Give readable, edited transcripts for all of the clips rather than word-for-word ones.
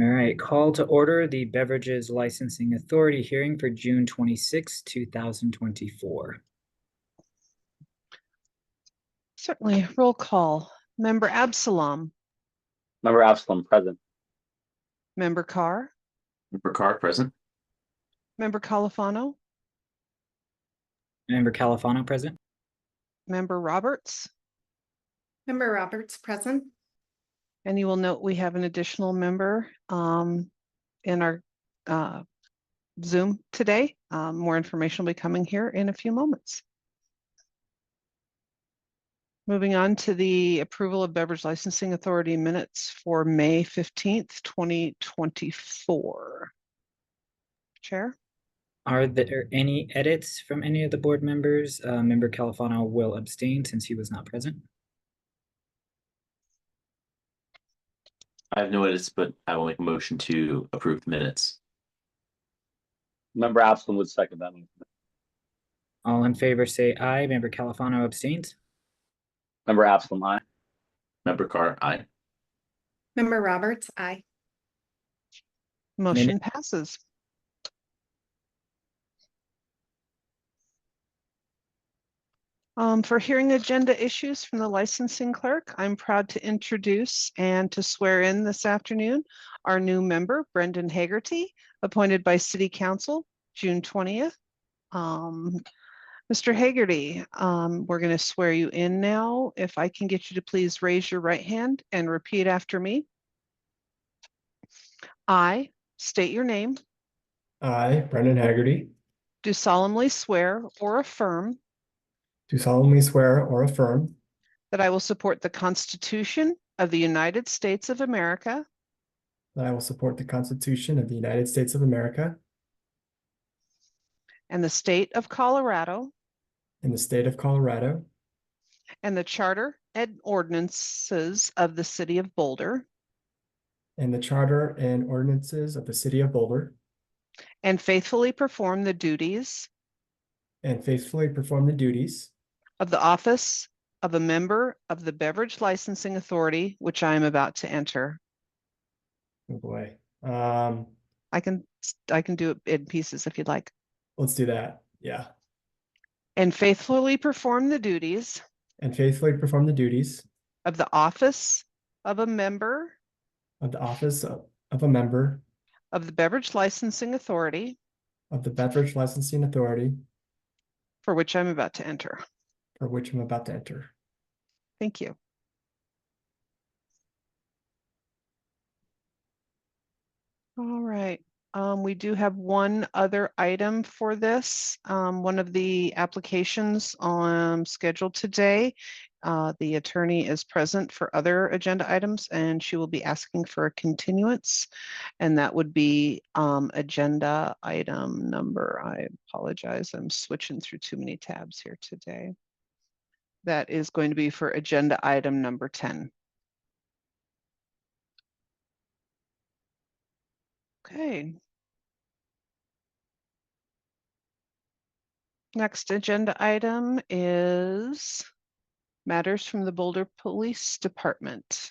All right, call to order the Beverages Licensing Authority hearing for June 26, 2024. Certainly. Roll call. Member Absalom. Member Absalom, present. Member Carr. Member Carr, present. Member Califano. Member Califano, present. Member Roberts. Member Roberts, present. And you will note we have an additional member in our Zoom today. More information will be coming here in a few moments. Moving on to the approval of Beverage Licensing Authority minutes for May 15th, 2024. Chair? Are there any edits from any of the board members? Member Califano will abstain since he was not present. I have no edits, but I will make a motion to approve the minutes. Member Absalom would second that motion. All in favor say aye. Member Califano abstains. Member Absalom, aye. Member Carr, aye. Member Roberts, aye. Motion passes. For hearing agenda issues from the licensing clerk, I'm proud to introduce and to swear in this afternoon our new member, Brendan Hagerty, appointed by City Council June 20th. Mr. Hagerty, we're going to swear you in now. If I can get you to please raise your right hand and repeat after me. I state your name. I, Brendan Haggerty, Do solemnly swear or affirm do solemnly swear or affirm that I will support the Constitution of the United States of America that I will support the Constitution of the United States of America and the state of Colorado and the state of Colorado and the charter and ordinances of the city of Boulder, and the charter and ordinances of the city of Boulder, and faithfully perform the duties and faithfully perform the duties of the office of a member of the Beverage Licensing Authority, which I am about to enter. oh boy. I can do it in pieces if you'd like. Let's do that. Yeah. And faithfully perform the duties And faithfully perform the duties of the office of a member of the office of a member of the Beverage Licensing Authority, of the Beverage Licensing Authority, for which I'm about to enter. for which I'm about to enter. Thank you. All right. We do have one other item for this. One of the applications scheduled today. The attorney is present for other agenda items and she will be asking for a continuance. And that would be agenda item number, I apologize, I'm switching through too many tabs here today. That is going to be for agenda item number 10. Okay. Next agenda item is matters from the Boulder Police Department.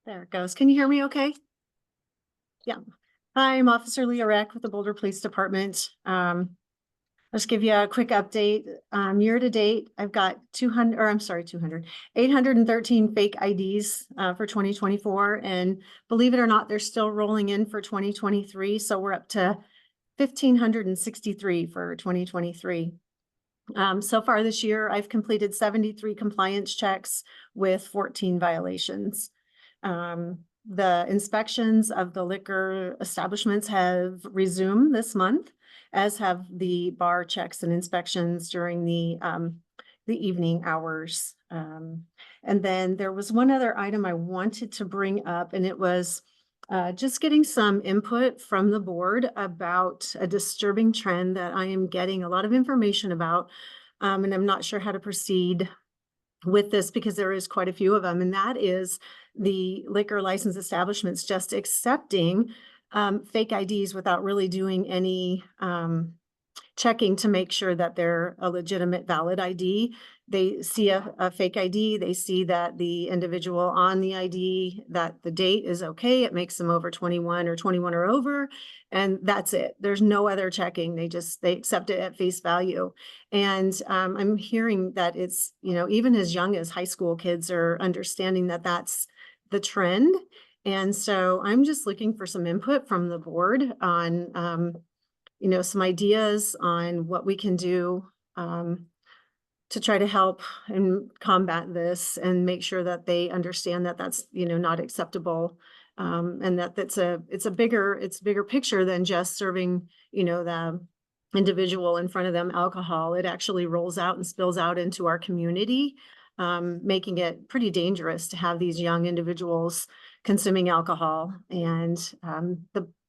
There it goes. Can you hear me okay? Yeah. Hi, I'm Officer Leah Reck with the Boulder Police Department. I'll just give you a quick update. Year to date, I've got 813 fake IDs for 2024. And believe it or not, they're still rolling in for 2023. So we're up to 1,563 for 2023. So far this year, I've completed 73 compliance checks with 14 violations. The inspections of the liquor establishments have resumed this month, as have the bar checks and inspections during the evening hours. And then there was one other item I wanted to bring up, and it was just getting some input from the board about a disturbing trend that I am getting a lot of information about, and I'm not sure how to proceed with this because there is quite a few of them, and that is the liquor license establishments just accepting fake IDs without really doing any checking to make sure that they're a legitimate valid ID. they see a fake ID, they see that the individual on the ID, that the date is okay, it makes them over 21 or 21 or over, and that's it. There's no other checking. They accept it at face value. And I'm hearing that it's, even as young as high school kids are understanding that that's the trend. And so I'm just looking for some input from the board on, some ideas on what we can do to try to help and combat this and make sure that they understand that that's, not acceptable. And that it's a bigger picture than just serving, the individual in front of them alcohol. It actually rolls out and spills out into our community, making it pretty dangerous to have these young individuals consuming alcohol. And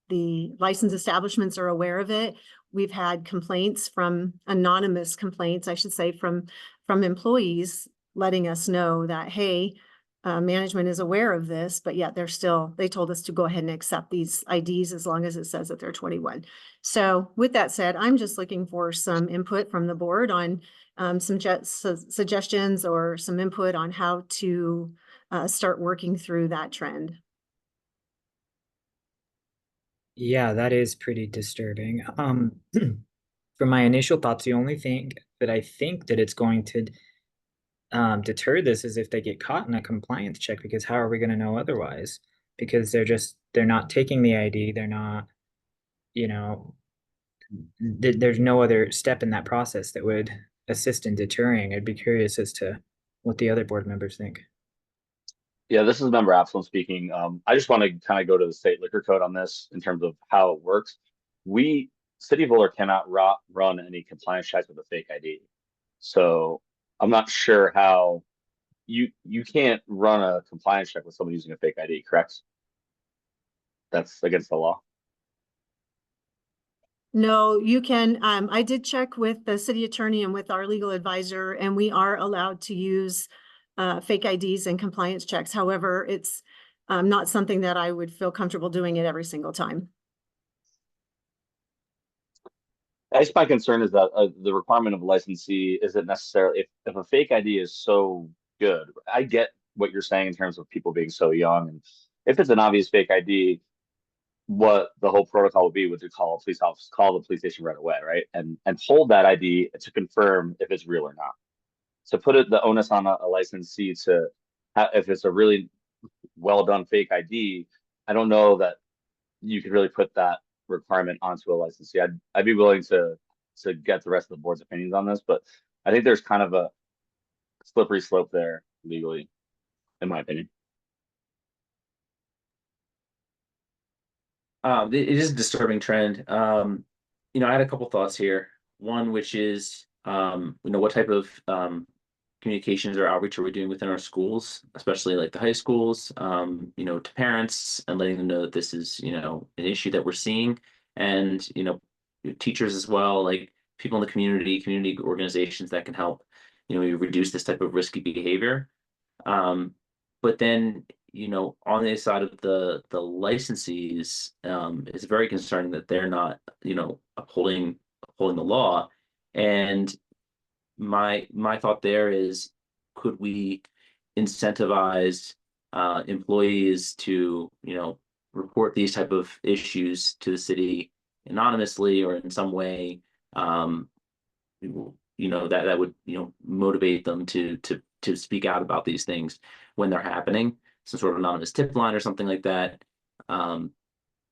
the licensed establishments are aware of it. We've had complaints anonymous complaints, I should say, from employees letting us know that, hey, management is aware of this, but yet they told us to go ahead and accept these IDs as long as it says that they're 21. So with that said, I'm just looking for some input from the board on some suggestions or some input on how to start working through that trend. Yeah, that is pretty disturbing. From my initial thoughts, the only thing that I think that it's going to deter this is if they get caught in a compliance check, because how are we going to know otherwise? Because they're not taking the ID, they're not, there's no other step in that process that would assist in deterring. I'd be curious as to what the other board members think. Yeah, this is Member Absalom speaking. I just want to kind of go to the state liquor code on this in terms of how it works. City of Boulder cannot run any compliance checks with a fake ID. So I'm not sure how you can't run a compliance check with someone using a fake ID, correct? That's against the law. No, you can. I did check with the city attorney and with our legal advisor, and we are allowed to use fake IDs and compliance checks. However, it's not something that I would feel comfortable doing it every single time. I guess my concern is that the requirement of a licensee isn't necessarily, if a fake ID is so good, I get what you're saying in terms of people being so young. And if it's an obvious fake ID, what the whole protocol would be would to call a police officer, call the police station right away, right? And hold that ID to confirm if it's real or not. So put the onus on a licensee if it's a really well done fake ID, I don't know that you could really put that requirement onto a licensee. I'd be willing to get the rest of the board's opinions on this, but I think there's kind of a slippery slope there legally, in my opinion. It is a disturbing trend. I had a couple thoughts here. One, which is, what type of communications or outreach are we doing within our schools, especially like the high schools, to parents and letting them know that this is, an issue that we're seeing, and, teachers as well, like people in the community organizations that can help, reduce this type of risky behavior. But then, on the side of the licensees, it's very concerning that they're not, upholding the law. And my thought there is, could we incentivize employees to, report these type of issues to the city anonymously or in some way, that would, motivate them to speak out about these things when they're happening, some sort of anonymous tip line or something like that.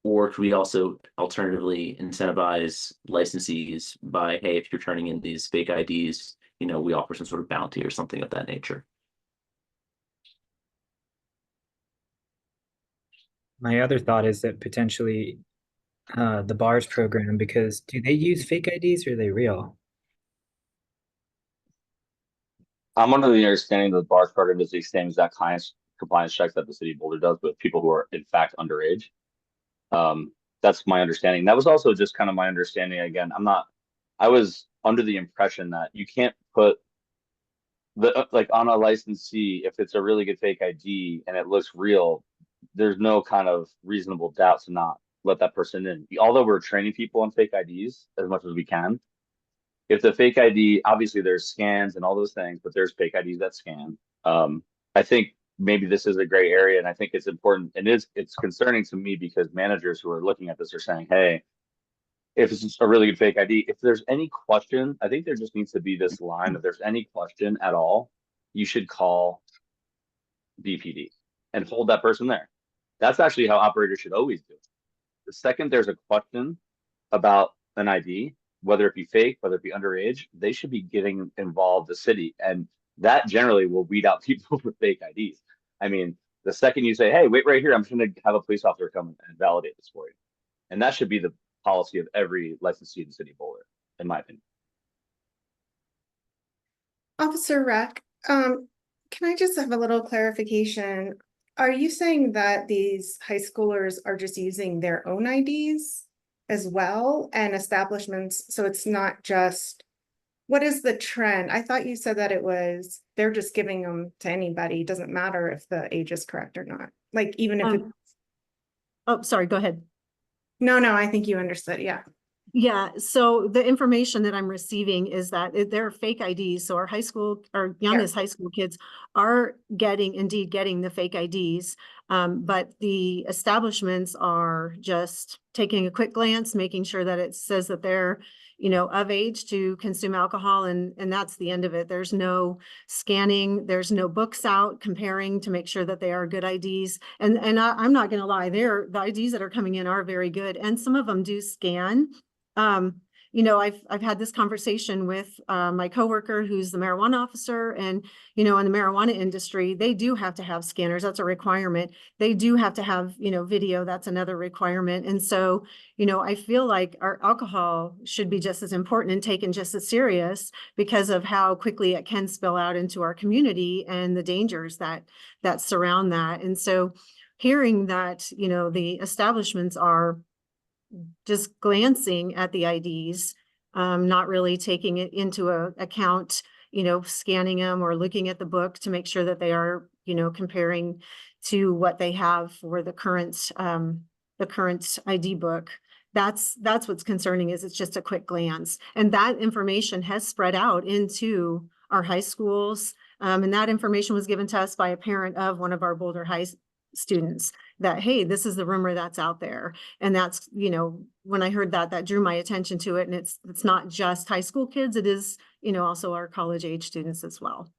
Or could we also alternatively incentivize licensees by, hey, if you're turning in these fake IDs, we offer some sort of bounty or something of that nature. My other thought is that potentially the bars program, because do they use fake IDs or are they real? I'm under the understanding that the BARS program does the same exact compliance checks that the city of Boulder does, with people who are in fact underage. That's my understanding. That was also just kind of my understanding. Again, I was under the impression that you can't put like on a licensee, if it's a really good fake ID and it looks real, there's no kind of reasonable doubt to not let that person in. Although we're training people on fake IDs as much as we can, if the fake ID, obviously there's scans and all those things, but there's fake IDs that scan. I think maybe this is a gray area, and I think it's important. And it's concerning to me because managers who are looking at this are saying, hey, if it's a really good fake ID, if there's any question, I think there just needs to be this line. If there's any question at all, you should call BPD and hold that person there. That's actually how operators should always do it. The second there's a question about an ID, whether it be fake, whether it be underage, they should be getting involved the city. And that generally will weed out people with fake IDs. I mean, the second you say, hey, wait right here, I'm just going to have a police officer come and validate this for you. And that should be the policy of every licensee in the city of Boulder, in my opinion. Officer Rack, can I just have a little clarification? Are you saying that these high schoolers are just using their own IDs as well and establishments? So it's not just, what is the trend? I thought you said that it was, they're just giving them to anybody. It doesn't matter if the age is correct or not. Like even if it's, Oh, sorry, go ahead. no, I think you understood. Yeah. Yeah, so the information that I'm receiving is that they're fake IDs. So our high school, our youngest high school kids are indeed getting the fake IDs. But the establishments are just taking a quick glance, making sure that it says that they're, of age to consume alcohol, and that's the end of it. There's no scanning, there's no books out comparing to make sure that they are good IDs. And I'm not gonna lie, the IDs that are coming in are very good, and some of them do scan. I've had this conversation with my coworker who's the marijuana officer, and in the marijuana industry, they do have to have scanners. That's a requirement. They do have to have video. That's another requirement. And so I feel like our alcohol should be just as important and taken just as serious because of how quickly it can spill out into our community and the dangers that surround that. And so hearing that the establishments are just glancing at the IDs, not really taking it into account, scanning them or looking at the book to make sure that they are, comparing to what they have for the current ID book. That's what's concerning, is it's just a quick glance. And that information has spread out into our high schools. And that information was given to us by a parent of one of our Boulder High students, that, hey, this is the rumor that's out there. And that's, when I heard that drew my attention to it. And it's not just high school kids, it is, also our college age students as well.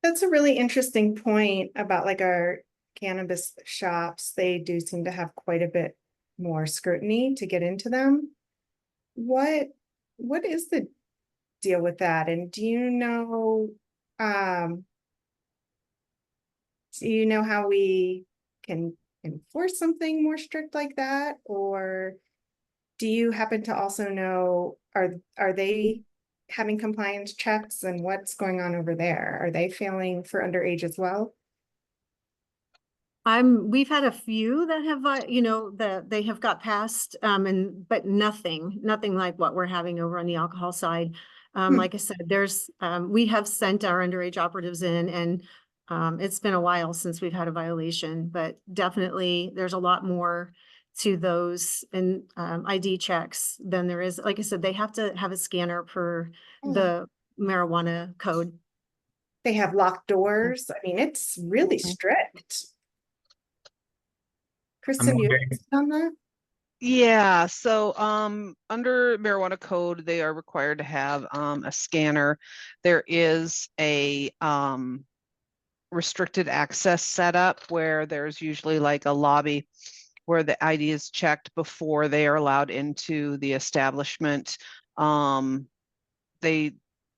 That's a really interesting point about like our cannabis shops. They do seem to have quite a bit more scrutiny to get into them. What is the deal with that? And do you know how we can enforce something more strict like that? Or do you happen to also know, are they having compliance checks, and what's going on over there? Are they failing for underage as well? We've had a few that have, that they have got past, but nothing like what we're having over on the alcohol side. Like I said, we have sent our underage operatives in, and it's been a while since we've had a violation, but definitely there's a lot more to those and ID checks than there is. Like I said, they have to have a scanner per the marijuana code. They have locked doors. I mean, it's really strict. Kristen, you on that? Yeah, so under marijuana code, they are required to have a scanner. There is a restricted access setup where there's usually like a lobby where the ID is checked before they are allowed into the establishment. Marijuana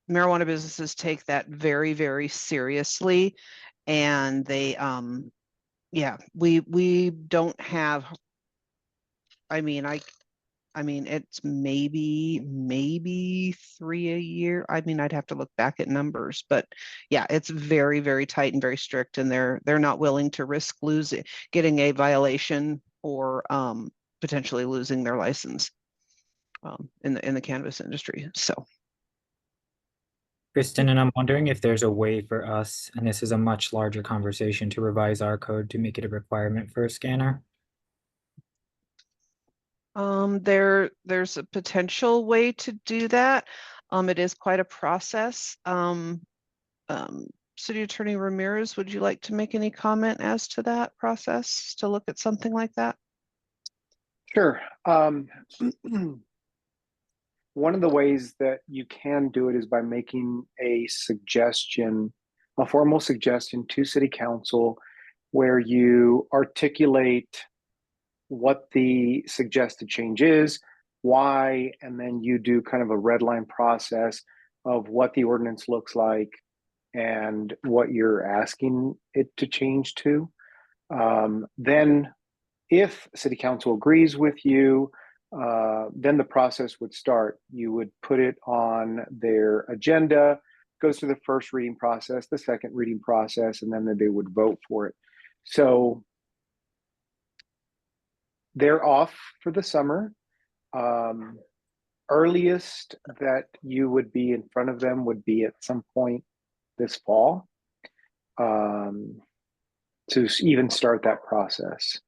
businesses take that very, very seriously, and they we don't have, I mean it's maybe 3 a year. I mean, I'd have to look back at numbers, but yeah, it's very, very tight and very strict, and they're not willing to risk getting a violation or potentially losing their license in the cannabis industry. So Kristen, and I'm wondering if there's a way for us, and this is a much larger conversation, to revise our code to make it a requirement for a scanner. There's a potential way to do that. It is quite a process. City Attorney Ramirez, would you like to make any comment as to that process to look at something like that? Sure. One of the ways that you can do it is by making a suggestion, a formal suggestion to City Council where you articulate what the suggested change is, why, and then you do kind of a red line process of what the ordinance looks like and what you're asking it to change to. Then if City Council agrees with you, then the process would start. You would put it on their agenda, goes through the first reading process, the second reading process, and then they would vote for it. So they're off for the summer. Earliest that you would be in front of them would be at some point this fall, to even start that process.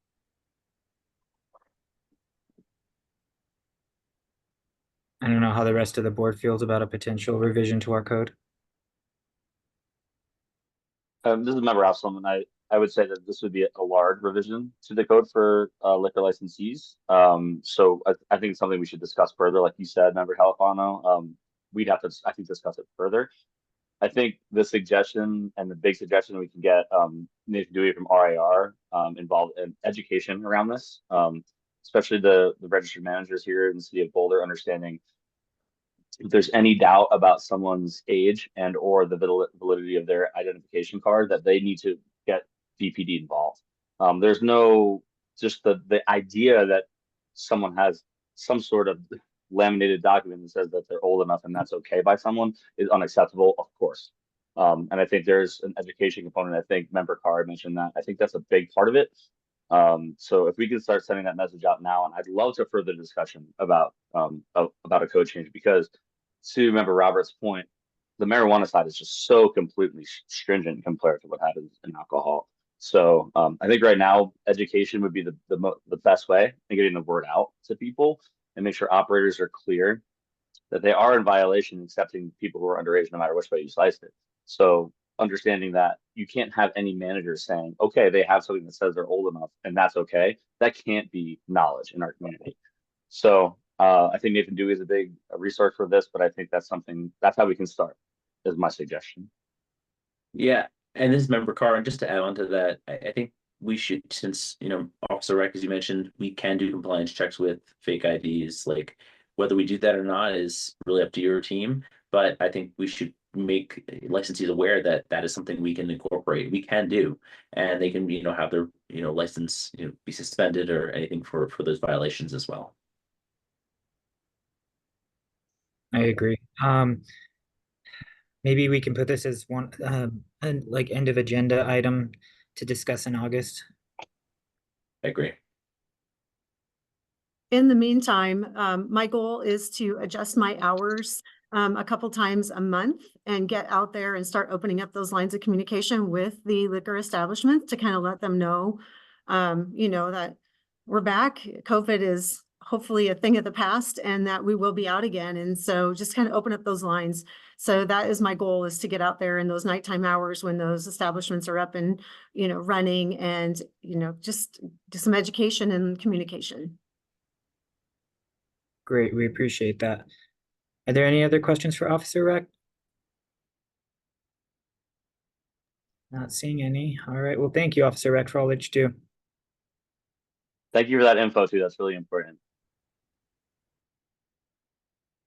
I don't know how the rest of the board feels about a potential revision to our code. This is member Absalom, and I would say that this would be a large revision to the code for liquor licensees. So I think it's something we should discuss further. Like you said, member Califano, we'd have to, I think, discuss it further. I think the suggestion and the big suggestion we can get Nathan Dewey from RIR involved in education around this, especially the registered managers here in the city of Boulder, understanding if there's any doubt about someone's age and or the validity of their identification card, that they need to get DPD involved. There's no, just the idea that someone has some sort of laminated document that says that they're old enough and that's okay by someone is unacceptable, of course. And I think there's an education component. I think member Carr mentioned that. I think that's a big part of it. So if we can start sending that message out now, and I'd love to further discussion about a code change, because to member Robert's point, the marijuana side is just so completely stringent compared to what happens in alcohol. So I think right now education would be the best way in getting the word out to people and make sure operators are clear that they are in violation accepting people who are underage no matter which way you slice it. So understanding that you can't have any manager saying, okay, they have something that says they're old enough and that's okay. That can't be knowledge in our community. So I think Nathan Dewey is a big resource for this, but I think that's how we can start, is my suggestion. Yeah, and this is member Carr, and just to add on to that, I think we should, since, Officer Rec, as you mentioned, we can do compliance checks with fake IDs. Like, whether we do that or not is really up to your team, but I think we should make licensees aware that that is something we can incorporate, we can do, and they can, have their, license, be suspended or anything for those violations as well. I agree. Maybe we can put this as one and like end of agenda item to discuss in August. I agree. In the meantime, my goal is to adjust my hours a couple times a month and get out there and start opening up those lines of communication with the liquor establishments to kind of let them know, that we're back. COVID is hopefully a thing of the past and that we will be out again. And so just kind of open up those lines. So that is my goal, is to get out there in those nighttime hours when those establishments are up and, running, and, just do some education and communication. Great, we appreciate that. Are there any other questions for Officer Rec? Not seeing any. All right, well, thank you, Officer Rec, for all that you do. Thank you for that info too. That's really important.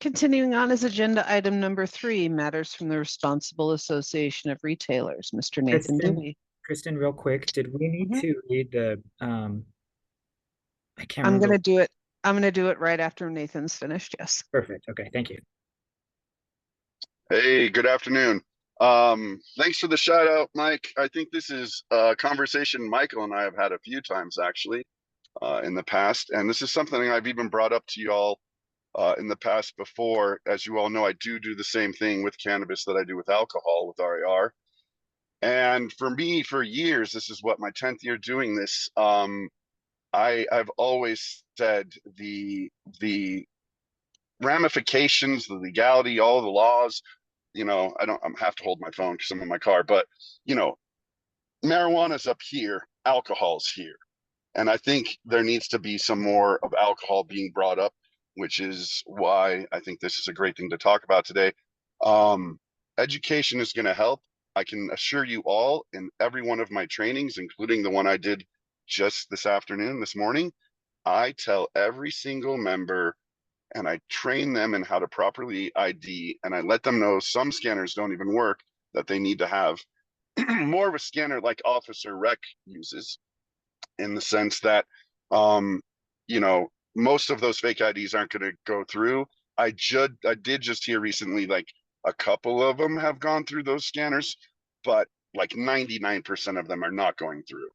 Continuing on is agenda item number 3, matters from the Responsible Association of Retailers. Mr. Nathan Dewey. Kristen, real quick, did we need to read the I can't I'm remember. gonna do it. I'm gonna do it right after Nathan's finished. Yes. Perfect. Okay, thank you. Hey, good afternoon. Thanks for the shout out, Mike. I think this is a conversation Michael and I have had a few times actually in the past, and this is something I've even brought up to y'all in the past before. As you all know, I do the same thing with cannabis that I do with alcohol with RAR. And for me, for years, this is what my 10th year doing this. I've always said the ramifications, the legality, all the laws, you know, I have to hold my phone because I'm in my car, but you know, marijuana's up here, alcohol's here. And I think there needs to be some more of alcohol being brought up, which is why I think this is a great thing to talk about today. Education is going to help. I can assure you all in every one of my trainings, including the one I did just this afternoon, this morning, I tell every single member and I train them in how to properly ID, and I let them know some scanners don't even work, that they need to have more of a scanner like Officer Rec uses, in the sense that, you know, most of those fake IDs aren't going to go through. I did just hear recently, like a couple of them have gone through those scanners, but like 99% of them are not going through.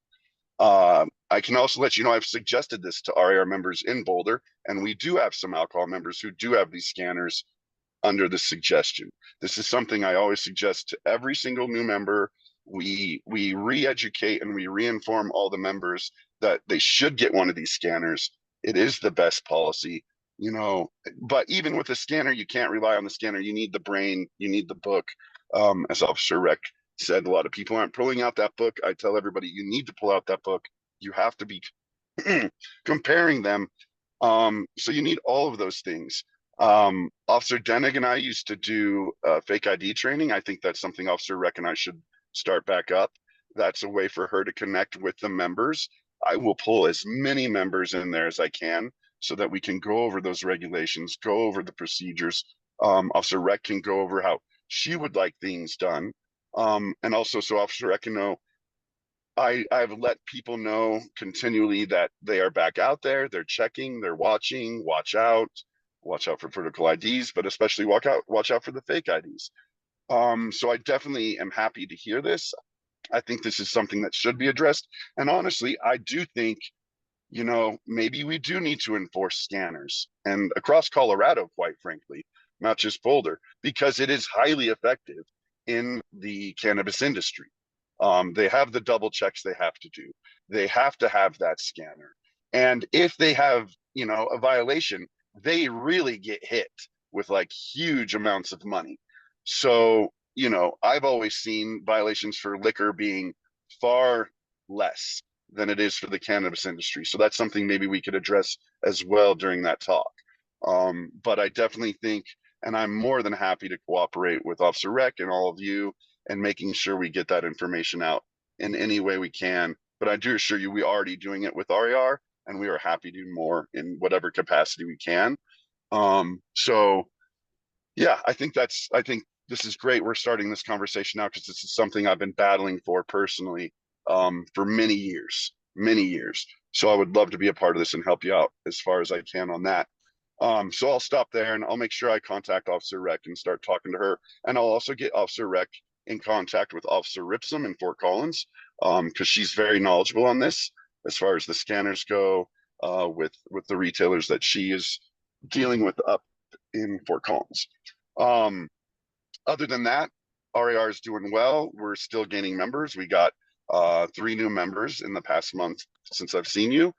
I can also let you know I've suggested this to RAR members in Boulder, and we do have some alcohol members who do have these scanners under the suggestion. This is something I always suggest to every single new member. We re-educate and we re-inform all the members that they should get one of these scanners. It is the best policy, you know, but even with a scanner, you can't rely on the scanner. You need the brain, you need the book. As Officer Rec said, a lot of people aren't pulling out that book. I tell everybody, you need to pull out that book. You have to be comparing them. So you need all of those things. Officer Denig and I used to do fake ID training. I think that's something Officer Rec and I should start back up. That's a way for her to connect with the members. I will pull as many members in there as I can so that we can go over those regulations, go over the procedures. Officer Rec can go over how she would like things done. And also so Officer Rec can know I've let people know continually that they are back out there. They're checking, they're watching, watch out for vertical IDs, but especially watch out for the fake IDs. So I definitely am happy to hear this. I think this is something that should be addressed. And honestly, I do think, you know, maybe we do need to enforce scanners and across Colorado, quite frankly, not just Boulder, because it is highly effective in the cannabis industry. They have the double checks they have to do. They have to have that scanner. And if they have, you know, a violation, they really get hit with like huge amounts of money. So, you know, I've always seen violations for liquor being far less than it is for the cannabis industry. So that's something maybe we could address as well during that talk. But I definitely think, and I'm more than happy to cooperate with Officer Rec and all of you and making sure we get that information out in any way we can. But I do assure you, we are already doing it with RAR, and we are happy to do more in whatever capacity we can. So yeah, I think this is great. We're starting this conversation now because this is something I've been battling for personally for many years. So I would love to be a part of this and help you out as far as I can on that. So I'll stop there and I'll make sure I contact Officer Rec and start talking to her. And I'll also get Officer Rec in contact with Officer Ripsum in Fort Collins because she's very knowledgeable on this as far as the scanners go with the retailers that she is dealing with up in Fort Collins. Other than that, RAR is doing well. We're still gaining members. We got 3 new members in the past month since I've seen you.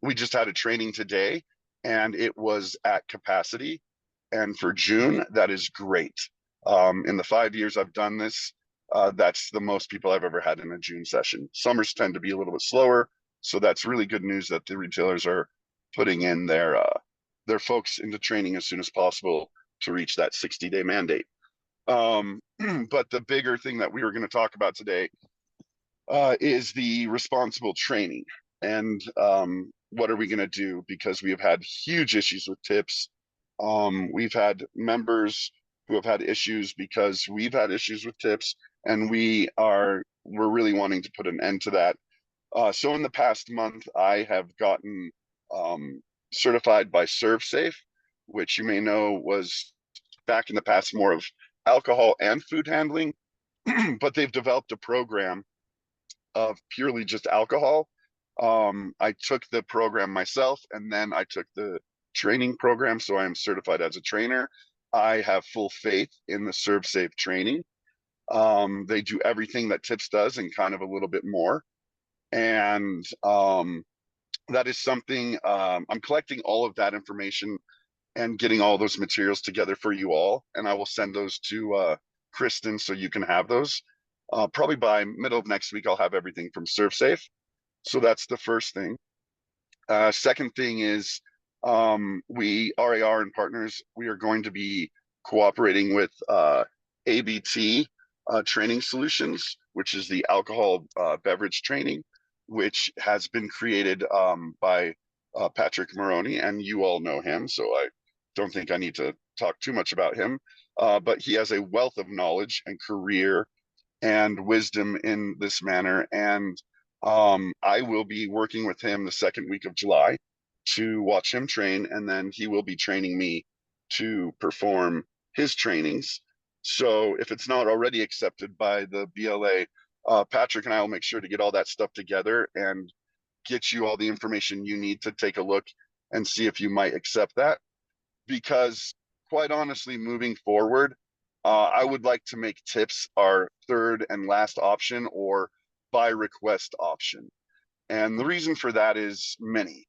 We just had a training today and it was at capacity. And for June, that is great. In the 5 years I've done this, that's the most people I've ever had in a June session. Summers tend to be a little bit slower. So that's really good news that the retailers are putting in their folks into training as soon as possible to reach that 60-day mandate. But the bigger thing that we were going to talk about today is the responsible training. And what are we going to do? Because we have had huge issues with tips. We've had members who have had issues because we've had issues with tips, and we're really wanting to put an end to that. So in the past month, I have gotten certified by ServSafe, which you may know was back in the past more of alcohol and food handling, but they've developed a program of purely just alcohol. I took the program myself, and then I took the training program, so I am certified as a trainer. I have full faith in the ServSafe training. They do everything that TIPS does and kind of a little bit more. And that is something I'm collecting all of that information and getting all those materials together for you all. And I will send those to Kristen so you can have those. Probably by middle of next week, I'll have everything from ServSafe. So that's the first thing. Second thing is we, RAR and partners, we are going to be cooperating with ABT Training Solutions, which is the alcohol beverage training, which has been created by Patrick Maroney, and you all know him, so I don't think I need to talk too much about him. But he has a wealth of knowledge and career and wisdom in this manner. And I will be working with him the second week of July to watch him train, and then he will be training me to perform his trainings. So if it's not already accepted by the BLA, Patrick and I will make sure to get all that stuff together and get you all the information you need to take a look and see if you might accept that. Because quite honestly, moving forward, I would like to make tips our third and last option, or by request option. And the reason for that is many.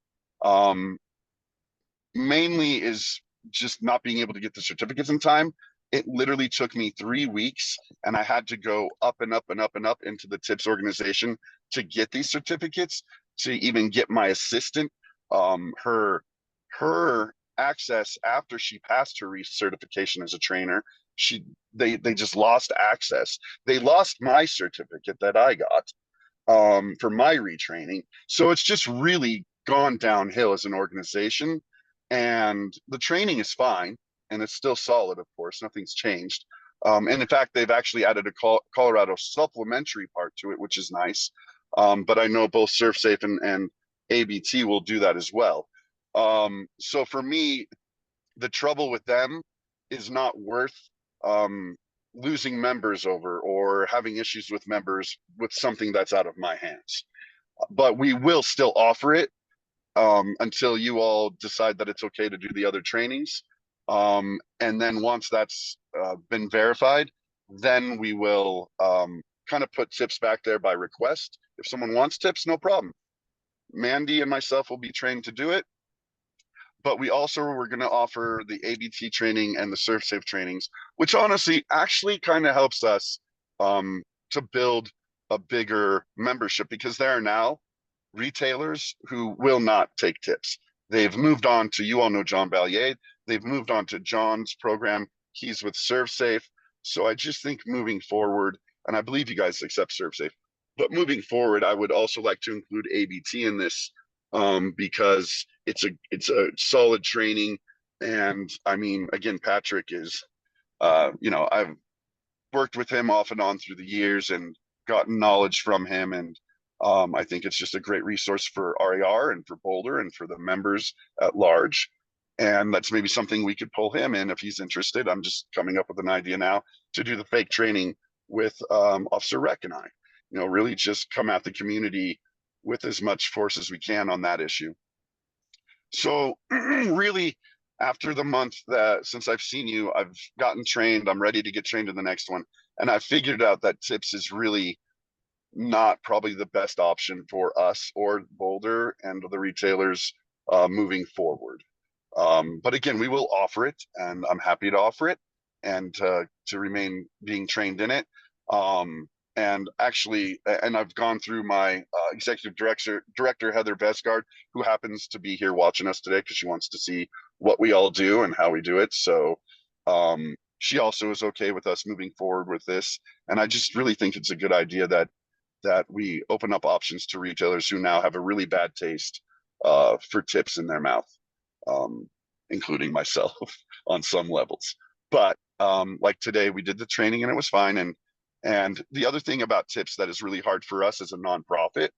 Mainly is just not being able to get the certificates in time. It literally took me 3 weeks, and I had to go up and up and up and up into the tips organization to get these certificates, to even get my assistant her access after she passed her recertification as a trainer. They just lost access. They lost my certificate that I got for my retraining. So it's just really gone downhill as an organization. And the training is fine, and it's still solid, of course, nothing's changed. And in fact, they've actually added a Colorado supplementary part to it, which is nice. But I know both SurfSafe and ABT will do that as well. So for me, the trouble with them is not worth losing members over or having issues with members with something that's out of my hands. But we will still offer it until you all decide that it's okay to do the other trainings. And then once that's been verified, then we will kind of put tips back there by request. If someone wants tips, no problem. Mandy and myself will be trained to do it. But we also were going to offer the ABT training and the SurfSafe trainings, which honestly actually kind of helps us to build a bigger membership, because there are now retailers who will not take tips. They've moved on to, you all know John Ballier, they've moved on to John's program. He's with SurfSafe. So I just think moving forward, and I believe you guys accept SurfSafe, but moving forward, I would also like to include ABT in this because it's a solid training. And I mean, again, Patrick is, I've worked with him off and on through the years and gotten knowledge from him. And I think it's just a great resource for RAR and for Boulder and for the members at large. And that's maybe something we could pull him in if he's interested. I'm just coming up with an idea now to do the fake training with Officer Rec and I, really just come at the community with as much force as we can on that issue. So really, after the month that since I've seen you, I've gotten trained. I'm ready to get trained in the next one. And I figured out that tips is really not probably the best option for us or Boulder and the retailers moving forward. But again, we will offer it, and I'm happy to offer it and to remain being trained in it. And actually, and I've gone through my executive director, Heather Vesgard, who happens to be here watching us today because she wants to see what we all do and how we do it. So she also is okay with us moving forward with this. And I just really think it's a good idea that we open up options to retailers who now have a really bad taste for tips in their mouth, including myself on some levels. But like today, we did the training and it was fine. And the other thing about tips that is really hard for us as a nonprofit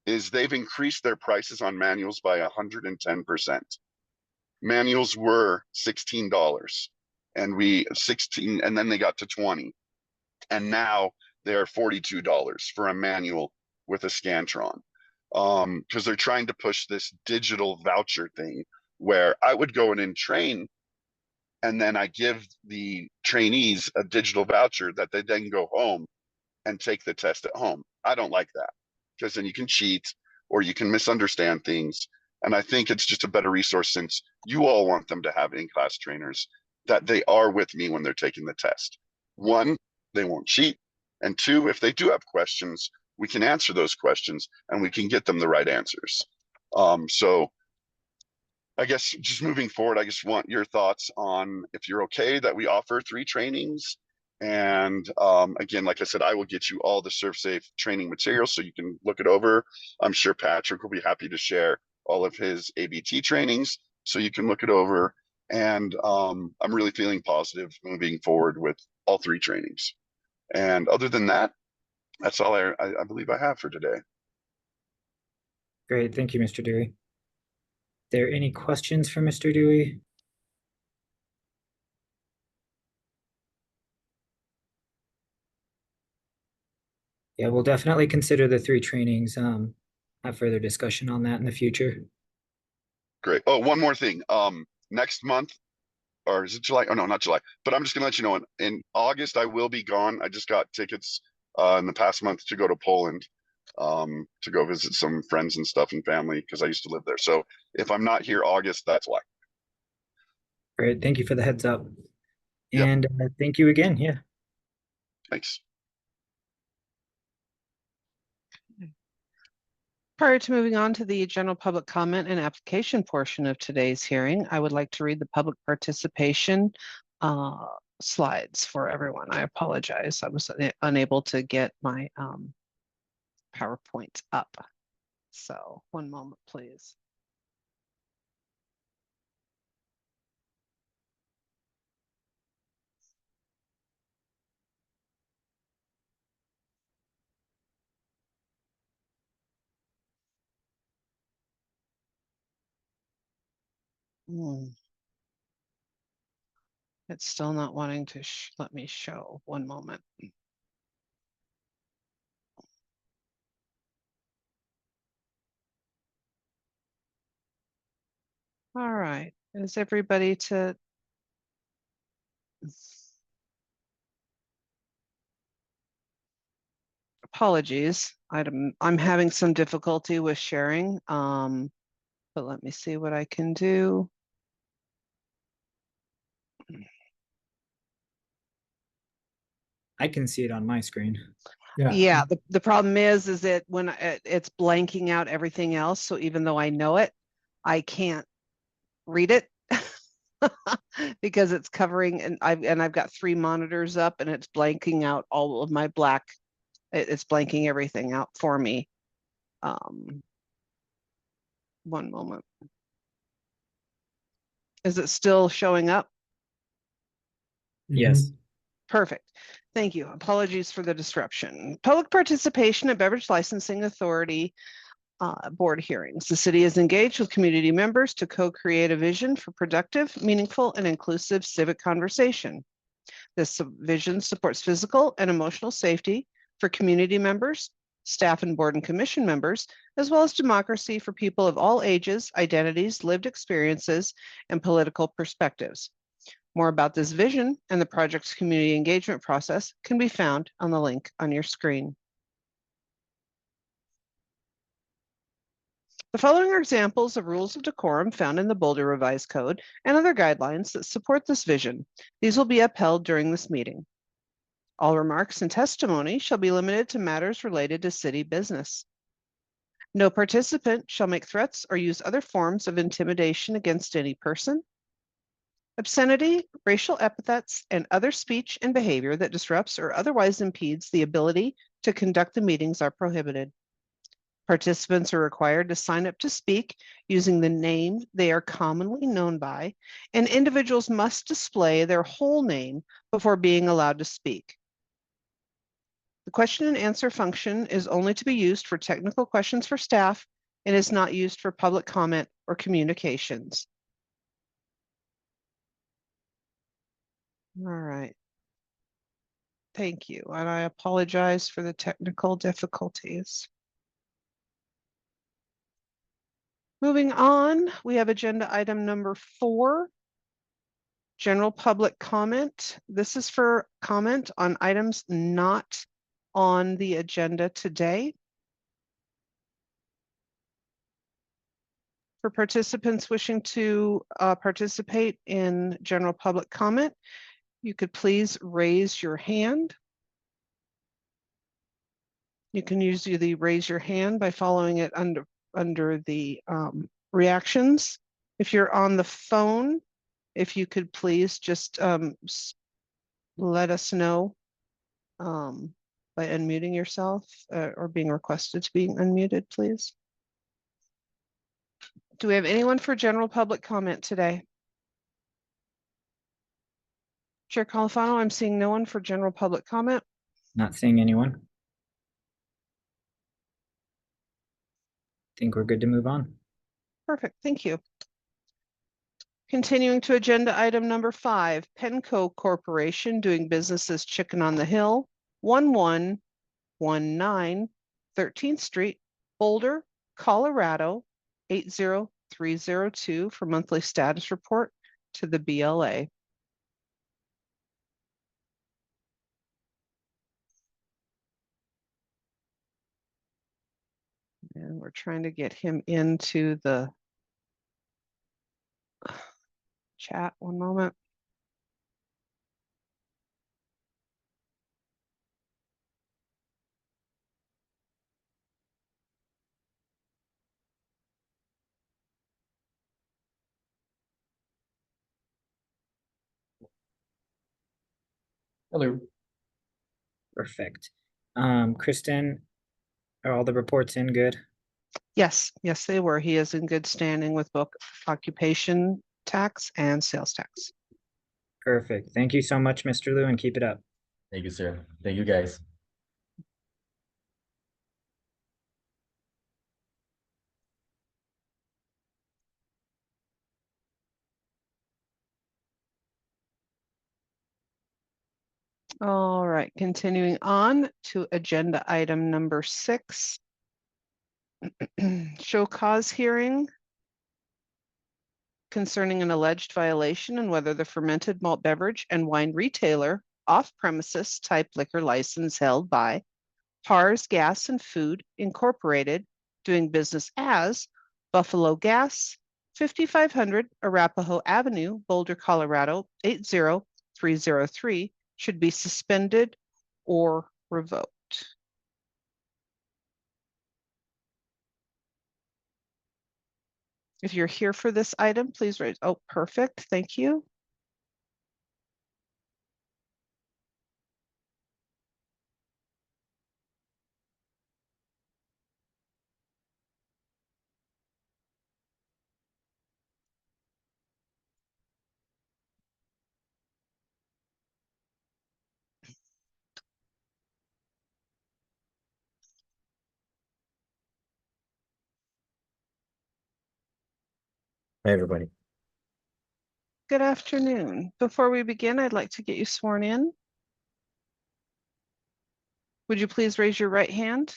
is they've increased their prices on manuals by 110%. Manuals were $16 and then they got to 20. And now they're $42 for a manual with a Scantron. Because they're trying to push this digital voucher thing where I would go in and train, and then I give the trainees a digital voucher that they then go home and take the test at home. I don't like that. because then you can cheat or you can misunderstand things. And I think it's just a better resource, since you all want them to have in-class trainers, that they are with me when they're taking the test. One, they won't cheat. And two, if they do have questions, we can answer those questions and we can get them the right answers. So I guess just moving forward, I just want your thoughts on if you're okay that we offer 3 trainings. And again, like I said, I will get you all the ServSafe training materials so you can look it over. I'm sure Patrick will be happy to share all of his ABT trainings so you can look it over. And I'm really feeling positive moving forward with all 3 trainings. And other than that, that's all I believe I have for today. Great, thank you, Mr. Dewey. There any questions for Mr. Dewey? Yeah, we'll definitely consider the 3 trainings, have further discussion on that in the future. Great. Oh, one more thing. Next month, or is it July? Oh no, not July. But I'm just gonna let you know in August I will be gone. I just got tickets in the past month to go to Poland, to go visit some friends and stuff and family because I used to live there. So if I'm not here August, that's why. Great, thank you for the heads up. Yep. And thank you again, yeah. Thanks. Prior to moving on to the general public comment and application portion of today's hearing, I would like to read the public participation slides for everyone. I apologize. I was unable to get my PowerPoint up. So one moment, please. It's still not wanting to let me show. One moment. All right. Is everybody to... Apologies. I'm having some difficulty with sharing. But let me see what I can do. I can see it on my screen. Yeah, the problem is that when it's blanking out everything else, so even though I know it, I can't read it because it's covering, and I've got 3 monitors up and it's blanking out all of my black. It's blanking everything out for me. One moment. Is it still showing up? Yes. Perfect. Thank you. Apologies for the disruption. Public participation at Beverage Licensing Authority board hearings. The city is engaged with community members to co-create a vision for productive, meaningful, and inclusive civic conversation. This vision supports physical and emotional safety for community members, staff and board and commission members, as well as democracy for people of all ages, identities, lived experiences, and political perspectives. More about this vision and the project's community engagement process can be found on the link on your screen. The following are examples of rules of decorum found in the Boulder Revised Code and other guidelines that support this vision. These will be upheld during this meeting. All remarks and testimony shall be limited to matters related to city business. No participant shall make threats or use other forms of intimidation against any person. Obscenity, racial epithets, and other speech and behavior that disrupts or otherwise impedes the ability to conduct the meetings are prohibited. Participants are required to sign up to speak using the name they are commonly known by, and individuals must display their whole name before being allowed to speak. The question and answer function is only to be used for technical questions for staff and is not used for public comment or communications. All right. Thank you, and I apologize for the technical difficulties. Moving on, we have agenda item number 4, general public comment. This is for comment on items not on the agenda today. For participants wishing to participate in general public comment, you could please raise your hand. You can use the raise your hand by following it under the reactions. If you're on the phone, if you could please just let us know by unmuting yourself or being requested to be unmuted, please. Do we have anyone for general public comment today? Chair Califano, I'm seeing no one for general public comment. Not seeing anyone. Think we're good to move on. Perfect, thank you. Continuing to agenda item number 5, Penco Corporation doing business as Chicken on the Hill, 1119 13th Street, Boulder, Colorado, 80302 for monthly status report to the BLA. And we're trying to get him into the chat. One moment. Hello. Perfect. Kristen, are all the reports in good? Yes, yes, they were. He is in good standing with both occupation tax and sales tax. Perfect. Thank you so much, Mr. Liu, and keep it up. Thank you, sir. Thank you, guys. All right, continuing on to agenda item number 6. Show cause hearing concerning an alleged violation and whether the fermented malt beverage and wine retailer off-premises type liquor license held by Pars Gas and Food Incorporated doing business as Buffalo Gas, 5500 Arapahoe Avenue, Boulder, Colorado, 80303 should be suspended or revoked. If you're here for this item, please raise. Oh, perfect. Thank you. Hey, everybody. Good afternoon. Before we begin, I'd like to get you sworn in. Would you please raise your right hand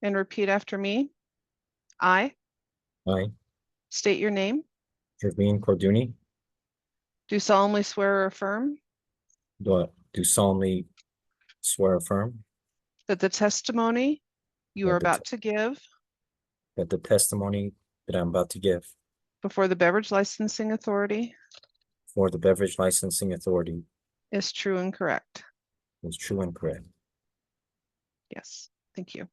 and repeat after me? I I, state your name. Javeen Corduni, Do solemnly swear or affirm do solemnly swear affirm that the testimony you are about to give that the testimony that I'm about to give before the Beverage Licensing Authority for the Beverage Licensing Authority is true and correct. is true and correct. Yes, thank you.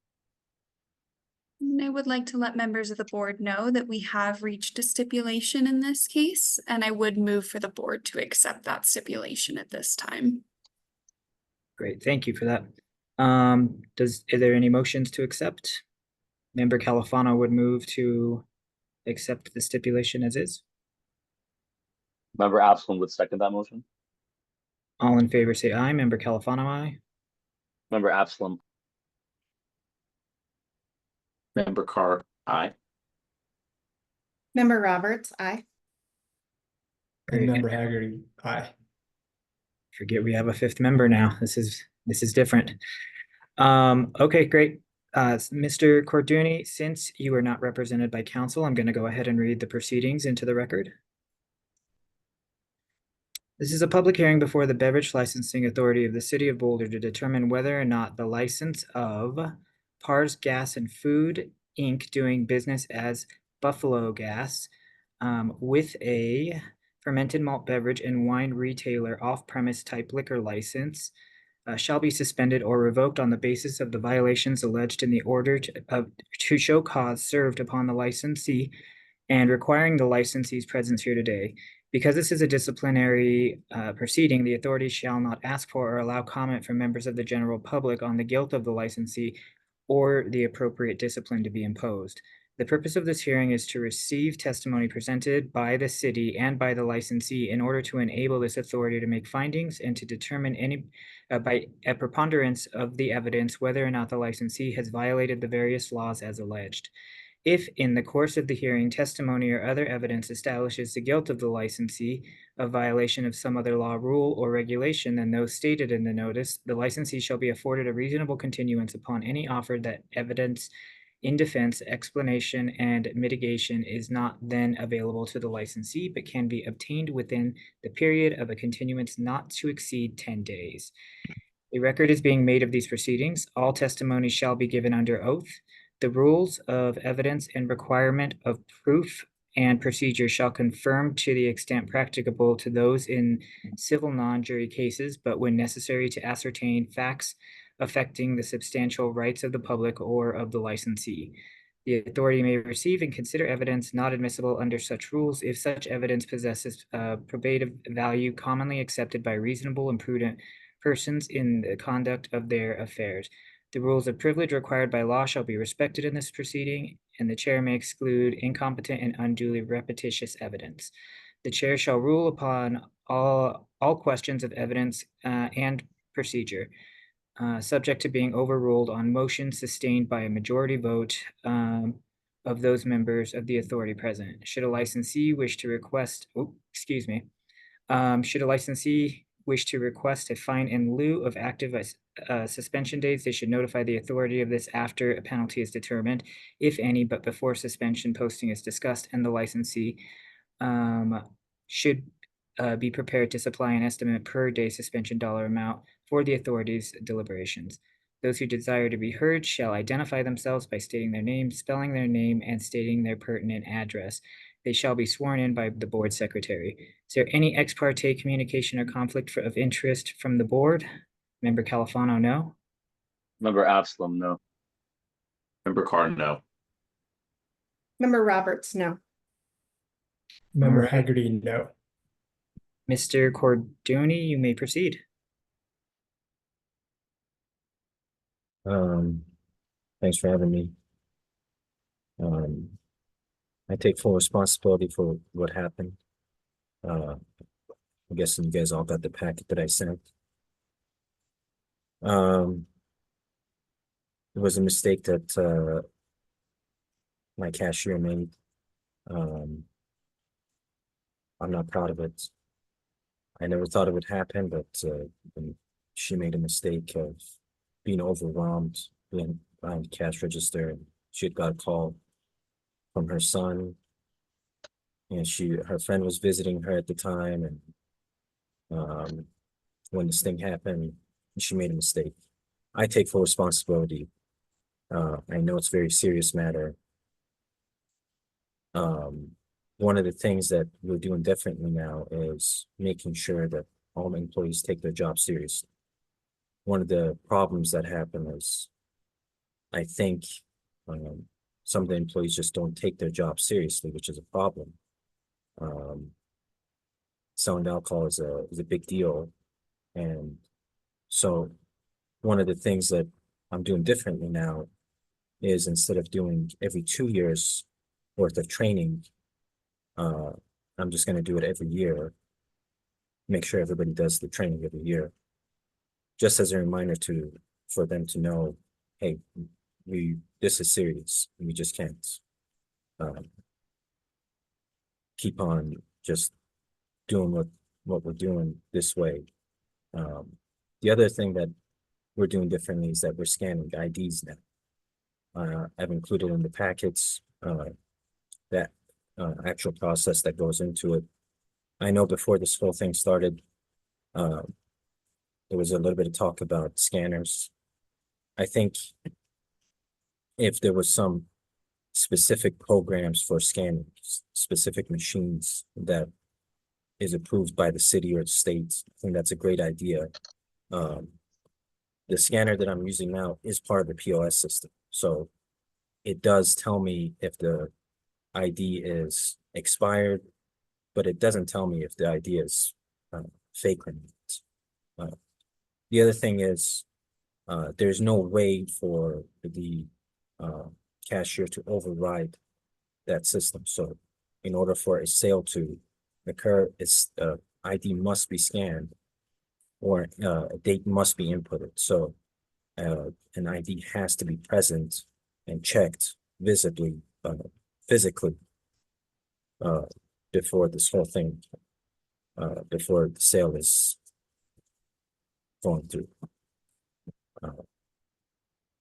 And I would like to let members of the board know that we have reached a stipulation in this case, and I would move for the board to accept that stipulation at this time. Great, thank you for that. Are there any motions to accept? Member Califano would move to accept the stipulation as is. Member Absalom would second that motion. All in favor say aye. Member Califano, aye. Member Absalom, Member Carr, aye. Member Roberts, aye. And member Haggerty, aye. Forget we have a 5th member now. This is different. Okay, great. Mr. Corduni, since you are not represented by counsel, I'm going to go ahead and read the proceedings into the record. This is a public hearing before the Beverage Licensing Authority of the City of Boulder to determine whether or not the license of Pars Gas and Food, Inc. doing business as Buffalo Gas with a fermented malt beverage and wine retailer off-premise type liquor license shall be suspended or revoked on the basis of the violations alleged in the order to show cause served upon the licensee and requiring the licensee's presence here today. Because this is a disciplinary proceeding, the authority shall not ask for or allow comment from members of the general public on the guilt of the licensee or the appropriate discipline to be imposed. The purpose of this hearing is to receive testimony presented by the city and by the licensee in order to enable this authority to make findings and to determine by a preponderance of the evidence whether or not the licensee has violated the various laws as alleged. If in the course of the hearing, testimony or other evidence establishes the guilt of the licensee of violation of some other law, rule, or regulation than those stated in the notice, the licensee shall be afforded a reasonable continuance upon any offer that evidence in defense, explanation, and mitigation is not then available to the licensee, but can be obtained within the period of a continuance not to exceed 10 days. A record is being made of these proceedings. All testimony shall be given under oath. The rules of evidence and requirement of proof and procedure shall confirm to the extent practicable to those in civil non-jury cases, but when necessary to ascertain facts affecting the substantial rights of the public or of the licensee. The authority may receive and consider evidence not admissible under such rules if such evidence possesses probative value commonly accepted by reasonable and prudent persons in the conduct of their affairs. The rules of privilege required by law shall be respected in this proceeding, and the chair may exclude incompetent and unduly repetitious evidence. The chair shall rule upon all questions of evidence and procedure, subject to being overruled on motions sustained by a majority vote of those members of the authority present. Should a licensee wish to request, should a licensee wish to request a fine in lieu of active suspension days, they should notify the authority of this after a penalty is determined, if any, but before suspension posting is discussed, and the licensee should be prepared to supply an estimate per day suspension dollar amount for the authority's deliberations. Those who desire to be heard shall identify themselves by stating their name, spelling their name, and stating their pertinent address. They shall be sworn in by the board secretary. Is there any ex parte communication or conflict of interest from the board? Member Califano, no. Member Absalom, no. Member Carr, no. Member Roberts, no. Member All right. Haggerty, no. Mr. Cordoni, you may proceed. Thanks for having me. I take full responsibility for what happened. I'm guessing you guys all got the packet that I sent. It was a mistake that my cashier made. I'm not proud of it. I never thought it would happen, but she made a mistake of being overwhelmed behind the cash register. She had got a call from her son, and her friend was visiting her at the time, and when this thing happened, she made a mistake. I take full responsibility. I know it's a very serious matter. One of the things that we're doing differently now is making sure that all employees take their job seriously. One of the problems that happen is, I think, some of the employees just don't take their job seriously, which is a problem. Selling alcohol is a big deal, and so one of the things that I'm doing differently now is, instead of doing every 2 years worth of training, I'm just going to do it every year. Make sure everybody does the training every year, just as a reminder for them to know, hey, this is serious. We just can't keep on just doing what we're doing this way. The other thing that we're doing differently is that we're scanning IDs now. I've included in the packets that actual process that goes into it. I know before this whole thing started, there was a little bit of talk about scanners. I think if there was some specific programs for scanning, specific machines that is approved by the city or the state. I think that's a great idea. The scanner that I'm using now is part of the POS system. So it does tell me if the ID is expired, but it doesn't tell me if the ID is fake or not. The other thing is there's no way for the cashier to override that system. So in order for a sale to occur, its ID must be scanned or a date must be inputted. So an ID has to be present and checked visibly, physically, before this whole thing, before the sale is going through.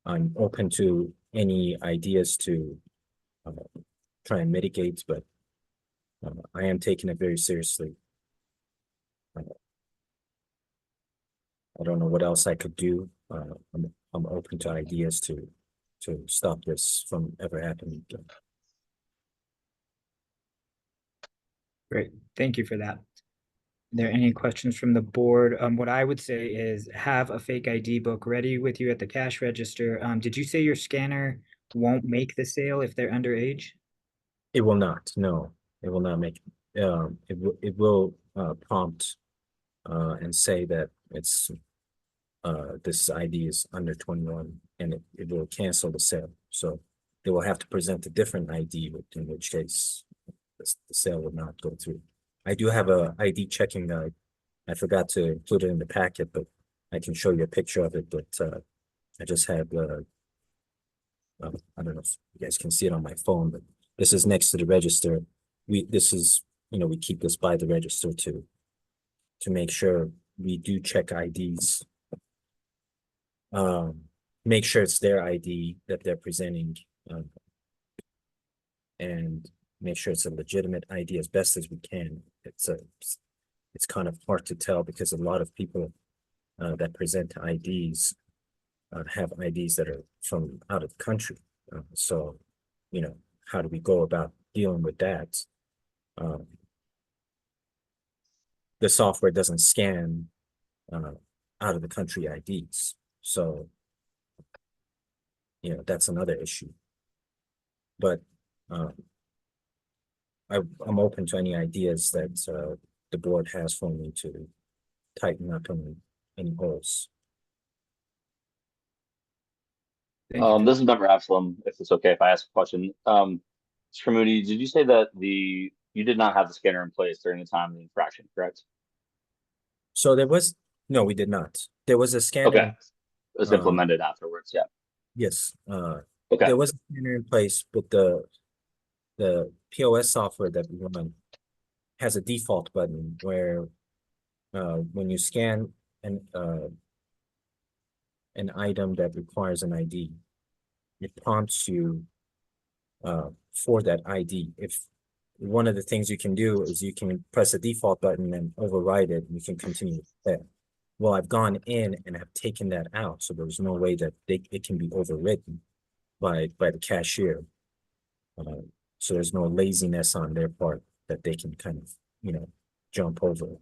I'm open to any ideas to try and mitigate, but I am taking it very seriously. I don't know what else I could do. I'm open to ideas to stop this from ever happening again. Great, thank you for that. Are there any questions from the board? What I would say is have a fake ID book ready with you at the cash register. Did you say your scanner won't make the sale if they're underage? It will not. No, it will not make. It will prompt and say that it's this ID is under 21, and it will cancel the sale. So they will have to present a different ID, in which case the sale would not go through. I do have a ID checking guide. I forgot to include it in the packet, but I can show you a picture of it. But I just had I don't know if you guys can see it on my phone, but this is next to the register. This is, we keep this by the register to make sure we do check IDs. Make sure it's their ID that they're presenting, and make sure it's a legitimate ID as best as we can. It's kind of hard to tell because a lot of people that present IDs have IDs that are from out of the country. So, how do we go about dealing with that? The software doesn't scan out of the country IDs. So, that's another issue. But I'm open to any ideas that the board has for me to tighten up any holes. This is Member Absalom, if it's okay if I ask a question. Mr. Moody, did you say that you did not have the scanner in place during the time of the infraction, correct? So no, we did not. There was a scanner. Okay, it was implemented afterwards, yeah. Yes. Okay. There was a scanner in place, but the POS software that we run has a default button where when you scan an item that requires an ID, it prompts you for that ID. If one of the things you can do is you can press a default button and override it, and you can continue there. Well, I've gone in and have taken that out, so there's no way that it can be overridden by the cashier. So there's no laziness on their part that they can kind of, jump over.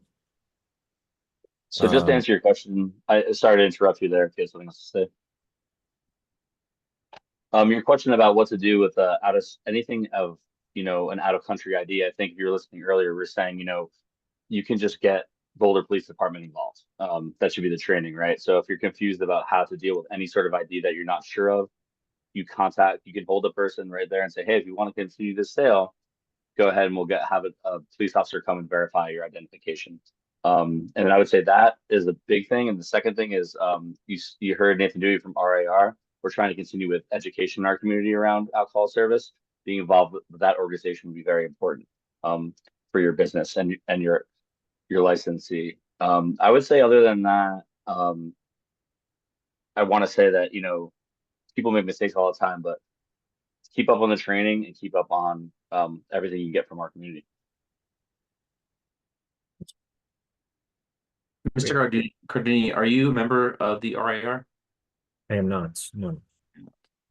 So just to answer your question, I sorry to interrupt you there if you have something else to say. Your question about what to do with anything of an out of country ID. I think if you were listening earlier, we are saying you can just get Boulder Police Department involved. That should be the training, right? So if you're confused about how to deal with any sort of ID that you're not sure of, you can hold a person right there and say, hey, if you want to continue this sale, go ahead and we'll have a police officer come and verify your identification. And I would say that is a big thing. And the second thing is you heard Nathan Dewey from RAR. We're trying to continue with education in our community around alcohol service. Being involved with that organization would be very important for your business and your licensee. I would say other than that, I want to say that, people make mistakes all the time, but keep up on the training and keep up on everything you get from our community. Mr. Cardini, are you a member of the RAR? I am not, no.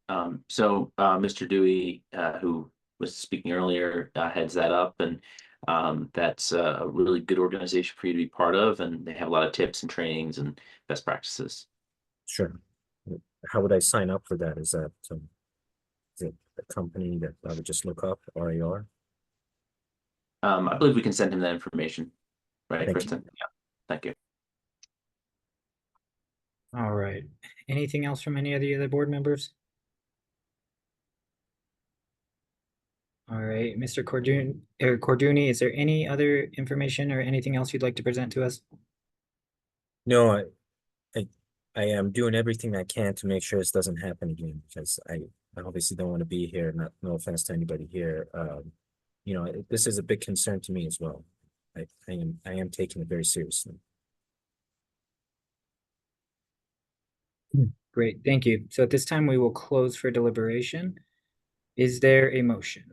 Mr. Dewey, who was speaking earlier, heads that up, and that's a really good organization for you to be part of, and they have a lot of tips and trainings and best practices. Sure. How would I sign up for that? Is it a company that I would just look up, RAR? I believe we can send him that information, right, Thank you. Kristen? Yeah, thank you. All right. Anything else from any of the other board members? All right, Mr. Corduni, is there any other information or anything else you'd like to present to us? No, I am doing everything I can to make sure this doesn't happen again, because I obviously don't want to be here. No offense to anybody here. This is a big concern to me as well. I am taking it very seriously. Great, thank you. So at this time, we will close for deliberation. Is there a motion?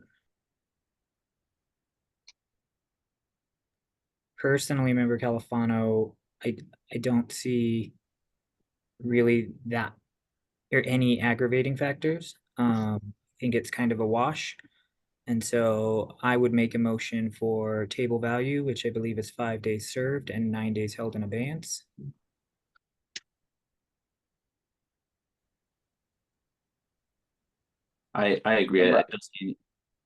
Personally, Member Califano, I don't see really that or any aggravating factors. I think it's kind of a wash. And so I would make a motion for table value, which I believe is 5 days served and 9 days held in abeyance. I agree. I Right. don't see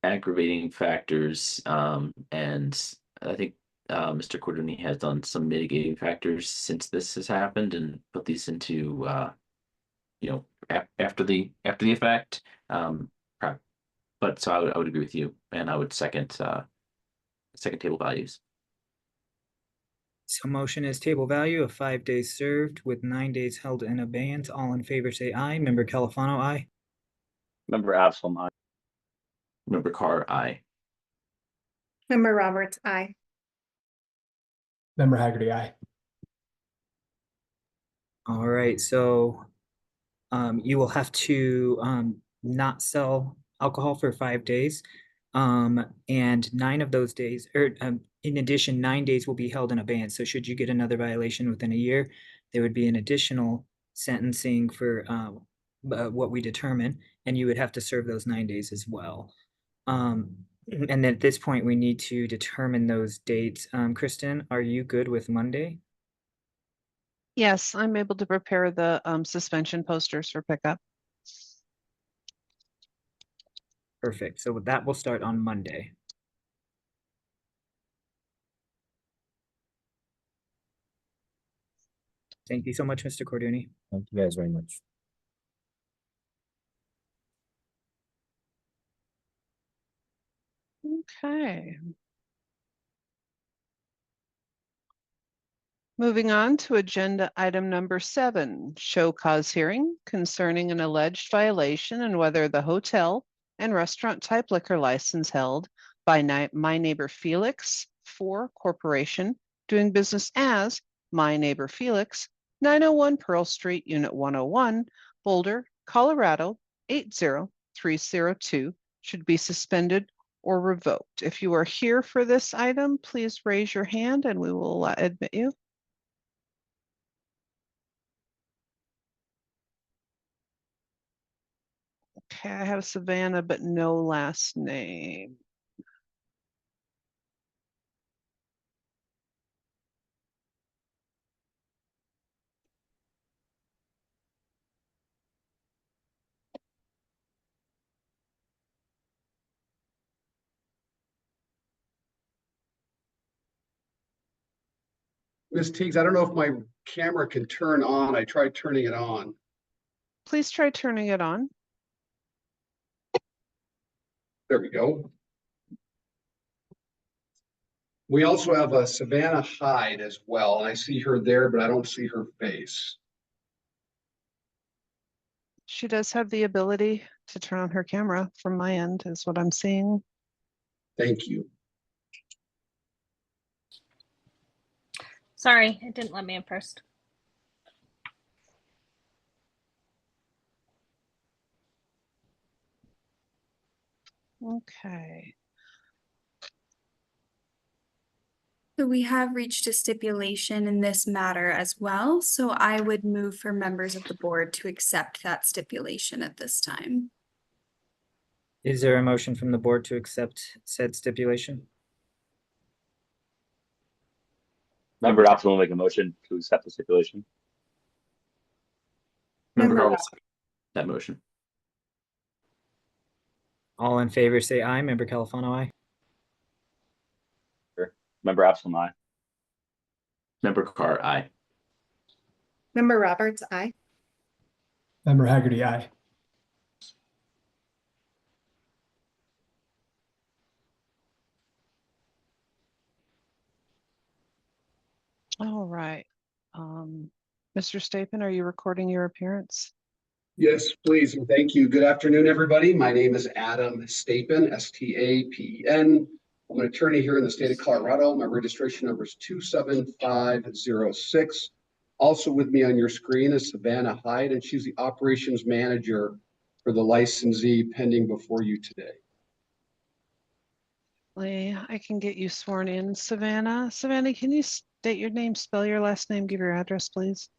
aggravating factors, and I think Mr. Cordoni has done some mitigating factors since this has happened and put these into after the effect. Pro- but so I would agree with you, and I would second table values. So motion is table value of 5 days served with 9 days held in abeyance. All in favor say aye. Member Califano, aye. Member Absalom, aye. Member Carr, aye. Member Roberts, aye. Member Haggerty, aye. All right, so you will have to not sell alcohol for 5 days. And 9 of those days, or in addition, 9 days will be held in abeyance. So should you get another violation within a year, there would be an additional sentencing for what we determine, and you would have to serve those 9 days as well. And then at this point, we need to determine those dates. Kristen, are you good with Monday? Yes, I'm able to prepare the suspension posters for pickup. Perfect. So that will start on Monday. Thank you so much, Mr. Corduni. Thank you guys very much. Okay. Moving on to agenda item number 7, show cause hearing concerning an alleged violation and whether the hotel and restaurant type liquor license held by My Neighbor Felix 4 Corporation doing business as My Neighbor Felix, 901 Pearl Street, Unit 101, Boulder, Colorado 80302 should be suspended or revoked. If you are here for this item, please raise your hand and we will admit you. Okay, I have Savannah, but no last name. Ms. Teagues, I don't know if my camera can turn on. I tried turning it on. Please try turning it on. There we go. We also have a Savannah Hyde as well. And I see her there, but I don't see her face. She does have the ability to turn on her camera from my end, is what I'm seeing. Thank you. Sorry, it didn't let me in first. Okay. So we have reached a stipulation in this matter as well, so I would move for members of the board to accept that stipulation at this time. Is there a motion from the board to accept said stipulation? Member Absalom will make a motion to accept the stipulation. Member Member Carl will second that motion. All in favor, say aye. Member Califano, aye. Member Absalom, aye. Member Carr, aye. Member Roberts, aye. Member Haggerty, aye. All right. Mr. Stapin, are you recording your appearance? Yes, please, and thank you. Good afternoon, everybody. My name is Adam Stapin, Stapen. I'm an attorney here in the state of Colorado. My registration number is 27506. Also with me on your screen is Savannah Hyde, and she's the operations manager for the licensee pending before you today. I can get you sworn in, Savannah. Savannah, can you state your name, spell your last name, give your address, please?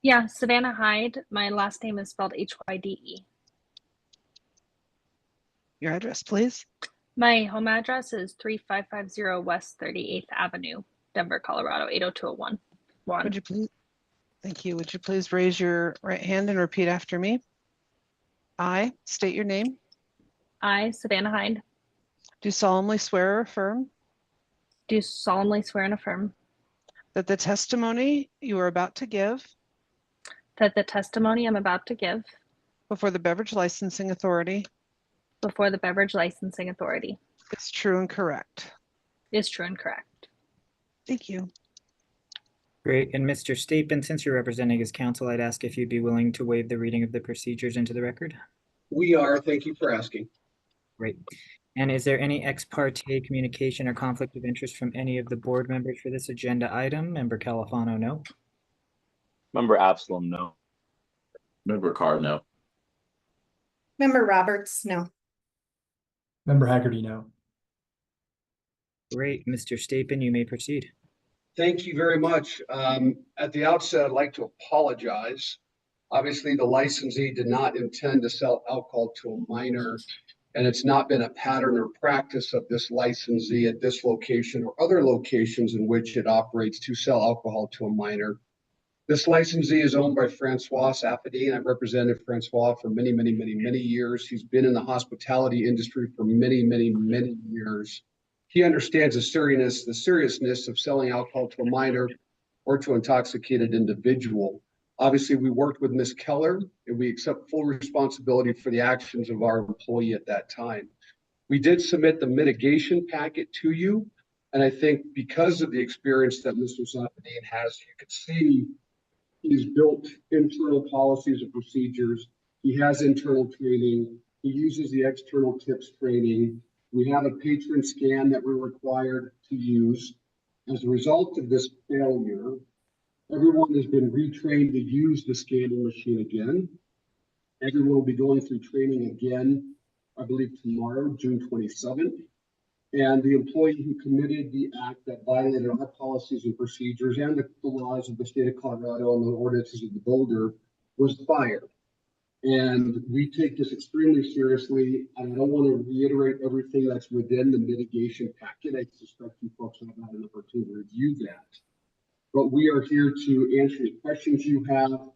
Yeah, Savannah Hyde. My last name is spelled Hyde. Your address, please. My home address is 3550 West 38th Avenue, Denver, Colorado, 80201. Would you please? Thank you. Would you please raise your right hand and repeat after me? I state your name. I, Savannah Hyde, Do solemnly swear or affirm do solemnly swear and affirm that the testimony you are about to give that the testimony I'm about to give before the Beverage Licensing Authority before the Beverage Licensing Authority is true and correct. is true and correct. Thank you. Great. And Mr. Stapin, since you're representing his counsel, I'd ask if you'd be willing to waive the reading of the procedures into the record. We are. Thank you for asking. Great. And is there any ex parte communication or conflict of interest from any of the board members for this agenda item? Member Califano, no. Member Absalom, no. Member Carr, no. Member Roberts, no. Member Haggerty, no. Great. Mr. Stapin, you may proceed. Thank you very much. At the outset, I'd like to apologize. Obviously, the licensee did not intend to sell alcohol to a minor, and it's not been a pattern or practice of this licensee at this location or other locations in which it operates to sell alcohol to a minor. This licensee is owned by Francois Safadine. I've represented Francois for many, many, many, many years. He's been in the hospitality industry for many, many, many years. He understands the seriousness of selling alcohol to a minor or to an intoxicated individual. Obviously, we worked with Ms. Keller, and we accept full responsibility for the actions of our employee at that time. We did submit the mitigation packet to you, and I think because of the experience that Mr. Safadine has, you could see he's built internal policies and procedures. He has internal training. He uses the external tips training. We have a patron scan that we're required to use. As a result of this failure, everyone has been retrained to use the scanning machine again. Everyone will be going through training again, I believe tomorrow, June 27th. And the employee who committed the act that violated our policies and procedures and the laws of the state of Colorado and the ordinances of the Boulder was fired. And we take this extremely seriously. And I don't want to reiterate everything that's within the mitigation packet. I suspect you folks have had an opportunity to review that. But we are here to answer the questions you have.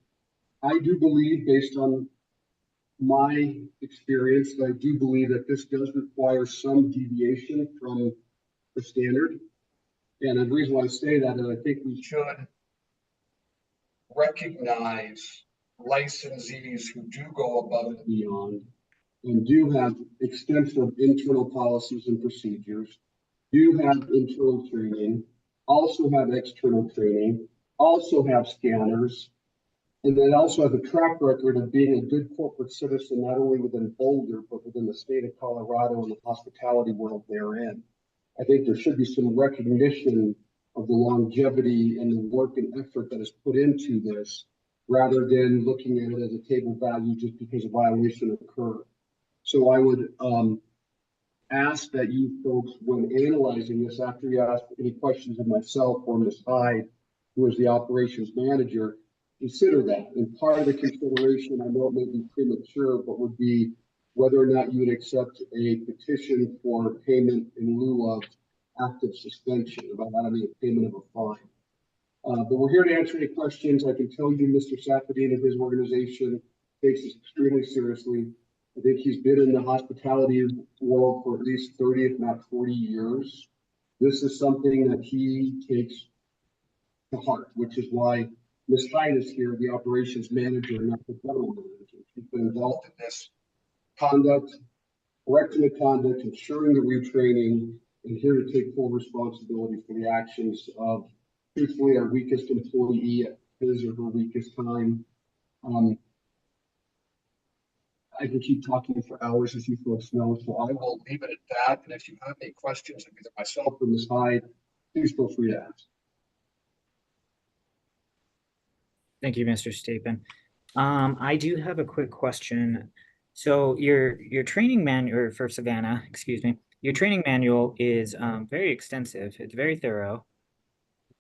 I do believe, based on my experience, that I do believe that this does require some deviation from the standard. And the reason why I say that is I think we should recognize licensees who do go above and beyond and do have extensive internal policies and procedures, do have internal training, also have external training, also have scanners, and then also have a track record of being a good corporate citizen, not only within Boulder, but within the state of Colorado and the hospitality world therein. I think there should be some recognition of the longevity and the work and effort that is put into this, rather than looking at it as a table value just because a violation occurred. So I would ask that you folks, when analyzing this, after you ask any questions of myself or Ms. Hyde, who is the operations manager, consider that. And part of the consideration, I know it may be premature, but would be whether or not you would accept a petition for payment in lieu of active suspension, about having a payment of a fine. But we're here to answer any questions. I can tell you Mr. Safadine and his organization takes this extremely seriously. I think he's been in the hospitality world for at least 30, if not 40 years. This is something that he takes to heart, which is why Ms. Hyde is here, the operations manager, not the general manager. She's been involved in this conduct, correcting the conduct, ensuring the retraining, and here to take full responsibility for the actions of, truthfully, our weakest employee at his or her weakest time. I can keep talking for hours, as you folks know, so I will leave it at that. And if you have any questions of either myself or Ms. Hyde, please feel free to ask. Thank you, Mr. Stapin. I do have a quick question. So your training manual for Savannah, excuse me, your training manual is very extensive. It's very thorough.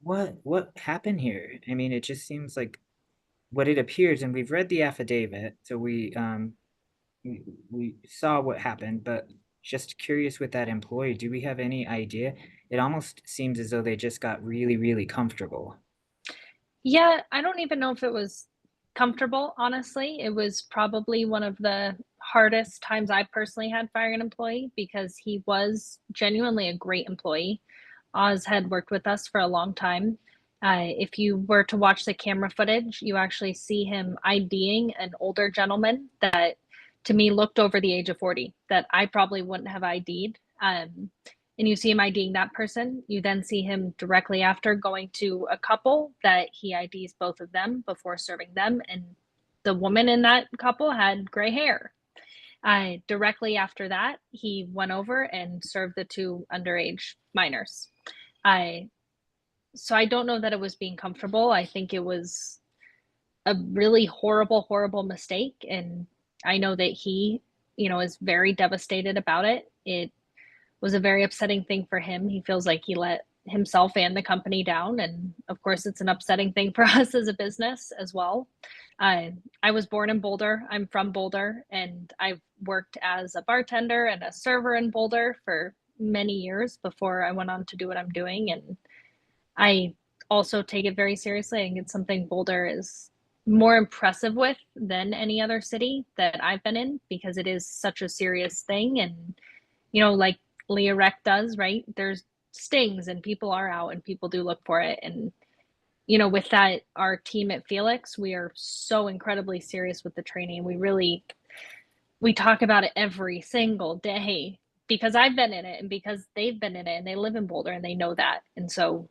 What happened here? I mean, it just seems like what it appears, and we've read the affidavit, so we saw what happened, but just curious with that employee, do we have any idea? It almost seems as though they just got really, really comfortable. Yeah, I don't even know if it was comfortable, honestly. It was probably one of the hardest times I personally had firing an employee because he was genuinely a great employee. Oz had worked with us for a long time. If you were to watch the camera footage, you actually see him IDing an older gentleman that to me looked over the age of 40 that I probably wouldn't have ID'd. And you see him IDing that person. You then see him directly after going to a couple that he IDs both of them before serving them. And the woman in that couple had gray hair. Directly after that, he went over and served the two underage minors. So I don't know that it was being comfortable. I think it was a really horrible, horrible mistake. And I know that he, is very devastated about it. It was a very upsetting thing for him. He feels like he let himself and the company down. And of course, it's an upsetting thing for us as a business as well. I was born in Boulder. I'm from Boulder, and I've worked as a bartender and a server in Boulder for many years before I went on to do what I'm doing. And I also take it very seriously. I think it's something Boulder is more impressive with than any other city that I've been in because it is such a serious thing. And, like Leah Rec does, right? There's stings and people are out and people do look for it. And, with that, our team at Felix, we are so incredibly serious with the training. We talk about it every single day because I've been in it and because they've been in it and they live in Boulder and they know that. And so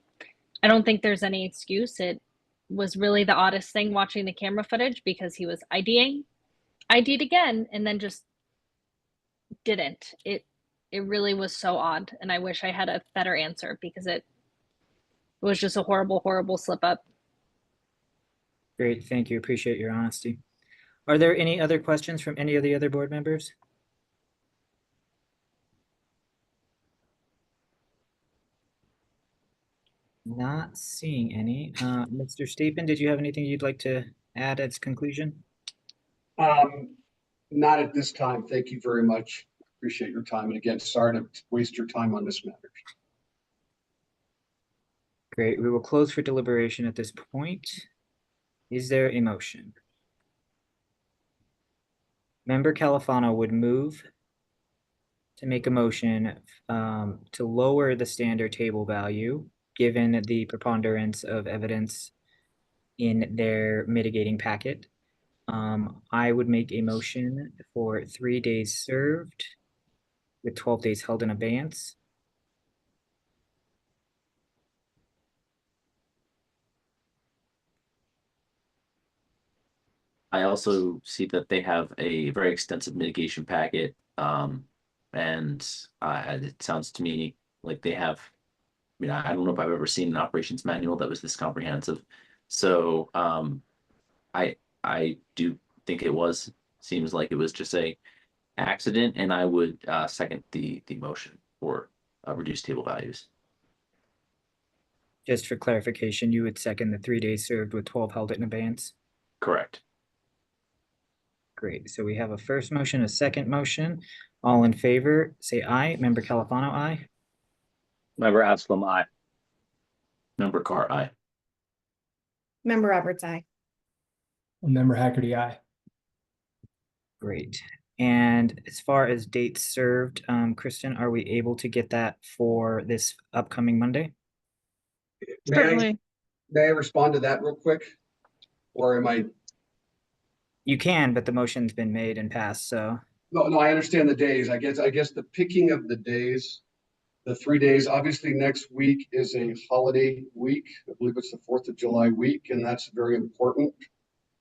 I don't think there's any excuse. It was really the oddest thing watching the camera footage because he was ID'd again, and then just didn't. It really was so odd, and I wish I had a better answer because it was just a horrible, horrible slip up. Great, thank you. Appreciate your honesty. Are there any other questions from any of the other board members? Not seeing any. Mr. Stapin, did you have anything you'd like to add as conclusion? Not at this time. Thank you very much. Appreciate your time. And again, sorry to waste your time on this matter. Great, we will close for deliberation at this point. Is there a motion? Member Califano would move to make a motion to lower the standard table value given the preponderance of evidence in their mitigating packet. I would make a motion for 3 days served with 12 days held in abeyance. I also see that they have a very extensive mitigation packet. And it sounds to me like they have, I don't know if I've ever seen an operations manual that was this comprehensive. So I do think seems like it was just a accident, and I would second the motion for reduced table values. Just for clarification, you would second the 3 days served with 12 held in abeyance? Correct. Great. So we have a first motion, a second motion. All in favor, say aye. Member Califano, aye. Member Absalom, aye. Member Carr, aye. Member Roberts, aye. Member Haggerty, aye. Great. And as far as dates served, Kristen, are we able to get that for this upcoming Monday? Certainly. May I respond to that real quick? Or am I? You can, but the motion's been made and passed, so. No, I understand the days. I guess the picking of the days, the 3 days, obviously next week is a holiday week. I believe it's the 4th of July week, and that's very important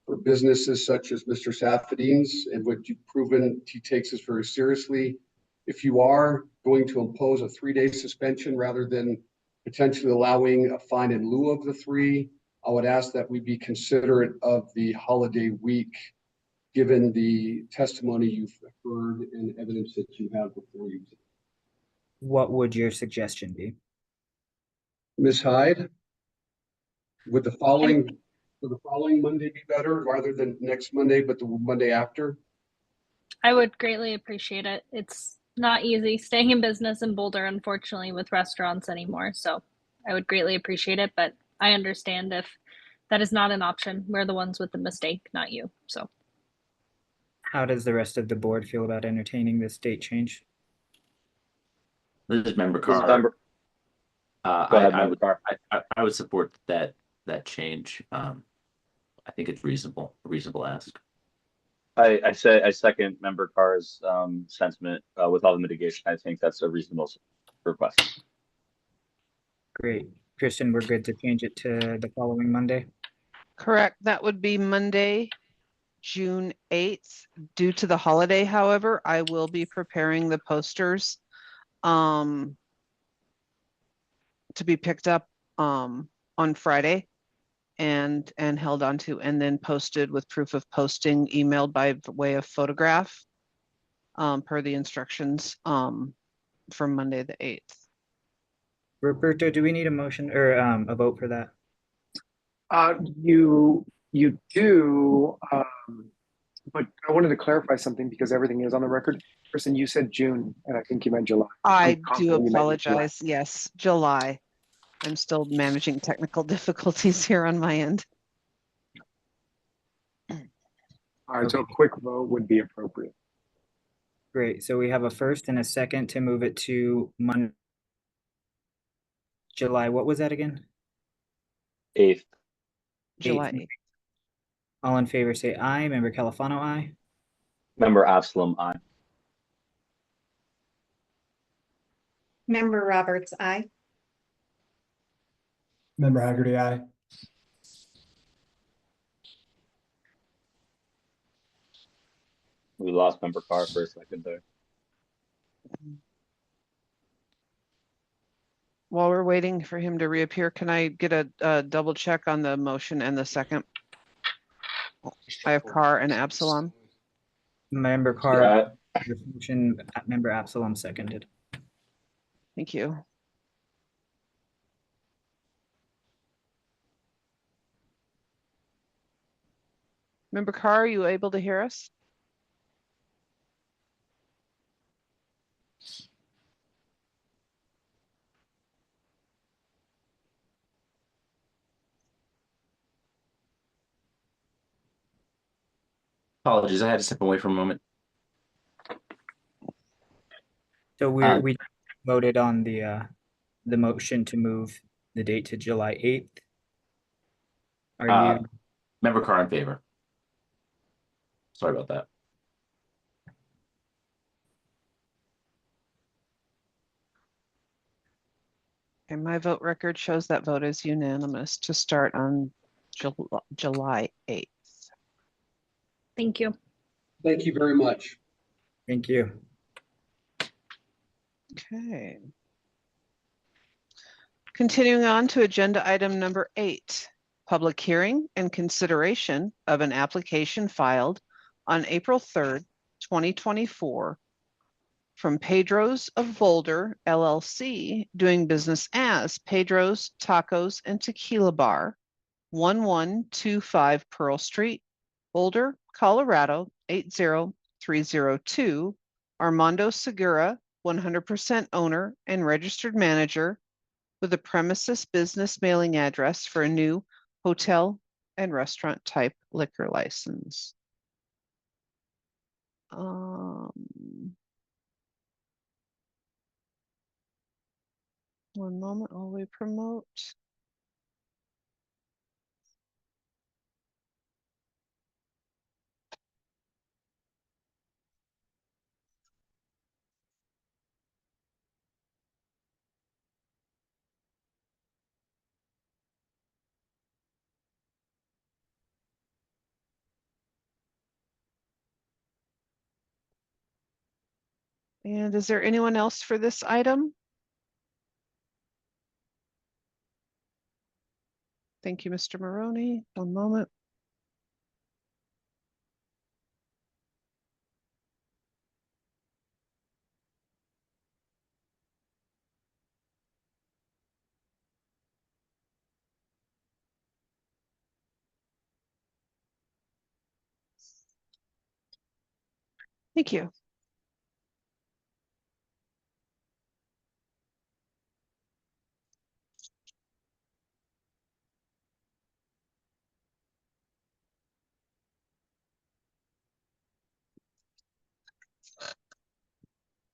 for businesses such as Mr. Safadine's, and what you've proven he takes this very seriously. If you are going to impose a 3-day suspension rather than potentially allowing a fine in lieu of the 3, I would ask that we be considerate of the holiday week, given the testimony you've heard and evidence that you have before you. What would your suggestion be? Ms. Hyde, would the following Monday be better rather than next Monday, but the Monday after? I would greatly appreciate it. It's not easy staying in business in Boulder, unfortunately, with restaurants anymore. So I would greatly appreciate it, but I understand if that is not an option. We're the ones with the mistake, not you. So How does the rest of the board feel about entertaining this date change? This is Member This is Carr. member. Go ahead, I Member would Carr. I would support that change. I think it's reasonable ask. I second Member Carr's sentiment with all the mitigation. I think that's a reasonable request. Great. Kristen, we're good to change it to the following Monday? Correct. That would be Monday, June 8th. Due to the holiday, however, I will be preparing the posters to be picked up on Friday and held onto and then posted with proof of posting emailed by way of photograph per the instructions from Monday the 8th. Roberto, do we need a motion or a vote for that? You do, but I wanted to clarify something because everything is on the record. Kristen, you said June, and I think you meant July. I I'm do confident you meant July. apologize. Yes, July. I'm still managing technical difficulties here on my end. All right, so a quick vote would be appropriate. Great. So we have a first and a second to move it to Monday. July, what was that again? 8th. July 8th. 8th. All in favor say aye. Member Califano, aye. Member Absalom, aye. Member Roberts, aye. Member Haggerty, aye. We lost Member Carr for a second there. While we're waiting for him to reappear, can I get a double check on the motion and the second? I have Carr and Absalom. Member Carr, Yeah. your motion, Member Absalom seconded. Thank you. Member Carr, are you able to hear us? Apologies, I had to step away for a moment. So we voted on the motion to move the date to July 8th. Are you? Member Carr in favor. Sorry about that. And my vote record shows that vote is unanimous to start on July 8th. thank you. Thank you very much. Thank you. Okay. Continuing on to agenda item number 8, public hearing and consideration of an application filed on April 3rd, 2024 from Pedro's of Boulder LLC, doing business as Pedro's Tacos and Tequila Bar, 1125 Pearl Street, Boulder, Colorado, 80302. Armando Segura, 100% owner and registered manager, with a premises business mailing address for a new hotel and restaurant type liquor license. One moment while we promote. And is there anyone else for this item? Thank you, Mr. Maroney. One moment. Thank you.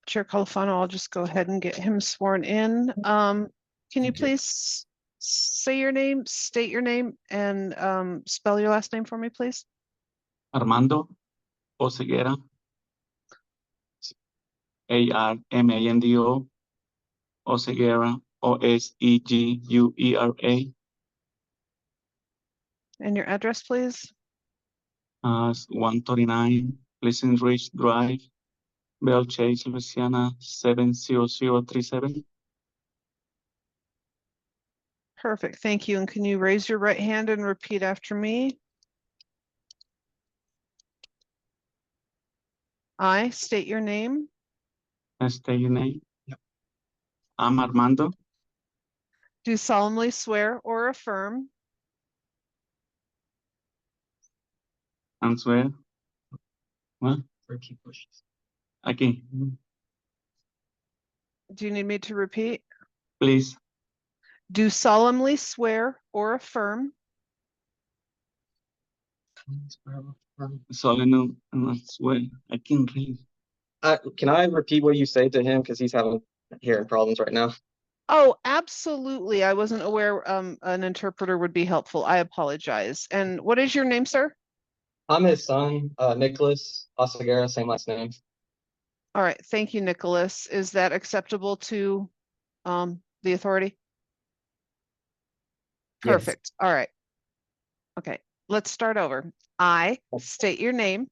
Chair Califano, I'll just go ahead and get him sworn in. Can you please say your name, state your name, and spell your last name for me, please? Armando Oseguera, Armando Oseguera, Oseguera. And your address, please? 139 Pleasant Ridge Drive, Belle Chase, Louisiana 70037. Perfect, thank you. And can you raise your right hand and repeat after me? I state your name. State your name. Yep. I'm Armando. Do solemnly swear or affirm And swear. What? Okay. Do you need me to repeat? Please. Do solemnly swear or affirm Solemnly swear. I can't read. Can I repeat what you say to him? Because he's having hearing problems right now. Oh, absolutely. I wasn't aware an interpreter would be helpful. I apologize. And what is your name, sir? I'm his son, Nicholas Oseguera, same last name. All right. Thank you, Nicholas. Is that acceptable to the authority? Perfect. Yes. All right. Okay. Let's start over. I state your name.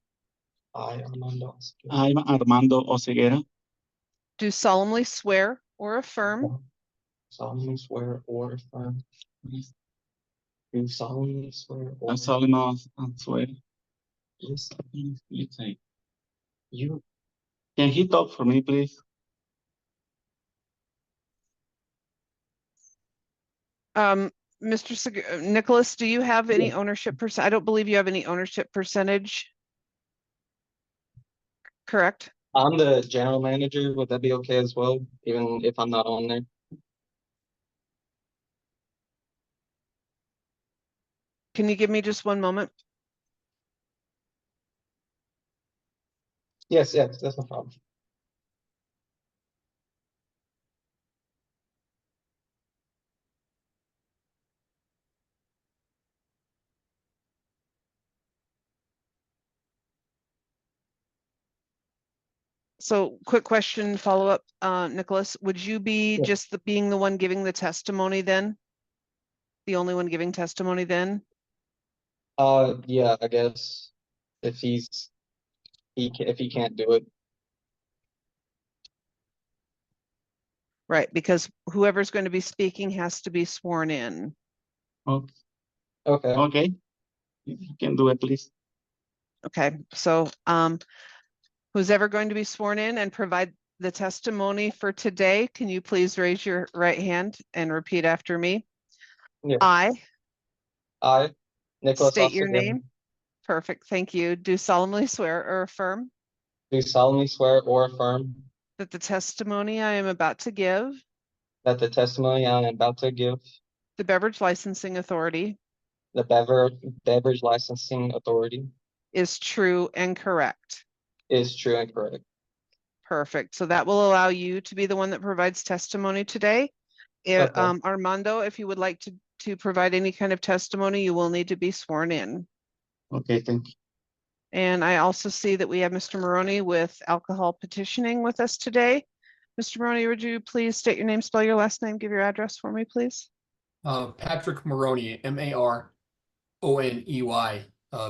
I'm Armando Oseguera. Do solemnly swear or affirm. Solemnly swear or affirm. Do solemnly swear or I solemnly swear. Yes. You say. You. Can he talk for me, please? Mr. Nicholas, do you have any ownership percent? I don't believe you have any ownership percentage. Correct? I'm the general manager. Would that be okay as well, even if I'm not on there? Can you give me just one moment? Yes, that's no problem. So quick question, follow up, Nicholas, would you be just being the one giving the testimony then? The only one giving testimony then? Yeah, I guess if if he can't do it. Right, because whoever's going to be speaking has to be sworn in. Okay. Okay. Okay. You can do it, please. Okay, so Who's ever going to be sworn in and provide the testimony for today, can you please raise your right hand and repeat after me? Yeah. I Nicholas state your Ostergill, name. Perfect, thank you. Do solemnly swear or affirm do solemnly swear or affirm that the testimony I am about to give, that the testimony I am about to give, the Beverage Licensing Authority, the Beverage Licensing Authority, is true and correct. is true and correct. Perfect. So that will allow you to be the one that provides testimony today. Okay. Armando, if you would like to provide any kind of testimony, you will need to be sworn in. Okay, thank you. And I also see that we have Mr. Maroney with alcohol petitioning with us today. Mr. Maroney, would you please state your name, spell your last name, give your address for me, please? Patrick Maroney, Maroney,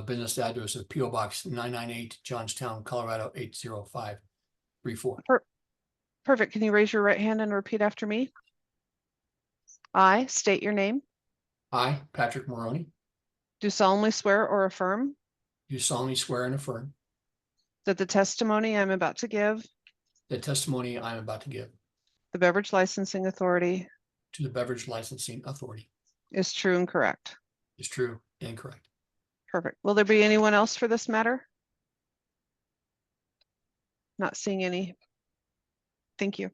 business address of P.O. Box 998, Johnstown, Colorado 80534. Perfect. Can you raise your right hand and repeat after me? I state your name. I, Patrick Maroney, Do solemnly swear or affirm do solemnly swear and affirm that the testimony I'm about to give, the testimony I am about to give the Beverage Licensing Authority, to the Beverage Licensing Authority is true and correct. is true and correct. Perfect. Will there be anyone else for this matter? Not seeing any. Thank you.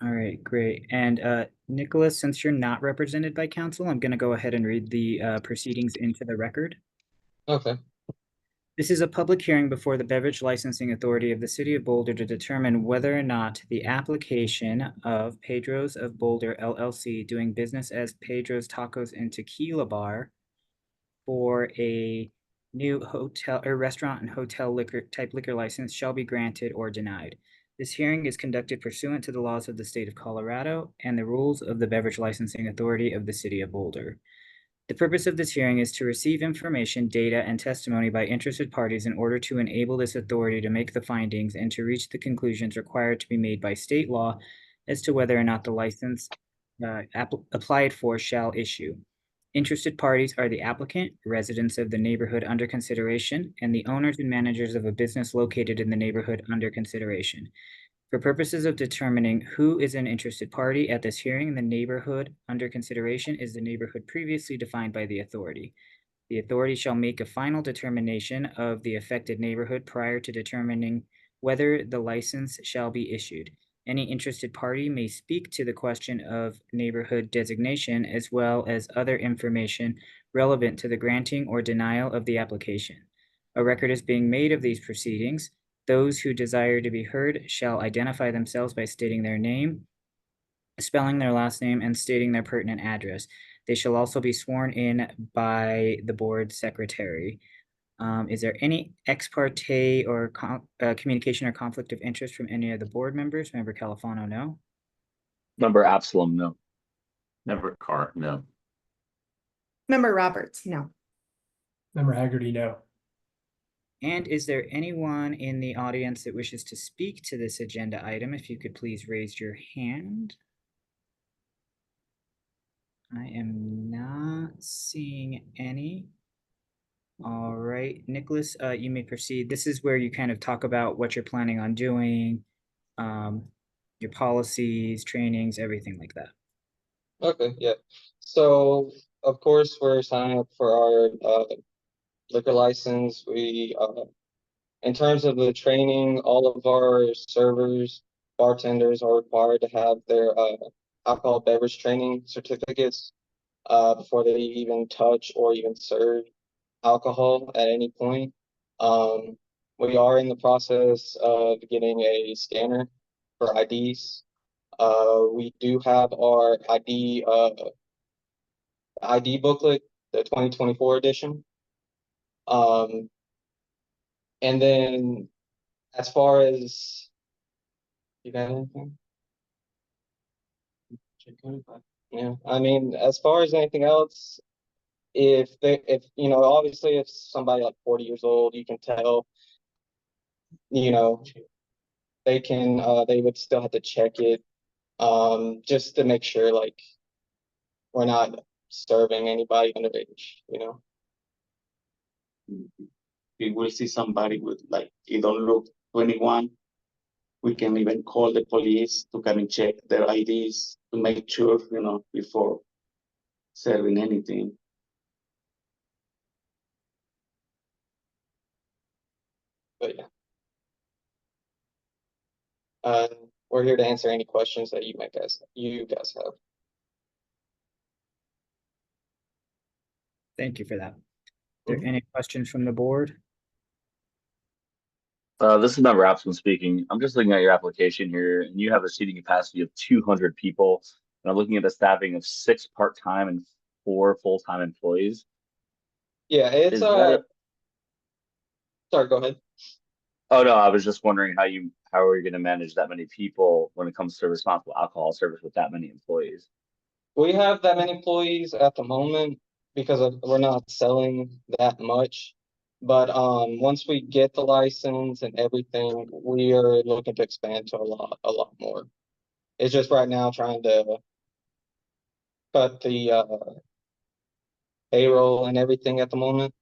All right, great. And Nicholas, since you're not represented by counsel, I'm going to go ahead and read the proceedings into the record. Okay. This is a public hearing before the Beverage Licensing Authority of the City of Boulder to determine whether or not the application of Pedro's of Boulder LLC doing business as Pedro's Tacos and Tequila Bar for a new hotel or restaurant and hotel liquor license shall be granted or denied. This hearing is conducted pursuant to the laws of the state of Colorado and the rules of the Beverage Licensing Authority of the City of Boulder. The purpose of this hearing is to receive information, data, and testimony by interested parties in order to enable this authority to make the findings and to reach the conclusions required to be made by state law as to whether or not the license applied for shall issue. Interested parties are the applicant, residents of the neighborhood under consideration, and the owners and managers of a business located in the neighborhood under consideration. For purposes of determining who is an interested party at this hearing, the neighborhood under consideration is the neighborhood previously defined by the authority. The authority shall make a final determination of the affected neighborhood prior to determining whether the license shall be issued. Any interested party may speak to the question of neighborhood designation as well as other information relevant to the granting or denial of the application. A record is being made of these proceedings. Those who desire to be heard shall identify themselves by stating their name, spelling their last name, and stating their pertinent address. They shall also be sworn in by the board secretary. Is there any ex parte or communication or conflict of interest from any of the board members? Member Califano, no. Member Absalom, no. Member Carr, no. Member Roberts, no. Member Haggerty, no. And is there anyone in the audience that wishes to speak to this agenda item? If you could please raise your hand. I am not seeing any. All right, Nicholas, you may proceed. This is where you kind of talk about what you're planning on doing, your policies, trainings, everything like that. Okay, yeah. So of course we're signing up for our liquor license. We in terms of the training, all of our servers, bartenders are required to have their alcohol beverage training certificates before they even touch or even serve alcohol at any point. We are in the process of getting a scanner for IDs. We do have our ID booklet, the 2024 edition. And then as far as you got anything? Yeah, I mean, as far as anything else, if you know, obviously if somebody like 40 years old, you can tell, you know, they would still have to check it, just to make sure like we're not serving anybody underage, you know. we will see somebody with like, it don't look 21, we can even call the police to come and check their IDs to make sure, before serving anything. But yeah. We're here to answer any questions that you guys have. Thank you for that. Are there any questions from the board? This is Member Rapson speaking. I'm just looking at your application here, and you have a seating capacity of 200 people. And I'm looking at the staffing of 6 part-time and 4 full-time employees. Yeah, it's Is that sorry, go ahead. Oh no, I was just wondering how are you going to manage that many people when it comes to responsible alcohol service with that many employees? We have that many employees at the moment because we're not selling that much. But once we get the license and everything, we are looking to expand to a lot more. It's just right now trying to cut the payroll and everything at the moment.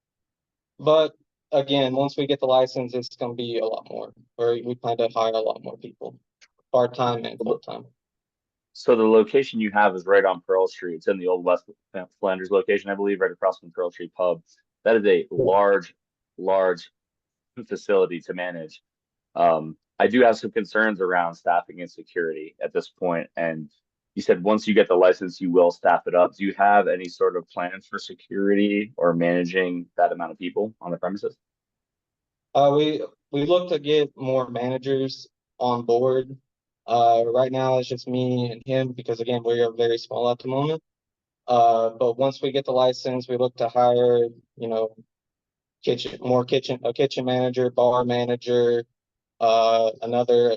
But again, once we get the license, it's going to be a lot more. We plan to hire a lot more people, part-time and full-time. So the location you have is right on Pearl Street. It's in the old West Flanders location, I believe, right across from Pearl Street Pub. That is a large facility to manage. I do have some concerns around staffing and security at this point. And you said once you get the license, you will staff it up. Do you have any sort of plans for security or managing that amount of people on the premises? We look to get more managers on board. Right now it's just me and him because again we are very small at the moment. But once we get the license, we look to hire, a kitchen manager, bar manager, another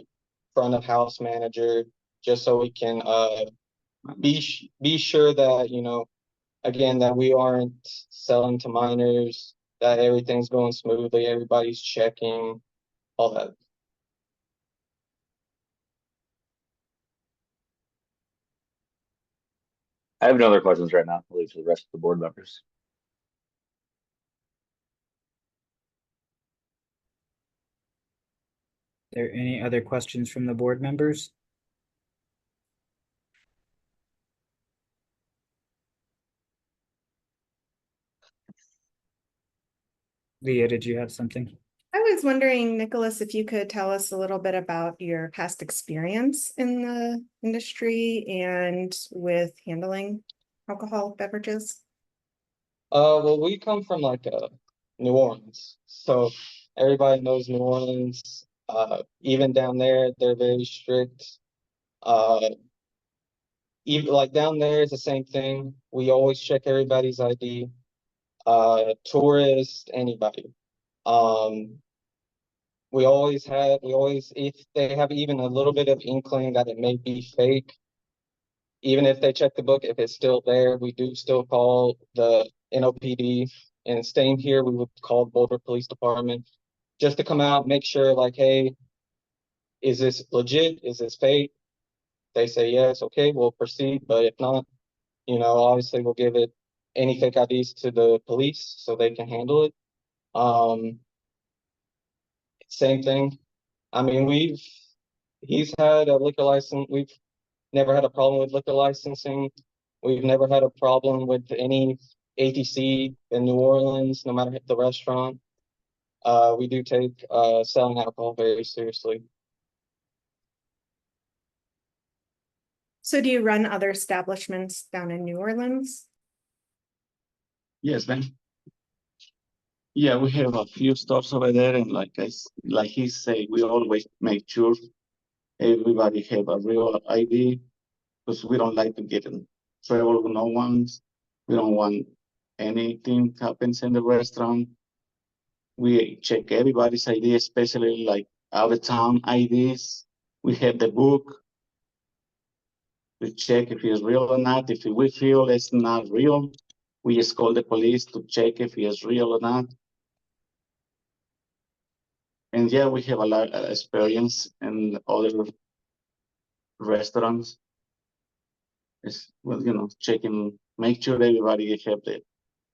front of house manager, just so we can be sure that again that we aren't selling to minors, that everything's going smoothly, everybody's checking, all that. I have no other questions right now. I'll leave to the rest of the board members. Are there any other questions from the board members? Leah, did you have something? I was wondering, Nicholas, if you could tell us a little bit about your past experience in the industry and with handling alcoholic beverages. Well, we come from New Orleans, so everybody knows New Orleans. Even down there, they're very strict. Even like down there is the same thing. We always check everybody's ID. Tourist, anybody. We always, if they have even a little bit of inkling that it may be fake, even if they check the book, if it's still there, we do still call the NOPD. And staying here, we would call Boulder Police Department just to come out, make sure hey, is this legit? Is this fake? They say yes, okay, we'll proceed. But if not, obviously we'll give it any fake IDs to the police so they can handle it. Same thing. I mean, he's had a liquor license. We've never had a problem with liquor licensing. We've never had a problem with any ATC in New Orleans, no matter the restaurant. We do take selling alcohol very seriously. So do you run other establishments down in New Orleans? Yes, man. Yeah, we have a few stores over there, and like he said, we always make sure everybody have a real ID because we don't like to get in trouble with no one's. We don't want anything happens in the restaurant. We check everybody's ID, especially out of town IDs. We have the book. We check if it's real or not. If we feel it's not real, we just call the police to check if it's real or not. And yeah, we have a lot of experience in other restaurants. It's, well, checking, make sure everybody have the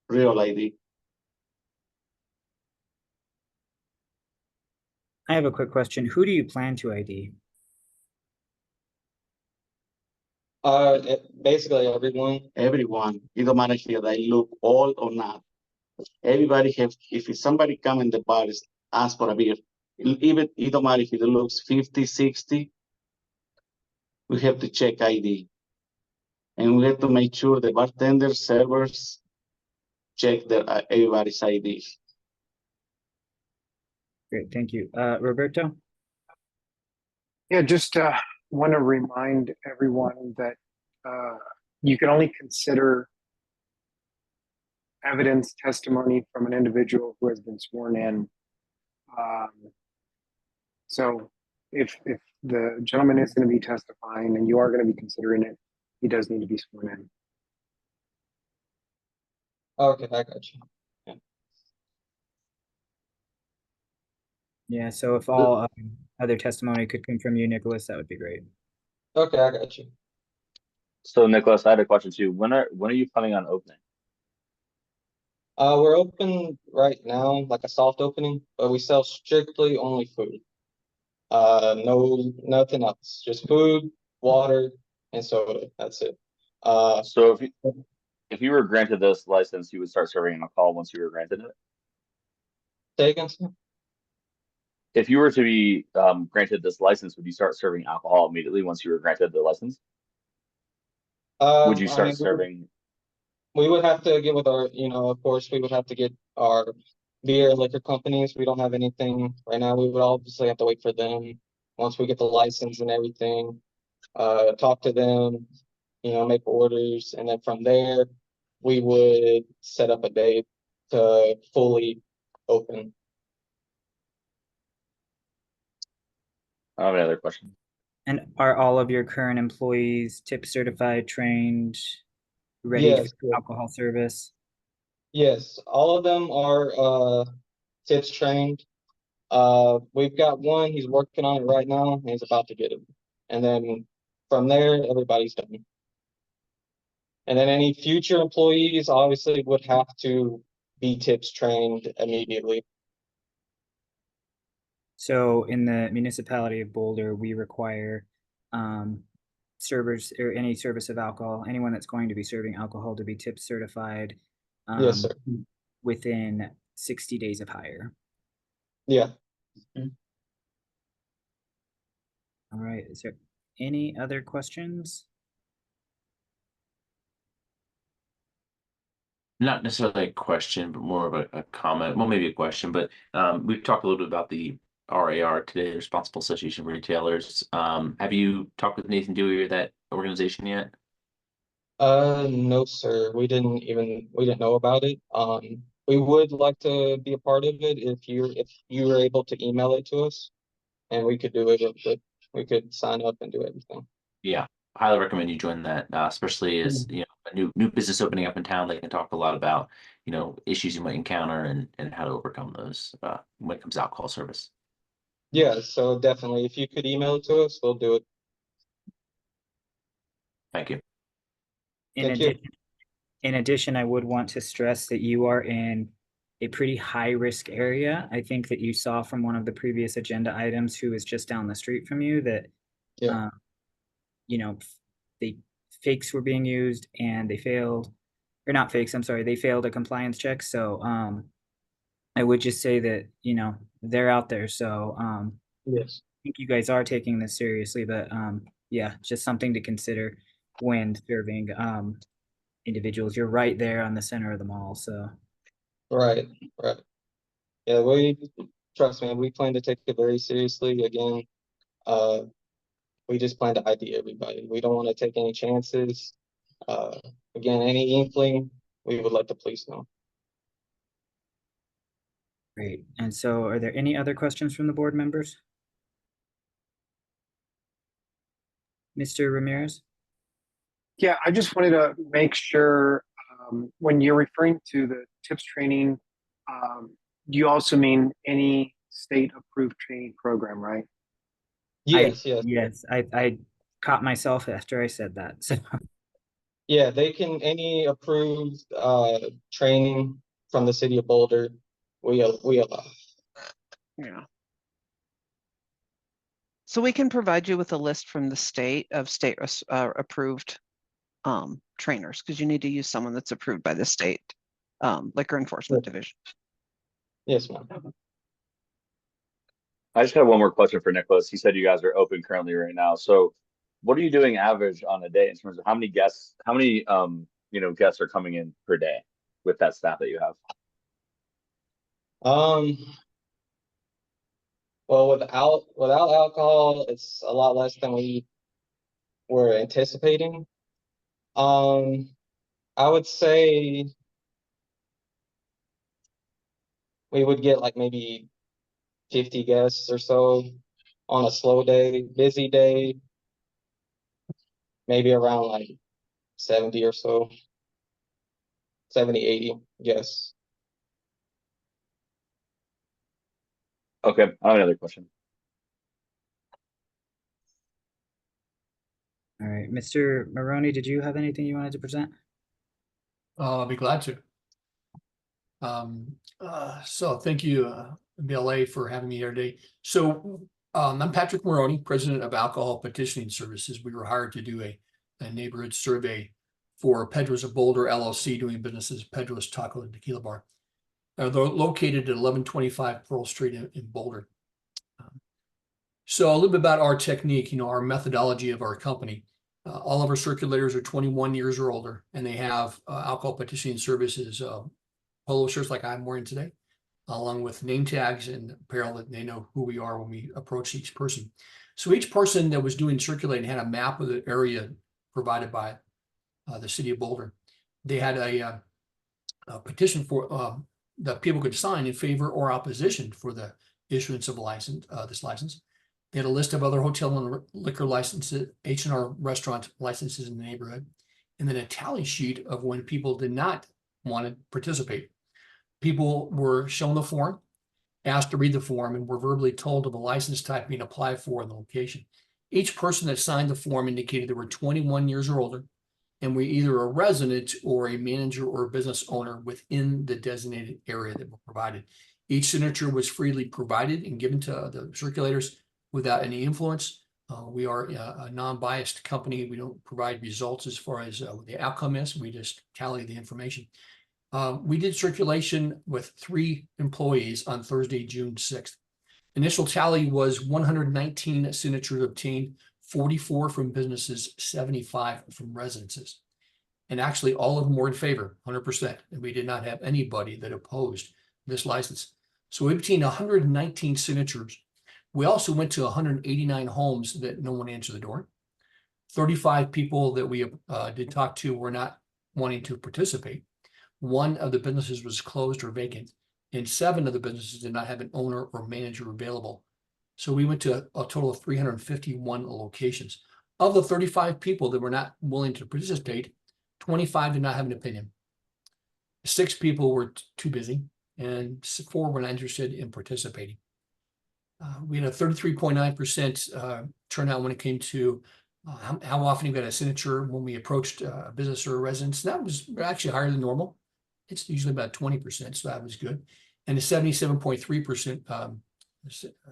real ID. I have a quick question. Who do you plan to ID? Basically everyone. Everyone. It don't matter if they look old or not. Everybody have, if somebody come in the bar is ask for a beer, even it don't matter if it looks 50, 60, we have to check ID. And we have to make sure the bartenders, servers check their everybody's ID. Great, thank you. Roberto? Yeah, just want to remind everyone that you can only consider evidence testimony from an individual who has been sworn in. Um, so if the gentleman is going to be testifying and you are going to be considering it, he does need to be sworn in. Okay, I got you. Yeah. Yeah, so if all other testimony could come from you, Nicholas, that would be great. Okay, I got you. So Nicholas, I had a question too. When are you planning on opening? We're open right now, like a soft opening, but we sell strictly only food. No, nothing else. Just food, water, and soda. That's it. So if you were granted this license, you would start serving alcohol once you were granted it? Say again, sir? If you were to be granted this license, would you start serving alcohol immediately once you were granted the license? Would you I start mean, serving? we would have to get with our, of course, we would have to get our beer and liquor companies. We don't have anything right now. We would obviously have to wait for them once we get the license and everything. Talk to them, make orders, and then from there, we would set up a date to fully open. I don't have any other questions. And are all of your current employees tip certified, trained, ready Yes. for alcohol service? Yes, all of them are tips trained. We've got one, he's working on it right now, and he's about to get it. And then from there, everybody's done. And then any future employees obviously would have to be tips trained immediately. So in the municipality of Boulder, we require servers or any service of alcohol, anyone that's going to be serving alcohol to be tip certified Yes, sir. within 60 days of hire. Yeah. All right, is there any other questions? Not necessarily a question, but more of a comment. Well, maybe a question, but we've talked a little bit about the RAR today, the Responsible Association of Retailers. Have you talked with Nathan Dewey or that organization yet? No, sir. We didn't know about it. We would like to be a part of it if you were able to email it to us, and we could do it. But we could sign up and do everything. Yeah, highly recommend you join that, especially as a new business opening up in town. They can talk a lot about issues you might encounter and how to overcome those when it comes to alcohol service. Yeah, so definitely, if you could email it to us, we'll do it. Thank you. In addition, I would want to stress that you are in a pretty high risk area. I think that you saw from one of the previous agenda items who is just down the street from you that, the fakes were being used and they failed, or not fakes, I'm sorry, they failed a compliance check. So I would just say that, they're out there. So yes, I think you guys are taking this seriously, but yeah, just something to consider when serving individuals. You're right there on the center of the mall, so. right. Yeah, trust me, we plan to take it very seriously. Again, we just plan to ID everybody. We don't want to take any chances. Again, any inkling, we would let the police know. Great. And so are there any other questions from the board members? Mr. Ramirez? Yeah, I just wanted to make sure when you're referring to the tips training, you also mean any state approved training program, right? Yes. Yes, I caught myself after I said that. So. Yeah, they can, any approved training from the city of Boulder, we allow. Yeah. So we can provide you with a list from the state of state approved trainers, because you need to use someone that's approved by the state liquor enforcement division. Yes, ma'am. I just have one more question for Nicholas. He said you guys are open currently right now. So what are you doing average on a day in terms of how many guests, guests are coming in per day with that staff that you have? Well, without alcohol, it's a lot less than we were anticipating. I would say we would get like maybe 50 guests or so on a slow day. Busy day, maybe around like 70 or so, 70, 80 guests. Okay, I don't have another question. All right, Mr. Maroney, did you have anything you wanted to present? I'll be glad to. So thank you, BLA, for having me here today. So I'm Patrick Maroney, president of Alcohol Petitioning Services. We were hired to do a neighborhood survey for Pedro's of Boulder LLC, doing business as Pedro's Taco and Tequila Bar. They're located at 1125 Pearl Street in Boulder. So a little bit about our technique, our methodology of our company. All of our circulators are 21 years or older, and they have alcohol petitioning services, polo shirts like I'm wearing today, along with name tags and apparel that they know who we are when we approach each person. So each person that was doing circulating had a map of the area provided by the city of Boulder. They had a petition for that people could sign in favor or opposition for the issuance of this license. They had a list of other hotel and liquor licenses, H&R restaurant licenses in the neighborhood, and then a tally sheet of when people did not want to participate. People were shown the form, asked to read the form, and were verbally told of the license type being applied for in the location. Each person that signed the form indicated they were 21 years or older and were either a resident or a manager or a business owner within the designated area that were provided. Each signature was freely provided and given to the circulators without any influence. We are a non-biased company. We don't provide results as far as what the outcome is. We just tally the information. We did circulation with 3 employees on Thursday, June 6th. Initial tally was 119 signatures obtained, 44 from businesses, 75 from residences. And actually all of them were in favor, 100%. And we did not have anybody that opposed this license. So we obtained 119 signatures. We also went to 189 homes that no one answered the door. 35 people that we did talk to were not wanting to participate. 1 of the businesses was closed or vacant, and 7 of the businesses did not have an owner or manager available. So we went to a total of 351 locations. Of the 35 people that were not willing to participate, 25 did not have an opinion. 6 people were too busy, and 4 were not interested in participating. We had a 33.9% turnout when it came to how often you got a signature when we approached a business or a residence. That was actually higher than normal. It's usually about 20%, so that was good. And a 77.3%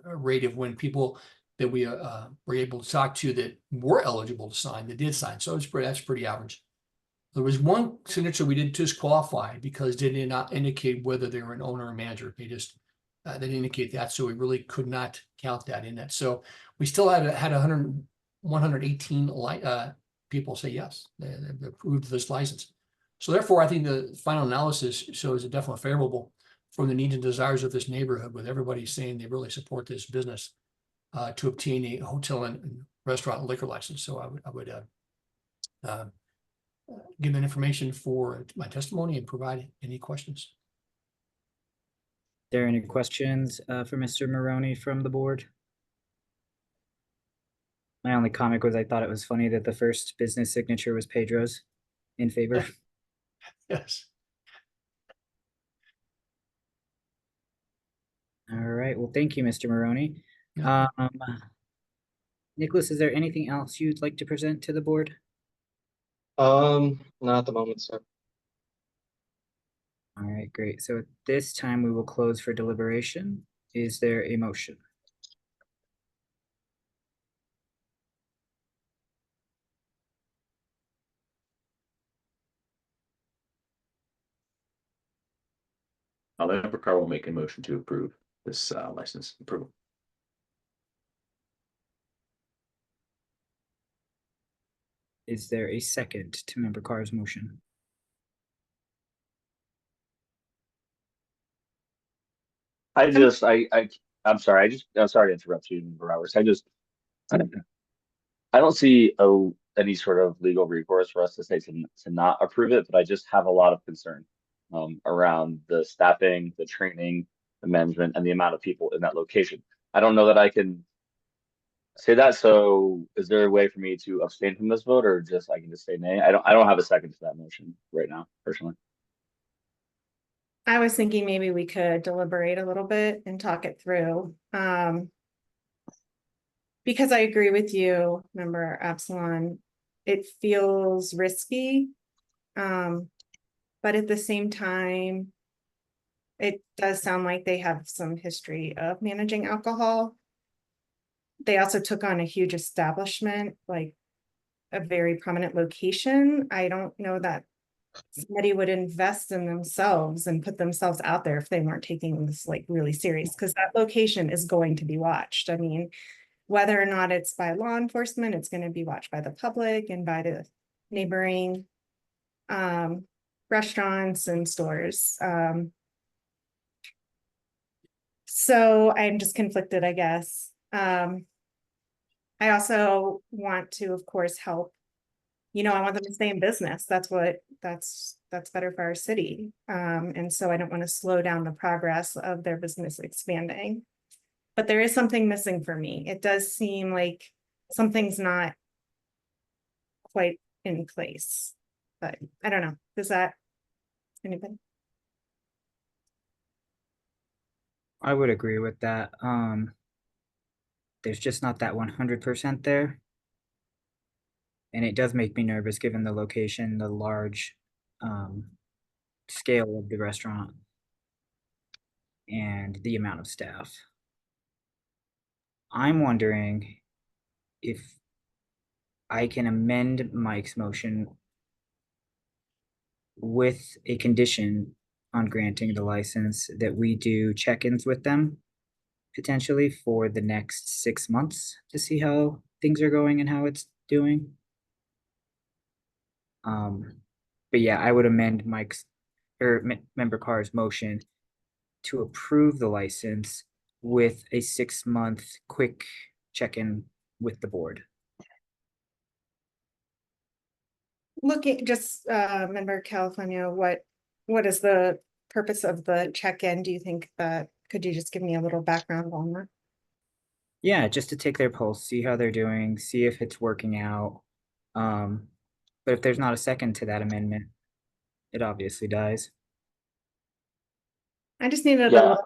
rate of when people that we were able to talk to that were eligible to sign, that did sign. So that's pretty average. There was 1 signature we did disqualify because they did not indicate whether they were an owner or manager. They just they didn't indicate that, so we really could not count that in that. So we still had 118 people say yes, they approved this license. So therefore, I think the final analysis shows a definitely favorable from the needs and desires of this neighborhood, with everybody saying they really support this business to obtain a hotel and restaurant and liquor license. So I would give that information for my testimony and provide any questions. Are there any questions for Mr. Maroney from the board? My only comment was I thought it was funny that the first business signature was Pedro's in favor. Yes. All right. Well, thank you, Mr. Maroney. Yeah. Nicholas, is there anything else you'd like to present to the board? Not at the moment, sir. All right, great. So at this time, we will close for deliberation. Is there a motion? Member Carr will make a motion to approve this license approval. Is there a second to Member Carr's motion? I'm sorry. I'm sorry to interrupt you, Member Roberts. I don't see any sort of legal recourse for us to say to not approve it, but I just have a lot of concern around the staffing, the training, the management, and the amount of people in that location. I don't know that I can say that. So is there a way for me to abstain from this vote, or just I can just say nay? I don't have a second to that motion right now, personally. I was thinking maybe we could deliberate a little bit and talk it through. Because I agree with you, Member Absalon, it feels risky. But at the same time, it does sound like they have some history of managing alcohol. They also took on a huge establishment, like a very prominent location. I don't know that somebody would invest in themselves and put themselves out there if they weren't taking this like really serious, because that location is going to be watched. I mean, whether or not it's by law enforcement, it's going to be watched by the public and by the neighboring restaurants and stores. So I'm just conflicted, I guess. I also want to, of course, help. I want them to stay in business. That's better for our city. And so I don't want to slow down the progress of their business expanding. But there is something missing for me. It does seem like something's not quite in place. But I don't know. Does that anybody? I would agree with that. There's just not that 100% there. And it does make me nervous given the location, the large scale of the restaurant, and the amount of staff. I'm wondering if I can amend Mike's motion with a condition on granting the license that we do check-ins with them potentially for the next 6 months to see how things are going and how it's doing. But yeah, I would amend Member Carr's motion to approve the license with a 6-month quick check-in with the board. Looking just Member California, what is the purpose of the check-in? Do you think that could you just give me a little background on that? Yeah, just to take their pulse, see how they're doing, see if it's working out. But if there's not a second to that amendment, it obviously dies. I just needed a little.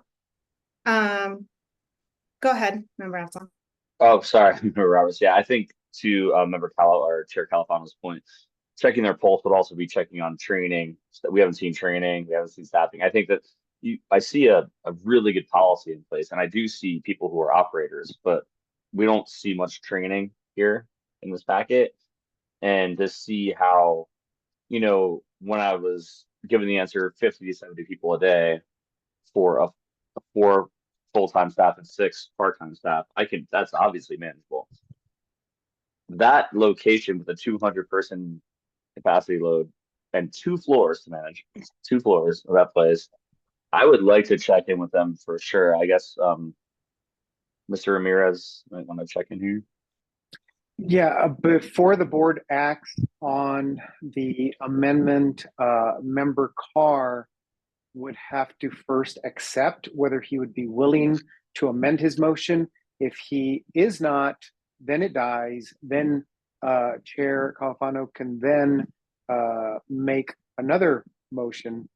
Go ahead, Member Absalom. Oh, sorry, Member Roberts. Yeah, I think to Member or Chair Califano's point, checking their pulse would also be checking on training. So we haven't seen training, we haven't seen staffing. I think that I see a really good policy in place, and I do see people who are operators, but we don't see much training here in this packet. And to see how, when I was given the answer 50 to 70 people a day for a 4 full-time staff and 6 part-time staff, that's obviously manageable. That location with a 200-person capacity load and 2 floors to manage, 2 floors of that place, I would like to check in with them for sure. I guess Mr. Ramirez might want to check in here. Yeah, before the board acts on the amendment, Member Carr would have to first accept whether he would be willing to amend his motion. If he is not, then it dies. Then Chair Califano can then make another motion.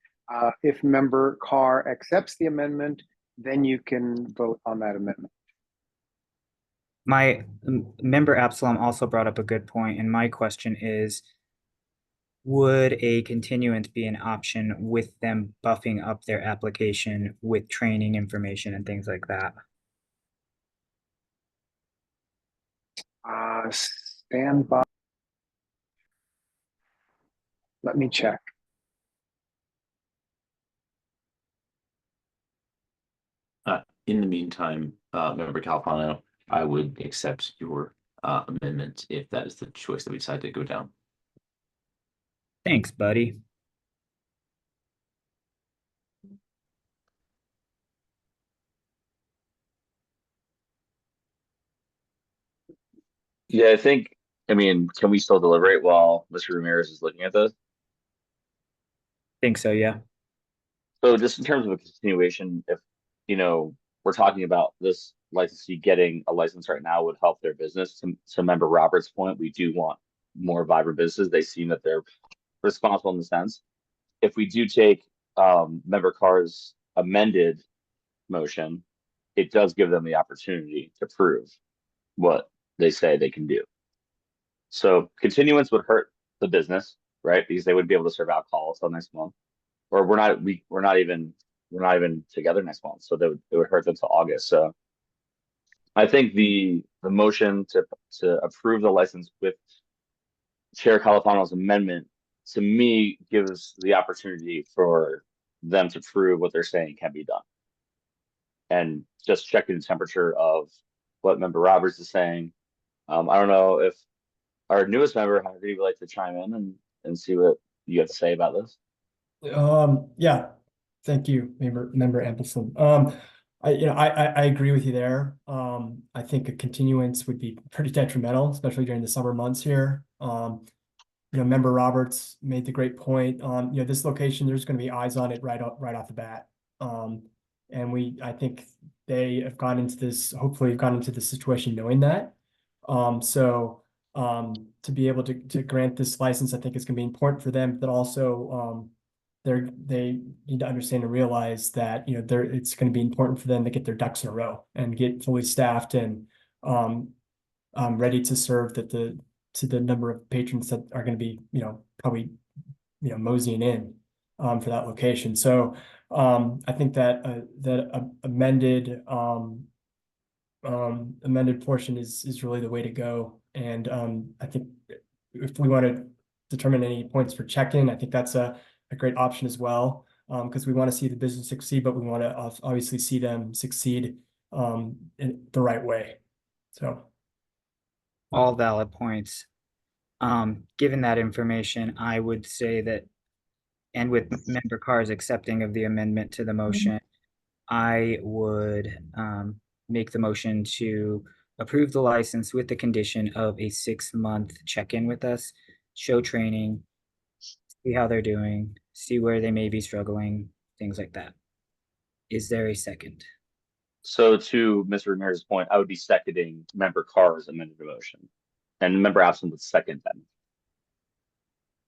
If Member Carr accepts the amendment, then you can vote on that amendment. My Member Absalom also brought up a good point, and my question is, would a continuance be an option with them buffing up their application with training information and things like that? Stand by. Let me check. in the meantime, Member Calpano, I would accept your amendment if that is the choice that we decide to go down. Thanks, buddy. Yeah, I mean, can we still deliberate while Mr. Ramirez is looking at this? Think so, yeah. So just in terms of a continuation, if, we're talking about this licensee getting a license right now would help their business. To Member Roberts' point, we do want more vibrant businesses. They seem that they're responsible in the sense. If we do take Member Carr's amended motion, it does give them the opportunity to prove what they say they can do. So continuance would hurt the business, right? Because they wouldn't be able to serve alcohol until next month, or we're not even together next month, so it would hurt them till August. So I think the motion to approve the license with Chair Califano's amendment to me gives the opportunity for them to prove what they're saying can be done, and just checking the temperature of what Member Roberts is saying. I don't know if our newest member, Haggerty, would like to chime in and see what you have to say about this. Yeah, thank you, member Ampleson. I agree with you there. I think a continuance would be pretty detrimental, especially during the summer months here. Member Roberts made the great point on, this location, there's going to be eyes on it right off the bat. And I think they have hopefully gone into this situation knowing that. To be able to grant this license, I think is going to be important for them, but also, they need to understand and realize that, it's going to be important for them to get their ducks in a row and get fully staffed and, ready to serve to the number of patrons that are going to be, probably, moseying in, for that location. So, I think that amended portion is really the way to go. And, I think if we want to determine any points for check-in, I think that's a great option as well. Because we want to see the business succeed, but we want to obviously see them succeed, in the right way. So. All valid points. Given that information, I would say that, and with Member Carr's accepting of the amendment to the motion, I would make the motion to approve the license with the condition of a 6-month check-in with us, show training, see how they're doing, see where they may be struggling, things like that. Is there a second? So to Mr. Ramirez's point, I would be seconding Member Carr's amended motion, and Member Absent would second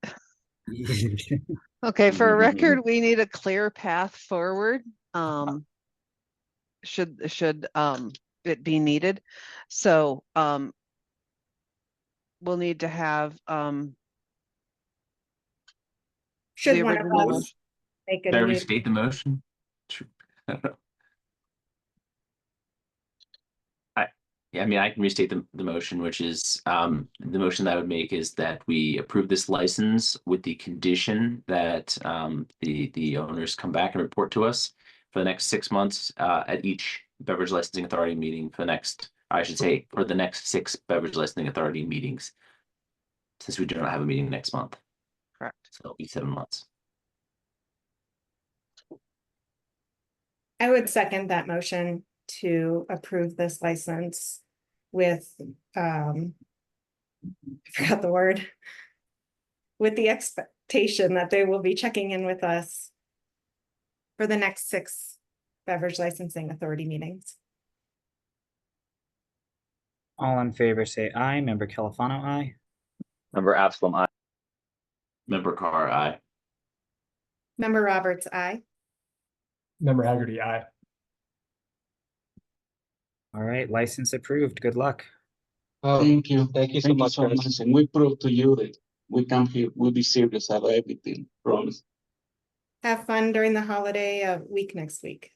that. Okay, for a record, we need a clear path forward. Should it be needed. So we'll need to have Should the one of original us make Can a I new? restate the motion? I mean, I can restate the motion, which is the motion that I would make is that we approve this license with the condition that the owners come back and report to us for the next 6 months at each Beverage Licensing Authority meeting for the next 6 Beverage Licensing Authority meetings, since we do not have a meeting next month. Correct. So it'll be 7 months. I would second that motion to approve this license with, I forgot the word, with the expectation that they will be checking in with us for the next 6 Beverage Licensing Authority meetings. All in favor say aye. Member Califano, aye. Member Absalom, aye. Member Carr, aye. Member Roberts, aye. Member Haggerty, aye. All right, license approved. Good luck. Thank you. Thank you so much, guys. And we prove to you that we'll be serious about everything. Promise. Have fun during the holiday week next week.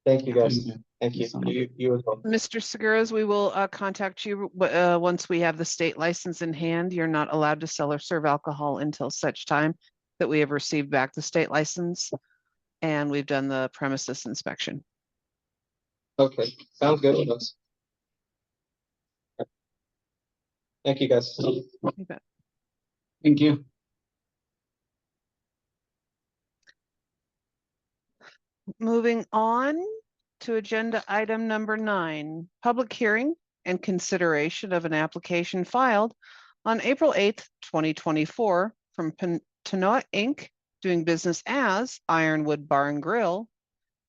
Thank you, guys. Thank you. Thank you. so much. You as well. Mr. Seguros, we will contact you once we have the state license in hand. You're not allowed to sell or serve alcohol until such time that we have received back the state license and we've done the premises inspection. Okay, sounds good with us. Thank you, guys. You bet. Thank you. Moving on to agenda item number 9, public hearing and consideration of an application filed on April 8th, 2024 from Tanoa Inc., doing business as Ironwood Bar and Grill,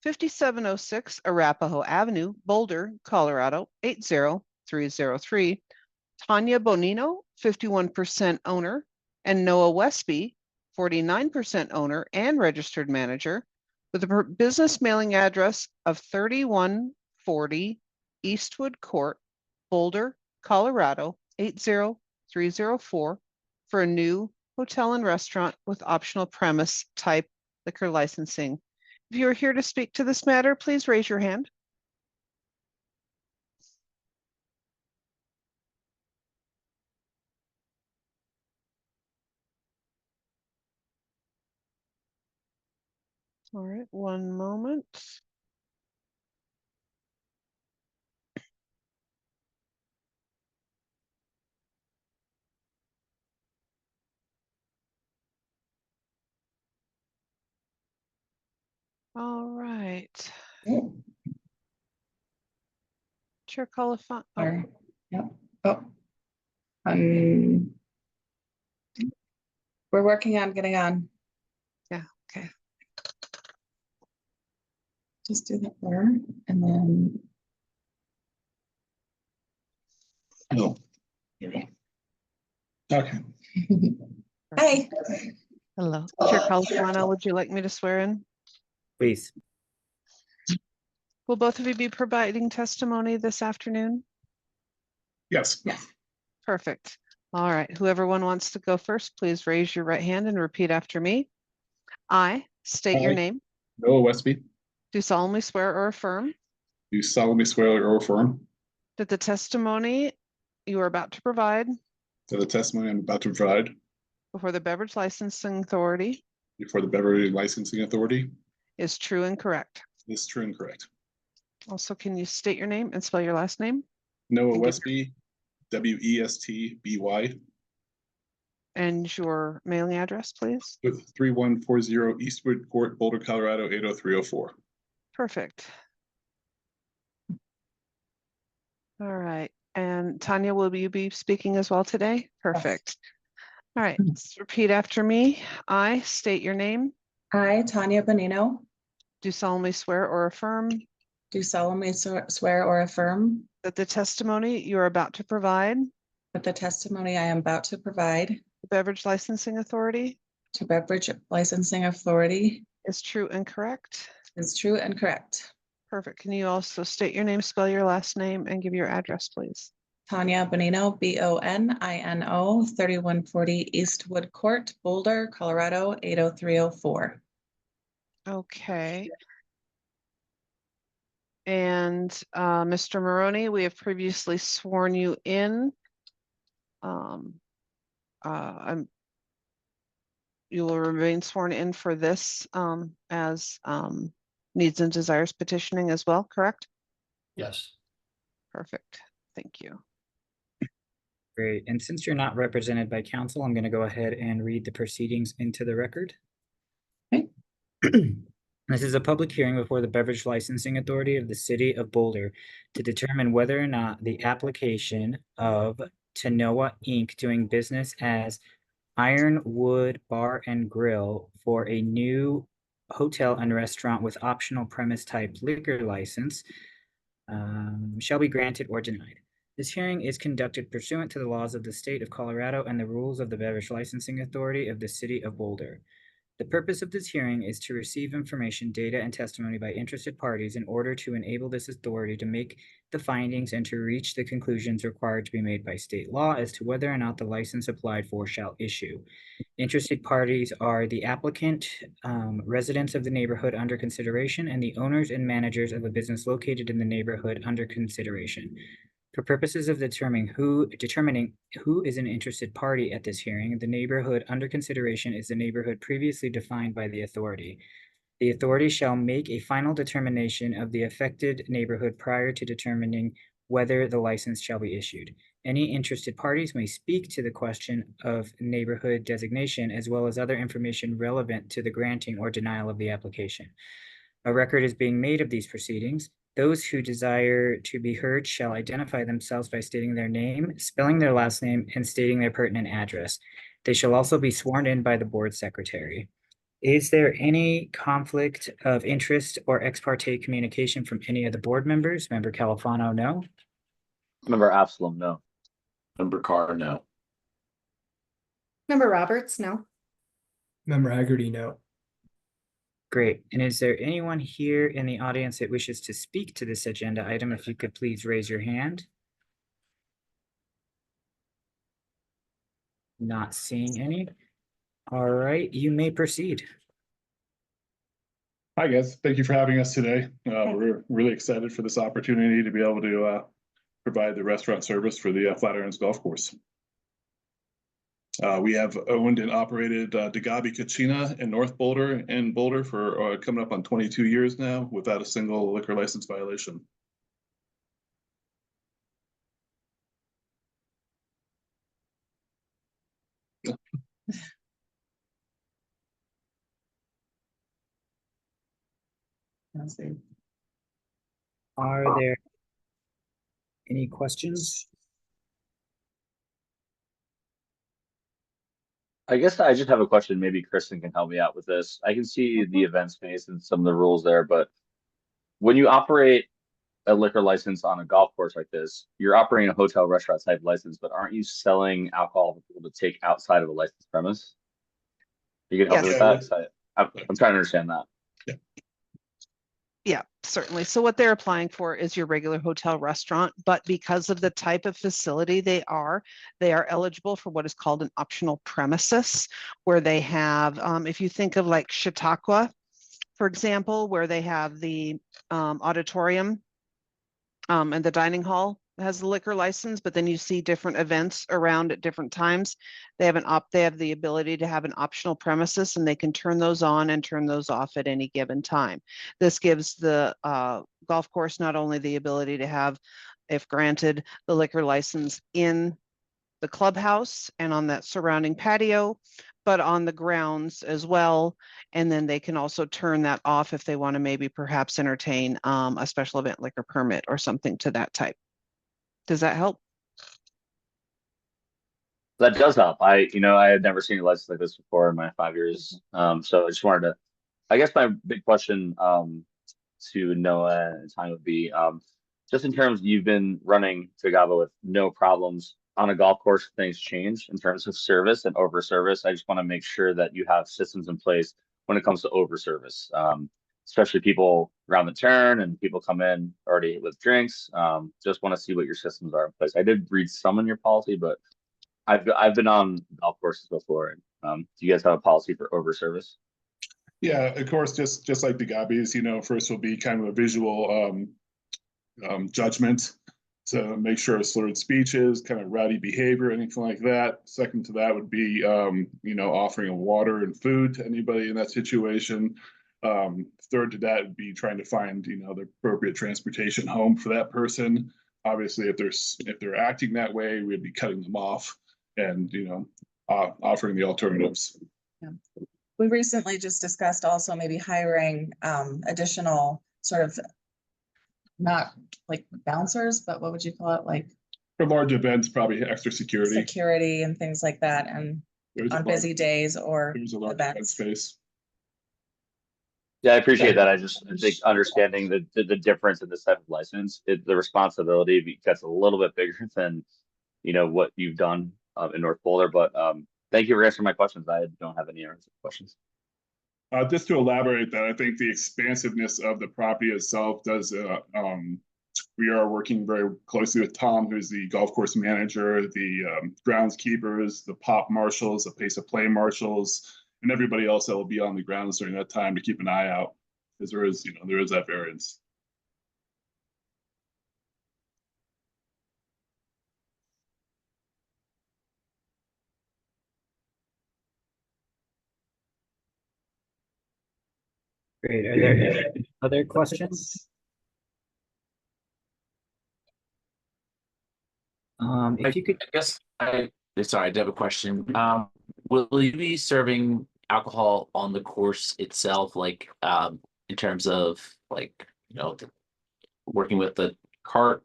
5706 Arapahoe Avenue, Boulder, Colorado, 80303. Tanya Bonino, 51% owner, and Noah Westby, 49% owner and registered manager, with a business mailing address of 3140 Eastwood Court, Boulder, Colorado, 80304, for a new hotel and restaurant with optional premise type liquor licensing. If you are here to speak to this matter, please raise your hand. All right, one moment. All right. Chair Colifon. Oh. Yep. Oh. We're working on getting on. Yeah, okay. Just do that there and then. No. Okay. Hi. Hello. Chair Colifano, would you like me to swear in? Please. Will both of you be providing testimony this afternoon? Yes. Yes. Perfect. All right. Whoever one wants to go first, please raise your right hand and repeat after me. I state your name. Noah Westby, Do solemnly swear or affirm do solemnly swear or affirm that the testimony you are about to provide that the testimony I'm about to provide before the Beverage Licensing Authority before the Beverage Licensing Authority is true and correct. is true and correct. Also, can you state your name and spell your last name? Noah Westby, Westby, And your mailing address, please. with 3140 Eastwood Court, Boulder, Colorado, 80304. Perfect. All right. And Tanya, will you be speaking as well today? Perfect. All right. Let's repeat after me. I state your name. I, Tanya Bonino, Do solemnly swear or affirm do solemnly swear or affirm that the testimony you are about to provide that the testimony I am about to provide the Beverage Licensing Authority to Beverage Licensing Authority is true and correct. is true and correct. Perfect. Can you also state your name, spell your last name, and give your address, please? Tanya Bonino, Bonino, 3140 Eastwood Court, Boulder, Colorado, 80304. Okay. And Mr. Maroney, we have previously sworn you in. You will remain sworn in for this as needs and desires petitioning as well, correct? Yes. Perfect. Thank you. Great. And since you're not represented by counsel, I'm going to go ahead and read the proceedings into the record. Okay. This is a public hearing before the Beverage Licensing Authority of the City of Boulder to determine whether or not the application of Tanoa Inc. doing business as Ironwood Bar and Grill for a new hotel and restaurant with optional premise type liquor license shall be granted or denied. This hearing is conducted pursuant to the laws of the state of Colorado and the rules of the Beverage Licensing Authority of the City of Boulder. The purpose of this hearing is to receive information, data, and testimony by interested parties in order to enable this authority to make the findings and to reach the conclusions required to be made by state law as to whether or not the license applied for shall issue. Interested parties are the applicant, residents of the neighborhood under consideration, and the owners and managers of a business located in the neighborhood under consideration. For purposes of determining who is an interested party at this hearing, the neighborhood under consideration is the neighborhood previously defined by the authority. The authority shall make a final determination of the affected neighborhood prior to determining whether the license shall be issued. Any interested parties may speak to the question of neighborhood designation as well as other information relevant to the granting or denial of the application. A record is being made of these proceedings. Those who desire to be heard shall identify themselves by stating their name, spelling their last name, and stating their pertinent address. They shall also be sworn in by the board secretary. Is there any conflict of interest or ex parte communication from any of the board members? Member Califano, no. Member Absalom, no. Member Carr, no. Member Roberts, no. Member Haggerty, no. Great. And is there anyone here in the audience that wishes to speak to this agenda item? If you could please raise your hand. Not seeing any. All right, you may proceed. Hi, guys. Thank you for having us today. We're really excited for this opportunity to be able to provide the restaurant service for the Flatirons Golf Course. We have owned and operated DeGabi Cucina in North Boulder and Boulder for coming up on 22 years now without a single liquor license violation. Are there any questions? I guess I just have a question. Maybe Kristen can help me out with this. I can see the event space and some of the rules there, but when you operate a liquor license on a golf course like this, you're operating a hotel restaurant type license, but aren't you selling alcohol for people to take outside of a licensed premise? You can help me with Yes. that? I'm trying to understand that. Yeah, certainly. So what they're applying for is your regular hotel restaurant, but because of the type of facility they are eligible for what is called an optional premises, where they have, if you think of like Chautauqua, for example, where they have the auditorium and the dining hall has the liquor license, but then you see different events around at different times. They have the ability to have an optional premises, and they can turn those on and turn those off at any given time. This gives the golf course not only the ability to have, if granted, the liquor license in the clubhouse and on that surrounding patio, but on the grounds as well. And then they can also turn that off if they want to maybe perhaps entertain a special event liquor permit or something to that type. Does that help? That does help. I had never seen a license like this before in my 5 years. So I just wanted to, I guess my big question to Noah and Tanya would be, just in terms you've been running Tagava with no problems on a golf course, things change in terms of service and over service. I just want to make sure that you have systems in place when it comes to over service, especially people around the turn and people come in already with drinks. Just want to see what your systems are in place. I did read some in your policy, but I've been on golf courses before. Do you guys have a policy for over service? Yeah, of course, just like the Gabbies, first will be kind of a visual judgment to make sure slurred speeches, kind of rowdy behavior, anything like that. Second to that would be, offering of water and food to anybody in that situation. Third to that would be trying to find, the appropriate transportation home for that person. Obviously, if they're acting that way, we'd be cutting them off and, offering the alternatives. Yeah. We recently just discussed also maybe hiring additional sort of, not like bouncers, but what would you call it? Like For large events, probably extra security. security and things like that, and on busy days or There's a large event events. space. Yeah, I appreciate that. I think understanding the difference in this type of license, the responsibility gets a little bit bigger than, what you've done in North Boulder. But thank you for answering my questions. I don't have any other questions. Just to elaborate that, I think the expansiveness of the property itself does, we are working very closely with Tom, who's the golf course manager, the groundskeepers, the pop marshals, the pace of play marshals, and everybody else that will be on the grounds during that time to keep an eye out, because there is that variance. Great. Are there any other questions? If you could, I guess sorry, I do have a question. Will you be serving alcohol on the course itself, like in terms of like, working with the cart,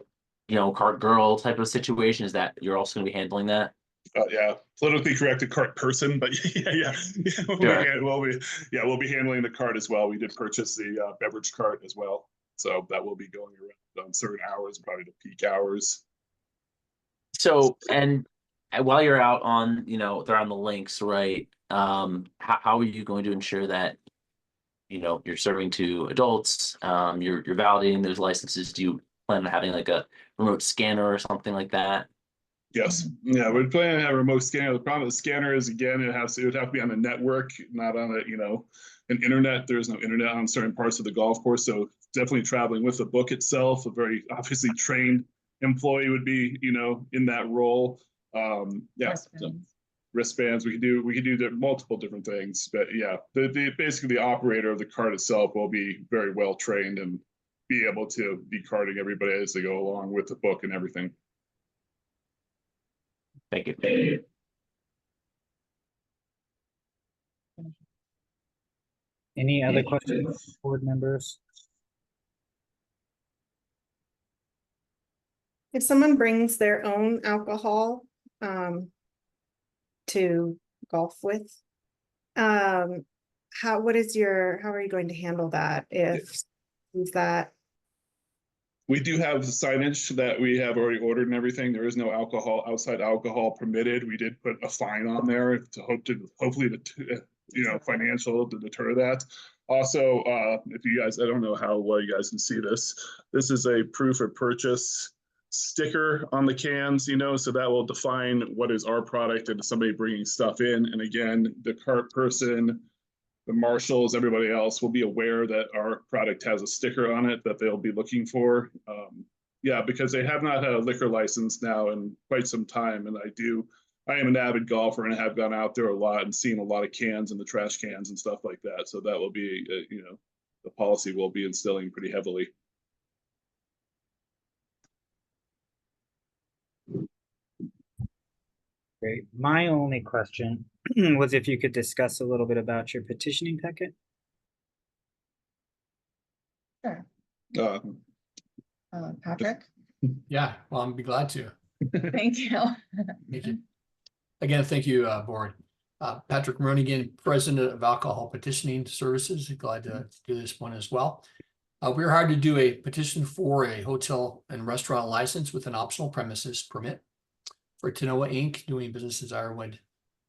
cart girl type of situation? Is that you're also going to be handling that? Yeah, politically correct, a cart person, but yeah, we'll be handling the cart as well. We did purchase the beverage cart as well, so that will be going around on certain hours, probably the peak hours. So, and while you're out on, they're on the links, right? How are you going to ensure that, you're serving to adults, you're validating those licenses? Do you plan on having like a remote scanner or something like that? Yes, yeah, we're planning to have a remote scanner. The problem with the scanner is, again, it would have to be on a network, not on an internet. There's no internet on certain parts of the golf course, so definitely traveling with the book itself. A very obviously trained employee would be, in that role. Wristbands. We could do multiple different things, but yeah, basically the operator of the cart itself will be very well trained and be able to be carting everybody as they go along with the book and everything. Thank you. any other questions, board members? If someone brings their own alcohol to golf with, how are you going to handle that? We do have signage that we have already ordered and everything. There is no outside alcohol permitted. We did put a fine on there to hopefully financial to deter that. Also, if you guys, I don't know how well you guys can see this. This is a proof of purchase sticker on the cans, so that will define what is our product and somebody bringing stuff in. And again, the cart person, the marshals, everybody else will be aware that our product has a sticker on it that they'll be looking for. Because they have not had a liquor license now in quite some time. And I am an avid golfer and have gone out there a lot and seen a lot of cans in the trash cans and stuff like that. So that will be, the policy will be instilling pretty heavily. Great. My only question was if you could discuss a little bit about your petitioning packet. Sure. Uh, Patrick? Yeah, well, I'd be glad to. Thank you. Thank you. Again, thank you, board. Patrick Maroney, again, President of Alcohol Petitioning Services. Glad to do this one as well. We're hired to do a petition for a hotel and restaurant license with an optional premises permit for Tanoa Inc. doing business as Ironwood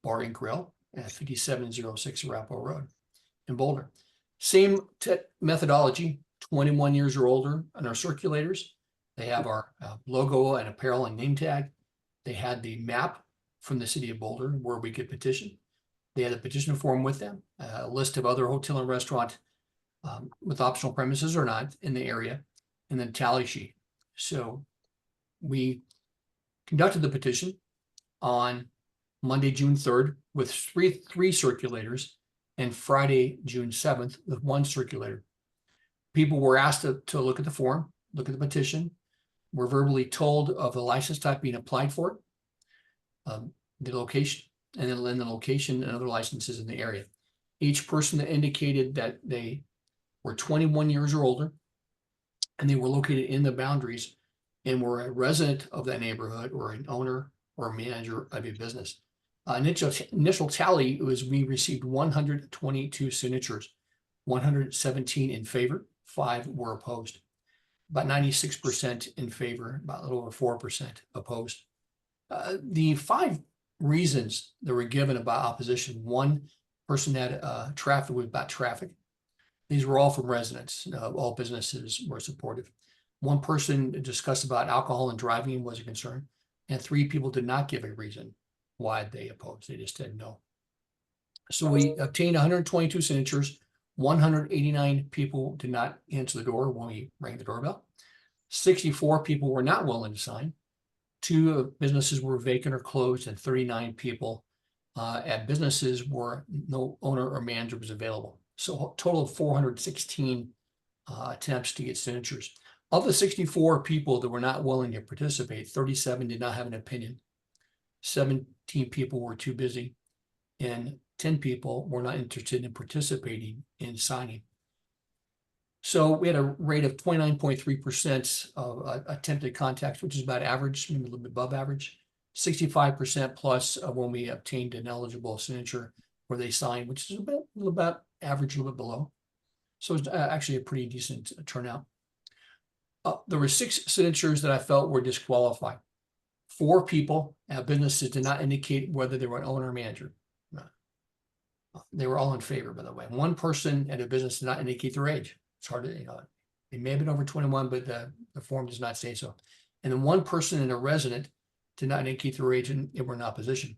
Bar and Grill at 5706 Arapahoe Road in Boulder. Same methodology, 21 years or older on our circulators. They have our logo and apparel and name tag. They had the map from the city of Boulder where we could petition. They had a petition form with them, a list of other hotel and restaurant with optional premises or not in the area, and then tally sheet. So we conducted the petition on Monday, June 3rd with three circulators and Friday, June 7th with one circulator. People were asked to look at the form, look at the petition. We're verbally told of the license type being applied for, the location, and then the location and other licenses in the area. Each person that indicated that they were 21 years or older and they were located in the boundaries and were a resident of that neighborhood or an owner or a manager of a business. Initial tally was we received 122 signatures, 117 in favor, 5 were opposed. About 96% in favor, about a little over 4% opposed. The 5 reasons that were given about opposition: one person had traffic was about traffic. These were all from residents. All businesses were supportive. One person discussed about alcohol and driving was a concern, and 3 people did not give a reason why they opposed. They just said no. So we obtained 122 signatures. 189 people did not answer the door when we rang the doorbell. 64 people were not willing to sign. 2 businesses were vacant or closed, and 39 people at businesses were no owner or manager was available. So a total of 416 attempts to get signatures. Of the 64 people that were not willing to participate, 37 did not have an opinion. 17 people were too busy, and 10 people were not interested in participating in signing. So we had a rate of 29.3% of attempted contacts, which is about average, maybe a little bit above average. 65% plus when we obtained an eligible signature where they signed, which is about average, a little bit below. So it's actually a pretty decent turnout. There were 6 signatures that I felt were disqualified. 4 people at businesses did not indicate whether they were an owner or manager. They were all in favor, by the way. 1 person at a business did not indicate their age. It's hard to, they may have been over 21, but the form does not say so. And then 1 person and a resident did not indicate their age and they were in opposition.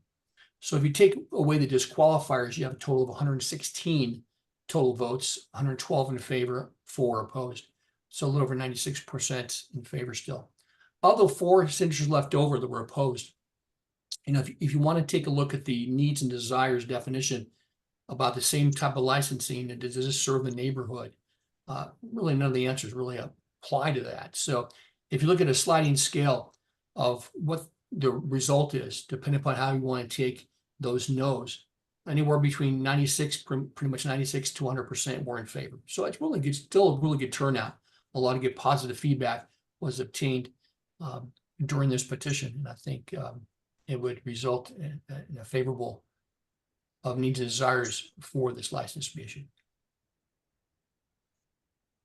So if you take away the disqualifiers, you have a total of 116 total votes, 112 in favor, 4 opposed. So a little over 96% in favor still. Of the 4 signatures left over that were opposed, if you want to take a look at the needs and desires definition about the same type of licensing, and does this serve the neighborhood? Really none of the answers really apply to that. So if you look at a sliding scale of what the result is, depending upon how you want to take those no's, anywhere between 96, pretty much 96 to 100% were in favor. So it's really good, still a really good turnout. A lot of good positive feedback was obtained during this petition. And I think it would result in a favorable of needs and desires for this license to be issued.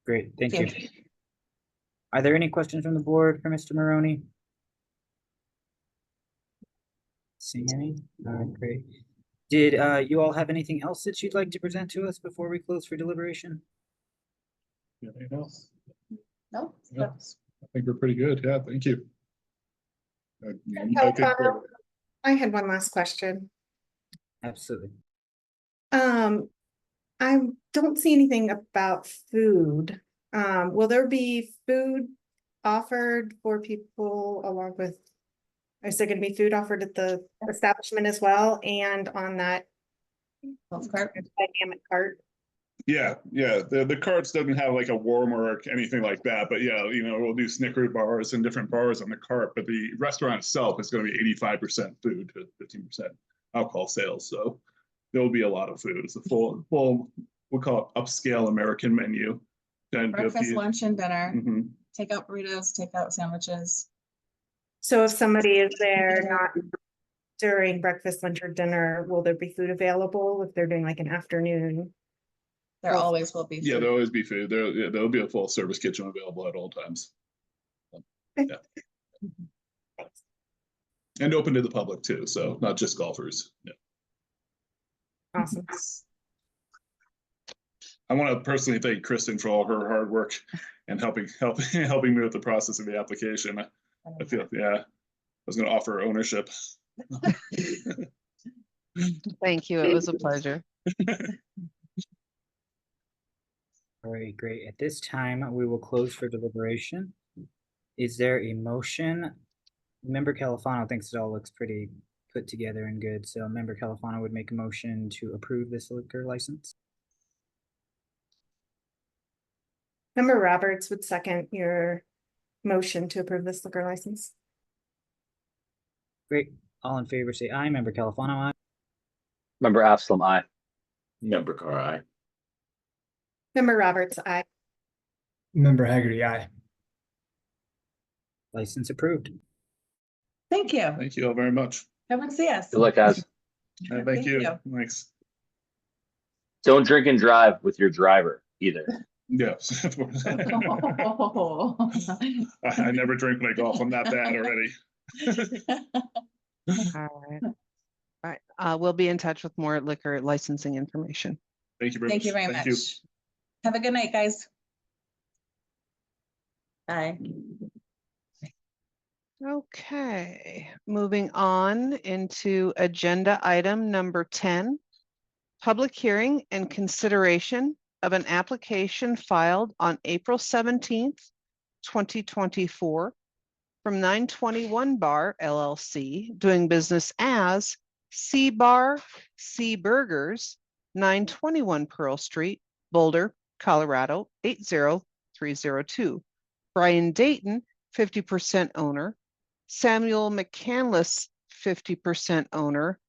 Great, thank you. Are there any questions from the board for Mr. Maroney? Seeing any? All right, great. Did you all have anything else that you'd like to present to us before we close for deliberation? Anything else? No. Yeah, I think we're pretty good. Yeah, thank you. I had one last question. Absolutely. I don't see anything about food. Will there be food offered for people along with, is there going to be food offered at the establishment as well and on that dynamic cart? Yeah, the carts doesn't have like a warmer or anything like that, but yeah, we'll do Snickers bars and different bars on the cart, but the restaurant itself is going to be 85% food to 15% alcohol sales. So there'll be a lot of food. It's a full we'll call it upscale American menu. And breakfast, lunch, and dinner. Mm-hmm. Take out burritos, take out sandwiches. So if somebody is there not during breakfast, lunch, or dinner, will there be food available if they're doing like an afternoon? There always will be food. Yeah, there'll always be food. There'll be a full service kitchen available at all times. Yeah. And open to the public too, so not just golfers. Yeah. Awesome. I want to personally thank Kristen for all her hard work and helping me with the process of the application. I feel, I was going to offer ownership. Thank you. It was a pleasure. All right, great. At this time, we will close for deliberation. Is there a motion? Member Califano thinks it all looks pretty put together and good. So Member Califano would make a motion to approve this liquor license. Member Roberts would second your motion to approve this liquor license. Great. All in favor say aye. Member Califano, aye. Member Absalom, aye. Member Carr, aye. Member Roberts, aye. Member Haggerty, aye. License approved. Thank you. Thank you all very much. Come and see us. Good luck, guys. Thank you. Thanks. Don't drink and drive with your driver either. Yes. I never drink when I golf. I'm that bad already. All right. All right. We'll be in touch with more liquor licensing information. Thank you very much. Thank you very much. Have a good night, guys. Bye. Okay, moving on into agenda item number 10. Public hearing and consideration of an application filed on April 17th, 2024 from 921 Bar LLC, doing business as C Bar, C Burgers, 921 Pearl Street, Boulder, Colorado 80302. Brian Dayton, 50% owner. Samuel McCandless, 50% owner.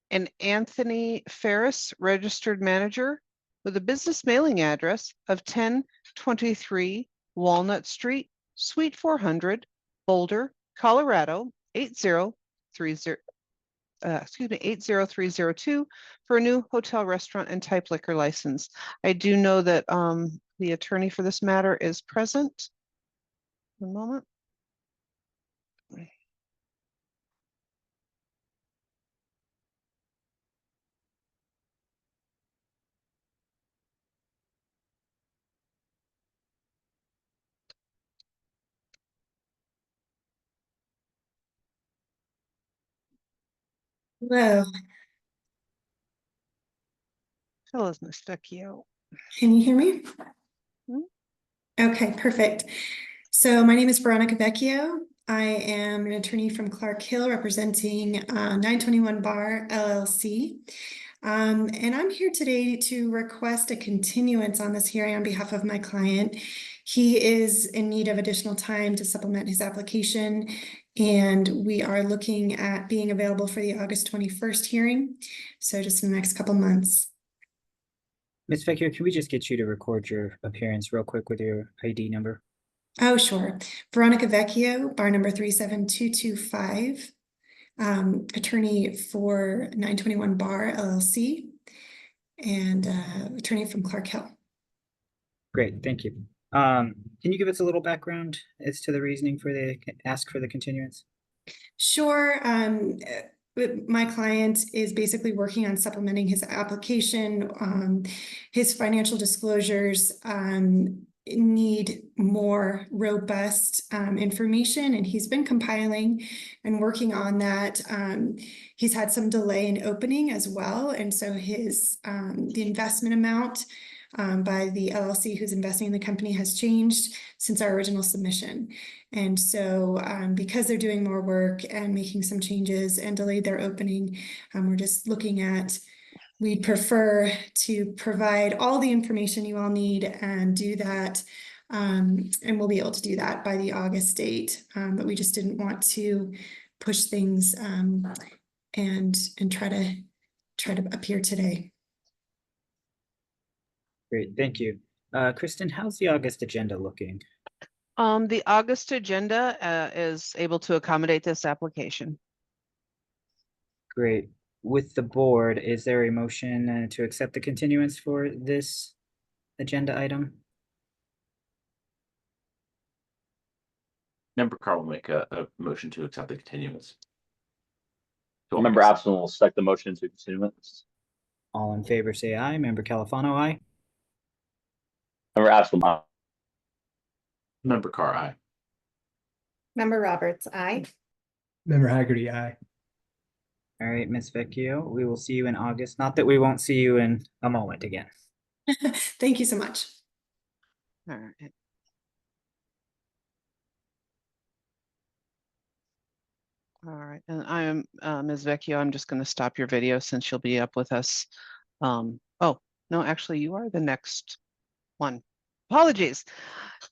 And Anthony Ferris, registered manager, with a business mailing address of 1023 Walnut Street, Suite 400, Boulder, Colorado 80302 for a new hotel, restaurant, and type liquor license. I do know that the attorney for this matter is present. One moment. Hello, Hello, Ms. Vecchio. can you hear me? Hmm? Okay, perfect. So my name is Veronica Vecchio. I am an attorney from Clark Hill representing 921 Bar LLC. And I'm here today to request a continuance on this hearing on behalf of my client. He is in need of additional time to supplement his application, and we are looking at being available for the August 21st hearing. So just in the next couple months. Ms. Vecchio, can we just get you to record your appearance real quick with your ID number? Oh, sure. Veronica Vecchio, bar number 37225. Attorney for 921 Bar LLC and attorney from Clark Hill. Great, thank you. Can you give us a little background as to the reasoning for the ask for the continuance? Sure. My client is basically working on supplementing his application. His financial disclosures need more robust information, and he's been compiling and working on that. He's had some delay in opening as well, and so his the investment amount by the LLC who's investing in the company has changed since our original submission. And so because they're doing more work and making some changes and delayed their opening, we're just looking at, we'd prefer to provide all the information you all need and do that. And we'll be able to do that by the August date. But we just didn't want to push things and try to appear today. Great, thank you. Kristen, how's the August agenda looking? The August agenda is able to accommodate this application. Great. With the board, is there a motion to accept the continuance for this agenda item? Member Carl will make a motion to accept the continuance. Member Absalom will second the motion to continuance. All in favor, say aye. Member Califano, aye. Member Absalom, aye. Member Carr, aye. Member Roberts, aye. Member Haggerty, aye. All right, Ms. Vecchio, we will see you in August. Not that we won't see you in a moment again. Thank you so much. All right. All right, and I am Ms. Vecchio. I'm just going to stop your video since you'll be up with us. Oh, no, actually, you are the next one. Apologies.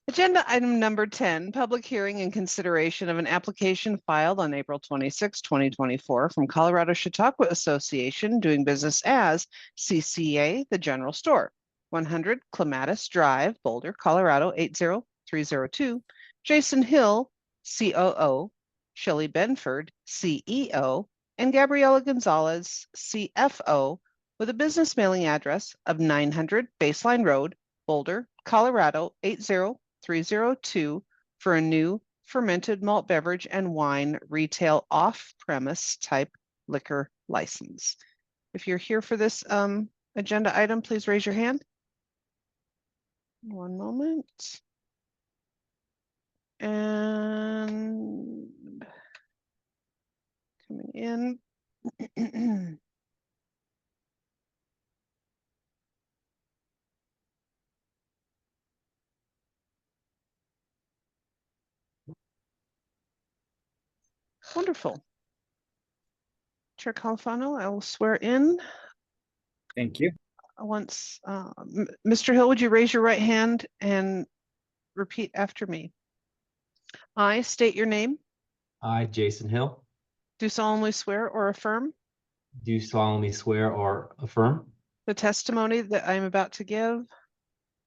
Agenda item number 10, public hearing and consideration of an application filed on April 26, 2024 from Colorado Chautauqua Association doing business as CCA, the General Store, 100 Clematis Drive, Boulder, Colorado 80302. Jason Hill, COO, Shelley Benford, CEO, and Gabriela Gonzalez, CFO, with a business mailing address of 900 Baseline Road, Boulder, Colorado 80302 for a new fermented malt beverage and wine retail off-premise type liquor license. If you're here for this agenda item, please raise your hand. One moment. And coming in. Wonderful. Chair Califano, I will swear in. Thank you. Mr. Hill, would you raise your right hand and repeat after me? I state your name, I, Jason Hill, do solemnly swear or affirm do solemnly swear or affirm the testimony that I am about to give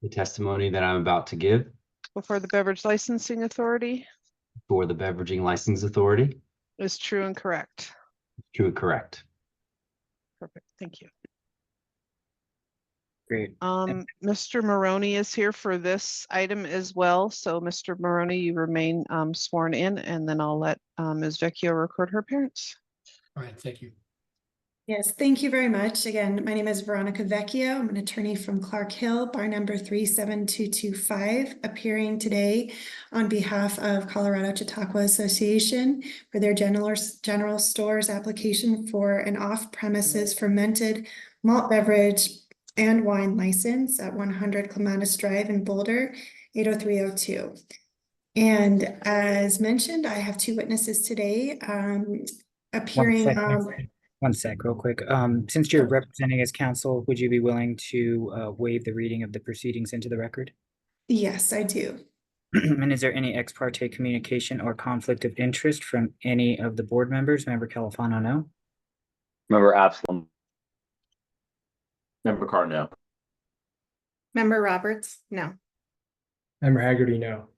the testimony that I'm about to give before the Beverage Licensing Authority for the Beveraging License Authority is true and correct. is true and correct. Perfect, thank you. Great. Mr. Maroney is here for this item as well. So Mr. Maroney, you remain sworn in, and then I'll let Ms. Vecchio record her appearance. All right, thank you. Yes, thank you very much. Again, my name is Veronica Vecchio. I'm an attorney from Clark Hill, bar number 37225, appearing today on behalf of Colorado Chautauqua Association for their general stores application for an off-premises fermented malt beverage and wine license at 100 Clematis Drive in Boulder, 80302. And as mentioned, I have two witnesses today appearing. One sec, real quick. Since you're representing as counsel, would you be willing to waive the reading of the proceedings into the record? Yes, I do. And is there any ex parte communication or conflict of interest from any of the board members? Member Califano, no? Member Absalom. Member Carr, no. Member Roberts, no. Member Haggerty, no.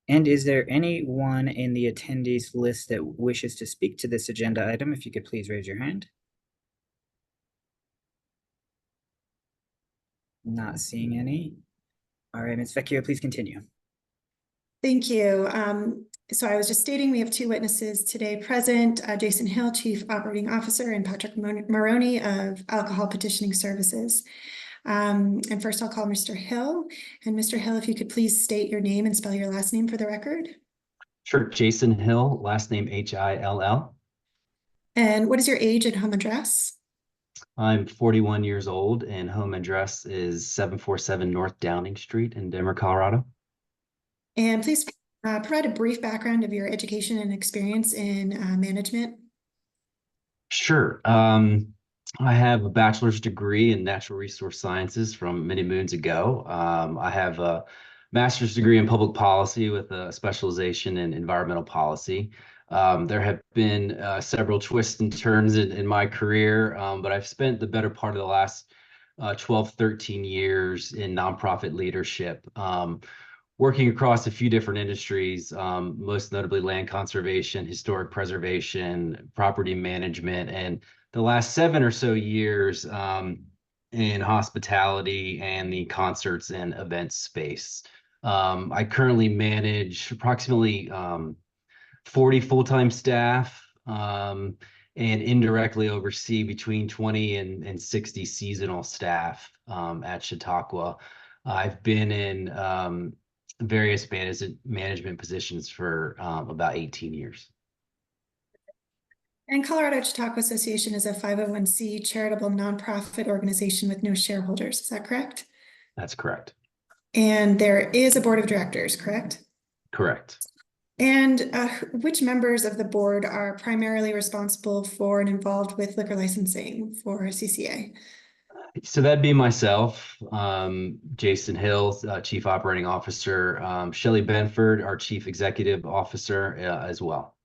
And is there anyone in the attendees list that wishes to speak to this agenda item? If you could please raise your hand. Not seeing any. All right, Ms. Vecchio, please continue. Thank you. So I was just stating we have two witnesses today present, Jason Hill, Chief Operating Officer, and Patrick Maroney of Alcohol Petitioning Services. And first I'll call Mr. Hill. And Mr. Hill, if you could please state your name and spell your last name for the record. Sure, Jason Hill, last name Hill. And what is your age and home address? I'm 41 years old and home address is 747 North Downing Street in Denver, Colorado. And please provide a brief background of your education and experience in management. Sure. I have a bachelor's degree in natural resource sciences from many moons ago. I have a master's degree in public policy with a specialization in environmental policy. There have been several twists and turns in my career, but I've spent the better part of the last 12, 13 years in nonprofit leadership, working across a few different industries, most notably land conservation, historic preservation, property management, and the last 7 or so years in hospitality and the concerts and events space. I currently manage approximately 40 full-time staff and indirectly oversee between 20 and 60 seasonal staff at Chautauqua. I've been in various management positions for about 18 years. And Colorado Chautauqua Association is a 501c charitable nonprofit organization with no shareholders. Is that correct? That's correct. And there is a board of directors, correct? Correct. And which members of the board are primarily responsible for and involved with liquor licensing for CCA? So that'd be myself, Jason Hill, Chief Operating Officer, Shelley Benford, our Chief Executive Officer as well.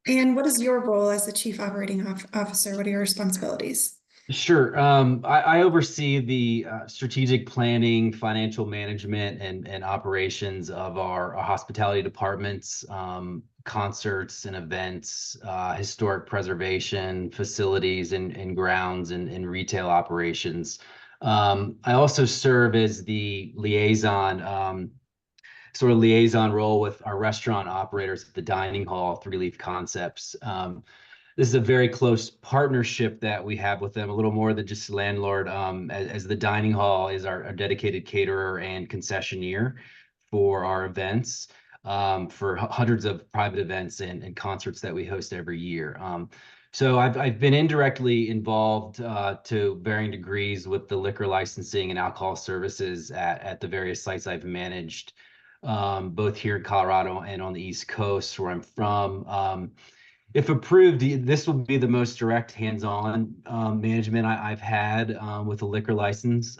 And what is your role as the Chief Operating Officer? What are your responsibilities? Sure. I oversee the strategic planning, financial management, and operations of our hospitality departments, concerts and events, historic preservation, facilities and grounds and retail operations. I also serve as the liaison, sort of liaison role with our restaurant operators at the dining hall, Three Leaf Concepts. This is a very close partnership that we have with them, a little more than just landlord, as the dining hall is our dedicated caterer and concessionaire for our events, for hundreds of private events and concerts that we host every year. So I've been indirectly involved to varying degrees with the liquor licensing and alcohol services at the various sites I've managed, both here in Colorado and on the East Coast where I'm from. if approved, this will be the most direct hands-on management I've had with a liquor license.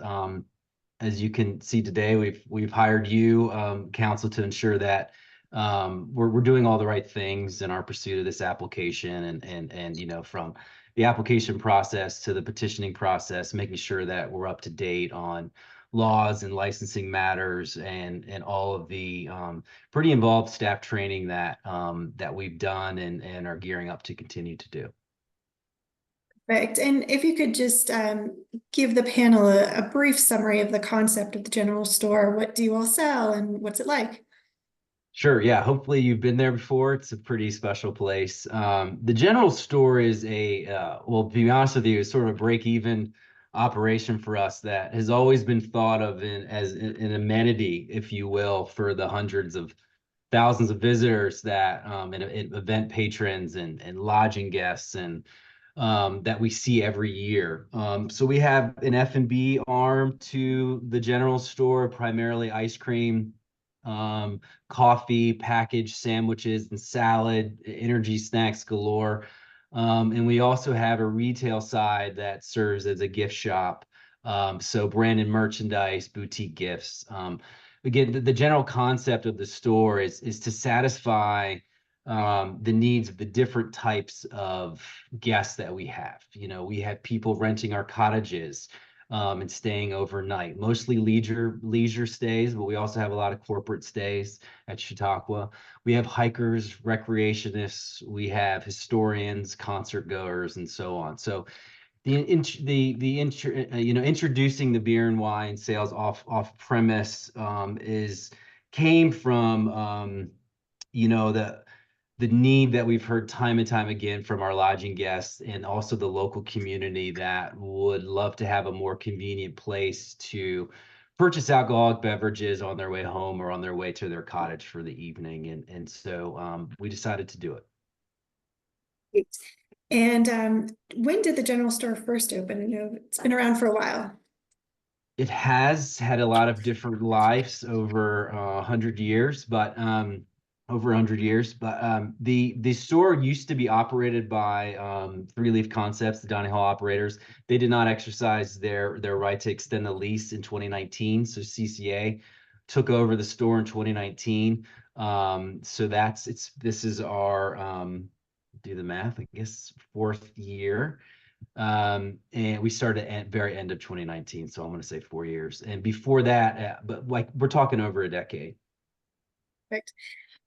As you can see today, we've hired you, council, to ensure that we're doing all the right things in our pursuit of this application, and you know, from the application process to the petitioning process, making sure that we're up to date on laws and licensing matters, and all of the pretty involved staff training that that we've done and are gearing up to continue to do. Perfect. And if you could just give the panel a brief summary of the concept of the general store. What do you all sell and what's it like? Sure, yeah. Hopefully you've been there before. It's a pretty special place. The general store is well, to be honest with you, it's sort of a break-even operation for us that has always been thought of as an amenity, if you will, for the hundreds of thousands of visitors that and event patrons and lodging guests and that we see every year. So we have an F&B arm to the general store, primarily ice cream, coffee, packaged sandwiches and salad, energy snacks galore. And we also have a retail side that serves as a gift shop. So branded merchandise, boutique gifts. Again, the general concept of the store is to satisfy the needs of the different types of guests that we have. You know, we have people renting our cottages and staying overnight, mostly leisure stays, but we also have a lot of corporate stays at Chautauqua. We have hikers, recreationists, we have historians, concert goers, and so on. So introducing the beer and wine sales off premise came from the need that we've heard time and time again from our lodging guests and also the local community that would love to have a more convenient place to purchase alcoholic beverages on their way home or on their way to their cottage for the evening. And so we decided to do it. And when did the general store first open? I know it's been around for a while. It has had a lot of different lives over 100 years, but the store used to be operated by Three Leaf Concepts, the Dining Hall operators. They did not exercise their right to extend the lease in 2019, so CCA took over the store in 2019. So this is our do the math, I guess, 4th year. And we started at very end of 2019, so I'm going to say 4 years. And before that, but like we're talking over a decade. Perfect.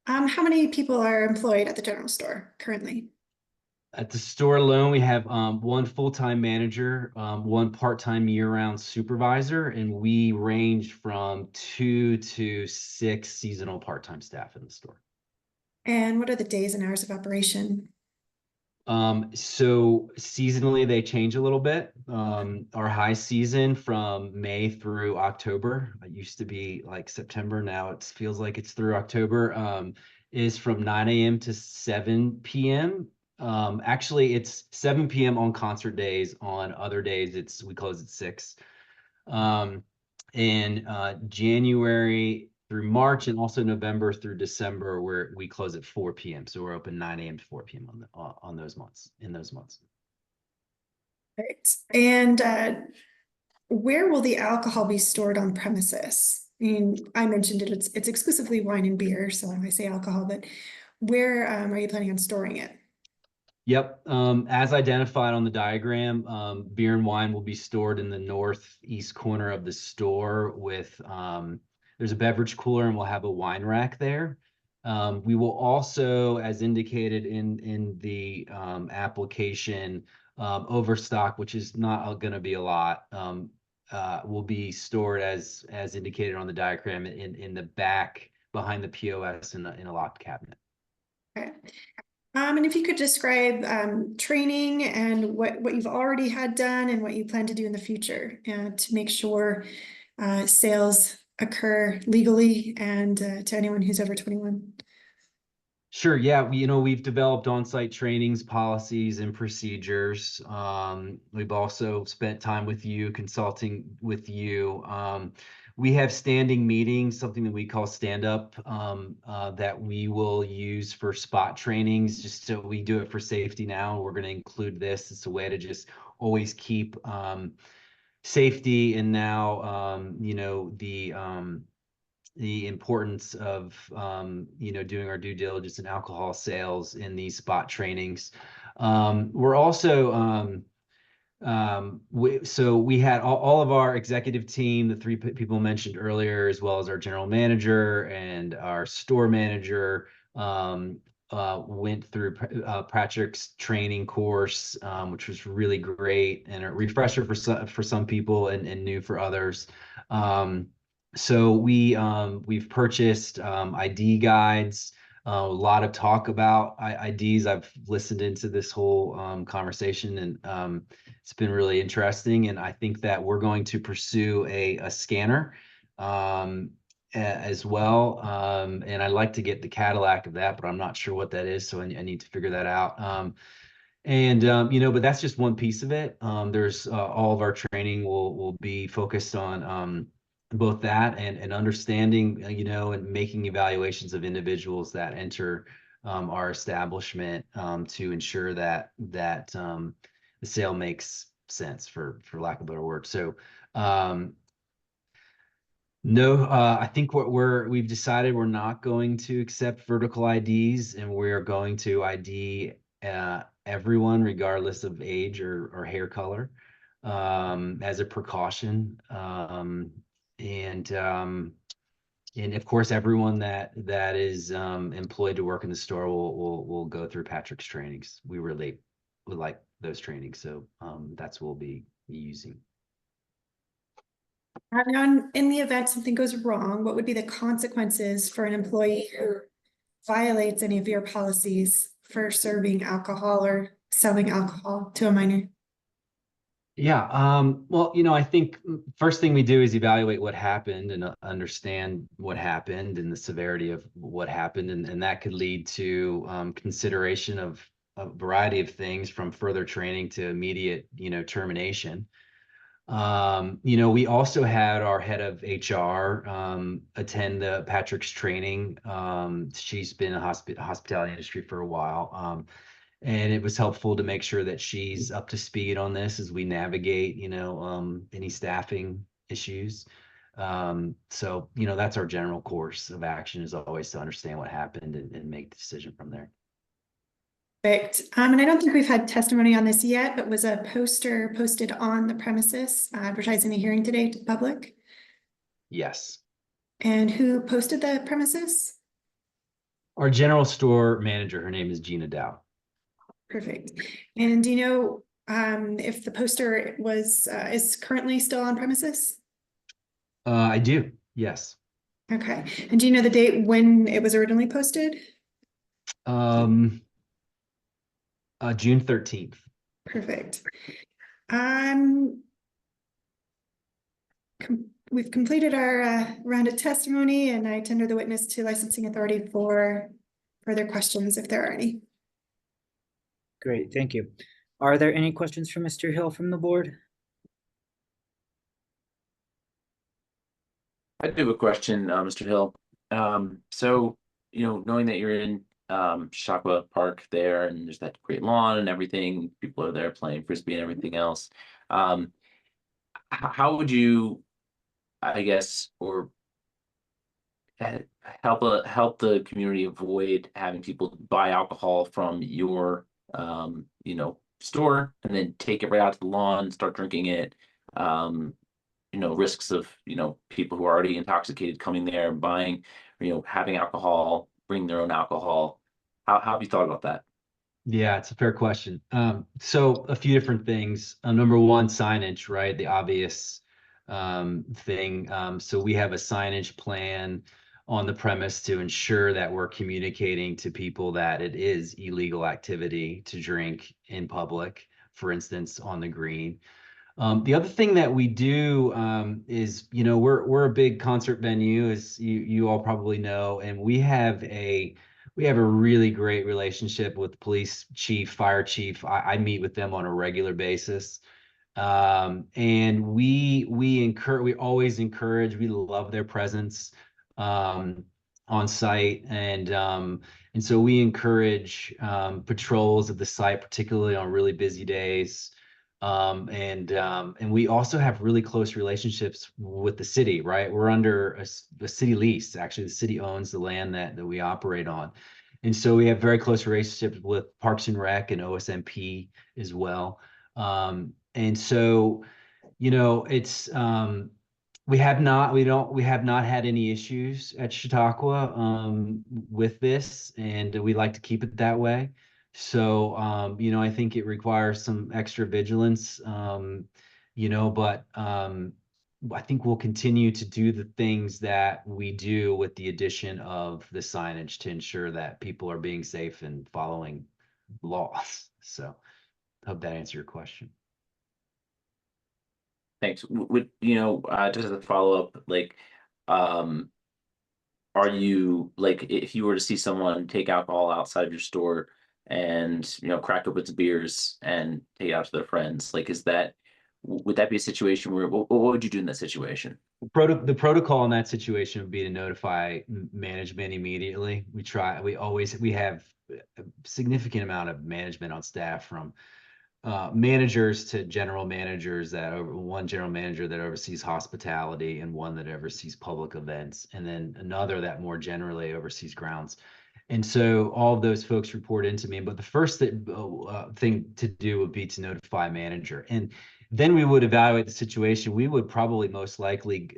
How many people are employed at the general store currently? At the store alone, we have one full-time manager, one part-time year-round supervisor, and we range from 2 to 6 seasonal part-time staff in the store. And what are the days and hours of operation? So seasonally they change a little bit. Our high season from May through October, it used to be like September, now it feels like it's through October, is from 9 a.m. to 7 p.m. Actually it's 7 p.m. on concert days. On other days we close at 6. And January through March and also November through December, where we close at 4 p.m. So we're open 9 a.m. to 4 p.m. on those months, in those months. Right. And where will the alcohol be stored on premises? I mean, I mentioned it's exclusively wine and beer, so I say alcohol, but where are you planning on storing it? Yep. As identified on the diagram, beer and wine will be stored in the northeast corner of the store with there's a beverage cooler and we'll have a wine rack there. We will also, as indicated in the application, overstock, which is not going to be a lot, will be stored as indicated on the diagram in the back behind the POS in a locked cabinet. Okay. And if you could describe training and what you've already had done and what you plan to do in the future to make sure sales occur legally and to anyone who's over 21. Sure. Yeah. We've developed on-site trainings, policies, and procedures. We've also spent time with you, consulting with you. we have standing meetings, something that we call stand up, that we will use for spot trainings. Just so we do it for safety now. We're going to include this. It's a way to just always keep safety, and now the importance of doing our due diligence in alcohol sales in these spot trainings. We're also so we had all of our executive team, the three people mentioned earlier, as well as our general manager and our store manager, went through Patrick's training course, which was really great and a refresher for some people and new for others. So we've purchased ID guides. A lot of talk about IDs. I've listened into this whole conversation, and it's been really interesting. And I think that we're going to pursue a scanner as well. And I'd like to get the Cadillac of that, but I'm not sure what that is, so I need to figure that out. But that's just one piece of it. There's all of our training will be focused on both that and understanding, and making evaluations of individuals that enter our establishment to ensure that the sale makes sense, for lack of a better word. So no, I think we've decided we're not going to accept vertical IDs, and we are going to ID everyone regardless of age or hair color, as a precaution. And of course, everyone that is employed to work in the store will go through Patrick's trainings. We really would like those trainings, so that's what we'll be using. In the event something goes wrong, what would be the consequences for an employee who violates any of your policies for serving alcohol or selling alcohol to a minor? Yeah, well, I think first thing we do is evaluate what happened and understand what happened and the severity of what happened, and that could lead to consideration of a variety of things, from further training to immediate, termination. We also had our head of HR attend the Patrick's training. She's been in the hospitality industry for a while. And it was helpful to make sure that she's up to speed on this as we navigate, any staffing issues. So, that's our general course of action, is always to understand what happened and make the decision from there. Perfect. And I don't think we've had testimony on this yet, but was a poster posted on the premises advertising a hearing today to the public? Yes. And who posted the premises? Our general store manager, her name is Gina Dow. Perfect. And do you know if the poster is currently still on premises? I do, yes. Okay. And do you know the date when it was originally posted? June 13th. Perfect. We've completed our round of testimony, and I tender the witness to licensing authority for further questions if there are any. Great, thank you. Are there any questions for Mr. Hill from the board? I do have a question, Mr. Hill. So, knowing that you're in Chautauqua Park there, and there's that great lawn and everything, people are there playing frisbee and everything else. How would you, I guess, or help the community avoid having people buy alcohol from your store and then take it right out to the lawn, start drinking it? Risks of people who are already intoxicated coming there, buying, having alcohol, bring their own alcohol. How have you thought about that? Yeah, it's a fair question. So a few different things. Number one, signage, right? The obvious thing. So we have a signage plan on the premise to ensure that we're communicating to people that it is illegal activity to drink in public, for instance, on the green. The other thing that we do is, we're a big concert venue, as you all probably know, and we have a really great relationship with police chief, fire chief. I meet with them on a regular basis. And we always encourage, we love their presence on site, and so we encourage patrols of the site, particularly on really busy days. And we also have really close relationships with the city, right? We're under a city lease. Actually, the city owns the land that we operate on. And so we have very close relationships with Parks and Rec and OSMP as well. And so, it's we have not had any issues at Chautauqua with this, and we like to keep it that way. So, I think it requires some extra vigilance, but I think we'll continue to do the things that we do with the addition of the signage to ensure that people are being safe and following laws. So, hope that answered your question. Thanks. Would just as a follow-up, like, are you like, if you were to see someone take alcohol outside of your store and crack open some beers and take it out to their friends, like, would that be a situation where what would you do in that situation? The protocol in that situation would be to notify management immediately. We have a significant amount of management on staff, from managers to general managers, one general manager that oversees hospitality and one that oversees public events, and then another that more generally oversees grounds. And so all of those folks report into me, but the first thing to do would be to notify a manager. And then we would evaluate the situation. We would probably most likely,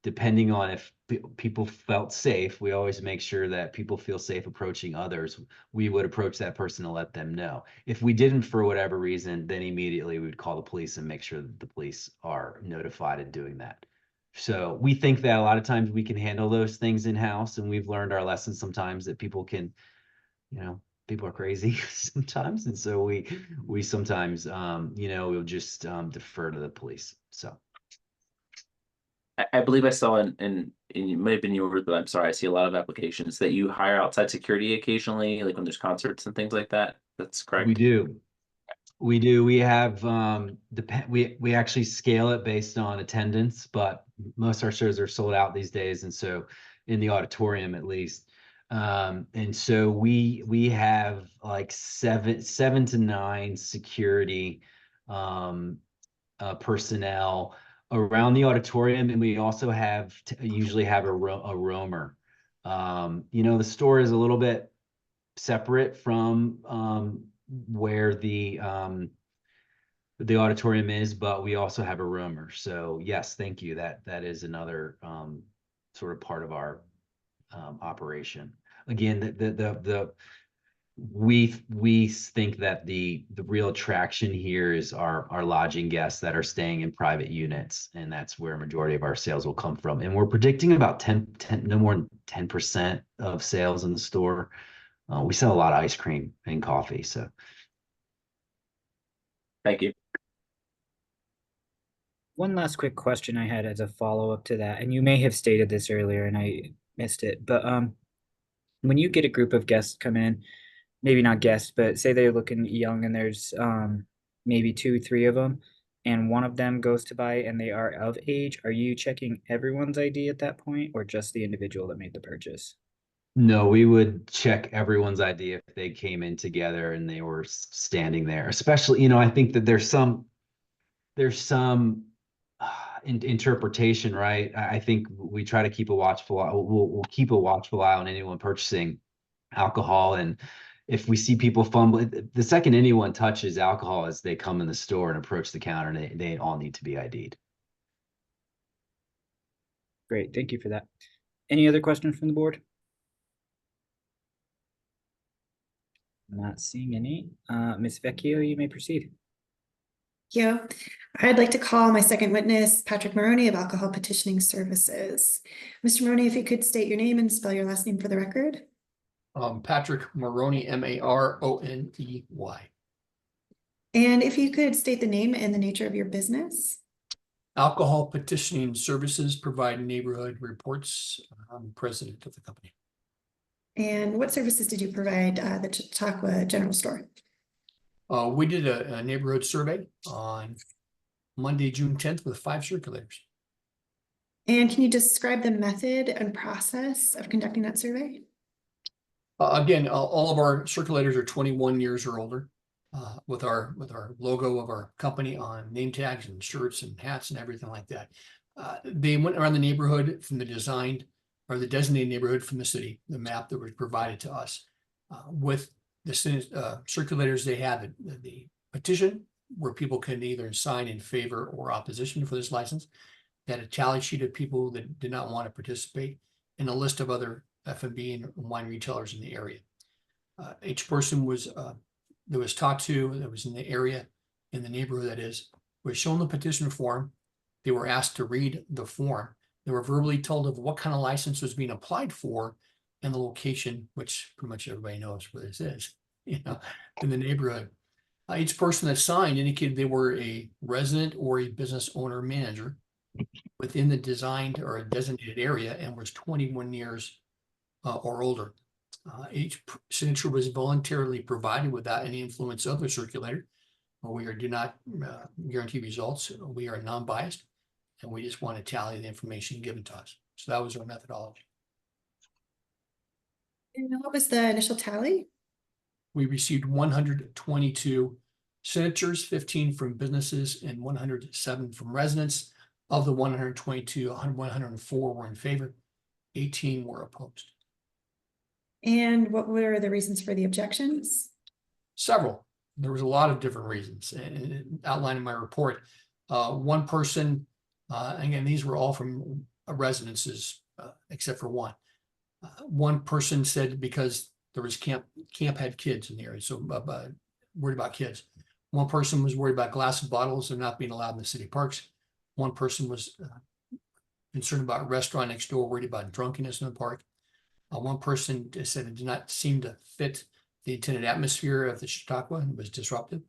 depending on if people felt safe, we always make sure that people feel safe approaching others. We would approach that person and let them know. If we didn't, for whatever reason, then immediately we would call the police and make sure that the police are notified in doing that. So we think that a lot of times we can handle those things in-house, and we've learned our lessons sometimes that people are crazy sometimes. And so we sometimes, we'll just defer to the police. So. I believe I saw and it might have been yours, but I'm sorry, I see a lot of applications that you hire outside security occasionally, like when there's concerts and things like that. That's correct? We do. We have we actually scale it based on attendance, but most of our shows are sold out these days, and so in the auditorium at least. And so we have like seven to nine security personnel around the auditorium, and we also usually have a roamer. The store is a little bit separate from where the auditorium is, but we also have a roamer. So yes, thank you. That is another sort of part of our operation. Again, we think that the real attraction here is our lodging guests that are staying in private units, and that's where a majority of our sales will come from. And we're predicting about no more than 10% of sales in the store. We sell a lot of ice cream and coffee, so. Thank you. One last quick question I had as a follow-up to that, and you may have stated this earlier and I missed it, but when you get a group of guests come in, maybe not guests, but say they're looking young and there's maybe 2-3 of them, and one of them goes to buy and they are of age, are you checking everyone's ID at that point, or just the individual that made the purchase? No, we would check everyone's ID if they came in together and they were standing there. Especially, I think that there's some interpretation, right? I think we try to keep a watchful eye. We'll keep a watchful eye on anyone purchasing alcohol, and if we see people fumbling, the second anyone touches alcohol as they come in the store and approach the counter, they all need to be ID'd. Great, thank you for that. Any other questions from the board? Not seeing any. Ms. Vecchio, you may proceed. Yeah, I'd like to call my second witness, Patrick Maroney of Alcohol Petitioning Services. Mr. Maroney, if you could state your name and spell your last name for the record. Patrick Maroney, Maroney. And if you could state the name and the nature of your business. Alcohol Petitioning Services, provide neighborhood reports. I'm president of the company. And what services did you provide the Chautauqua General Store? We did a neighborhood survey on Monday, June 10th, with 5 circulators. And can you describe the method and process of conducting that survey? Again, all of our circulators are 21 years or older, with our logo of our company on name tags and shirts and hats and everything like that. They went around the neighborhood from the designed or the designated neighborhood from the city, the map that was provided to us. With the circulators, they have the petition where people can either sign in favor or opposition for this license. They had a tally sheet of people that did not want to participate, and a list of other F&B and wine retailers in the area. Each person was that was talked to, that was in the area, in the neighborhood that is, was shown the petition form. They were asked to read the form. They were verbally told of what kind of license was being applied for and the location, which pretty much everybody knows where this is, you know, in the neighborhood. Each person that signed indicated they were a resident or a business owner manager within the designed or designated area and was 21 years or older. Each signature was voluntarily provided without any influence of the circulator. We do not guarantee results. We are non-biased, and we just want to tally the information given to us. So that was our methodology. And what was the initial tally? We received 122 signatures, 15 from businesses and 107 from residents. Of the 122, 104 were in favor, 18 were opposed. And what were the reasons for the objections? Several. There was a lot of different reasons, and outlined in my report. One person, again, these were all from residences, except for one. One person said because there was camp had kids in the area, so worried about kids. One person was worried about glass bottles and not being allowed in the city parks. One person was concerned about a restaurant next door, worried about drunkenness in the park. One person said it did not seem to fit the intended atmosphere of the Chautauqua and was disruptive.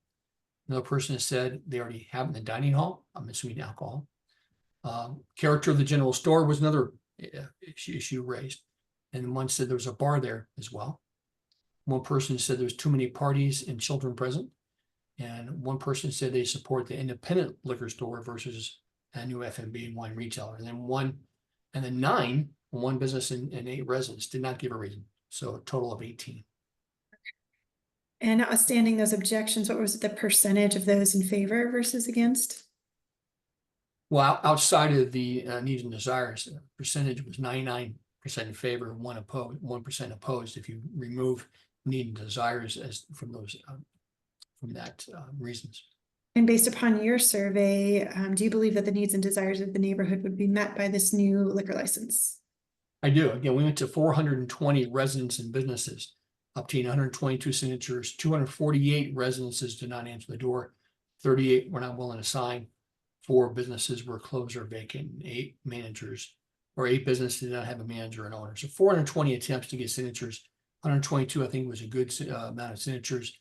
Another person said they already have in the dining hall, I'm assuming alcohol. Character of the general store was another issue raised. And one said there was a bar there as well. One person said there was too many parties and children present. And one person said they support the independent liquor store versus a new F&B and wine retailer. And then 9, one business and 8 residents did not give a reason. So a total of 18. And notwithstanding those objections, what was the percentage of those in favor versus against? Well, outside of the needs and desires, the percentage was 99% in favor and 1% opposed. If you remove need and desires as from those reasons. And based upon your survey, do you believe that the needs and desires of the neighborhood would be met by this new liquor license? I do. Again, we went to 420 residents and businesses, obtained 122 signatures, 248 residences did not answer the door, 38 were not willing to sign, 4 businesses were closed or vacant, and 8 managers, or 8 businesses did not have a manager and owner. So 420 attempts to get signatures, 122 I think was a good amount of signatures.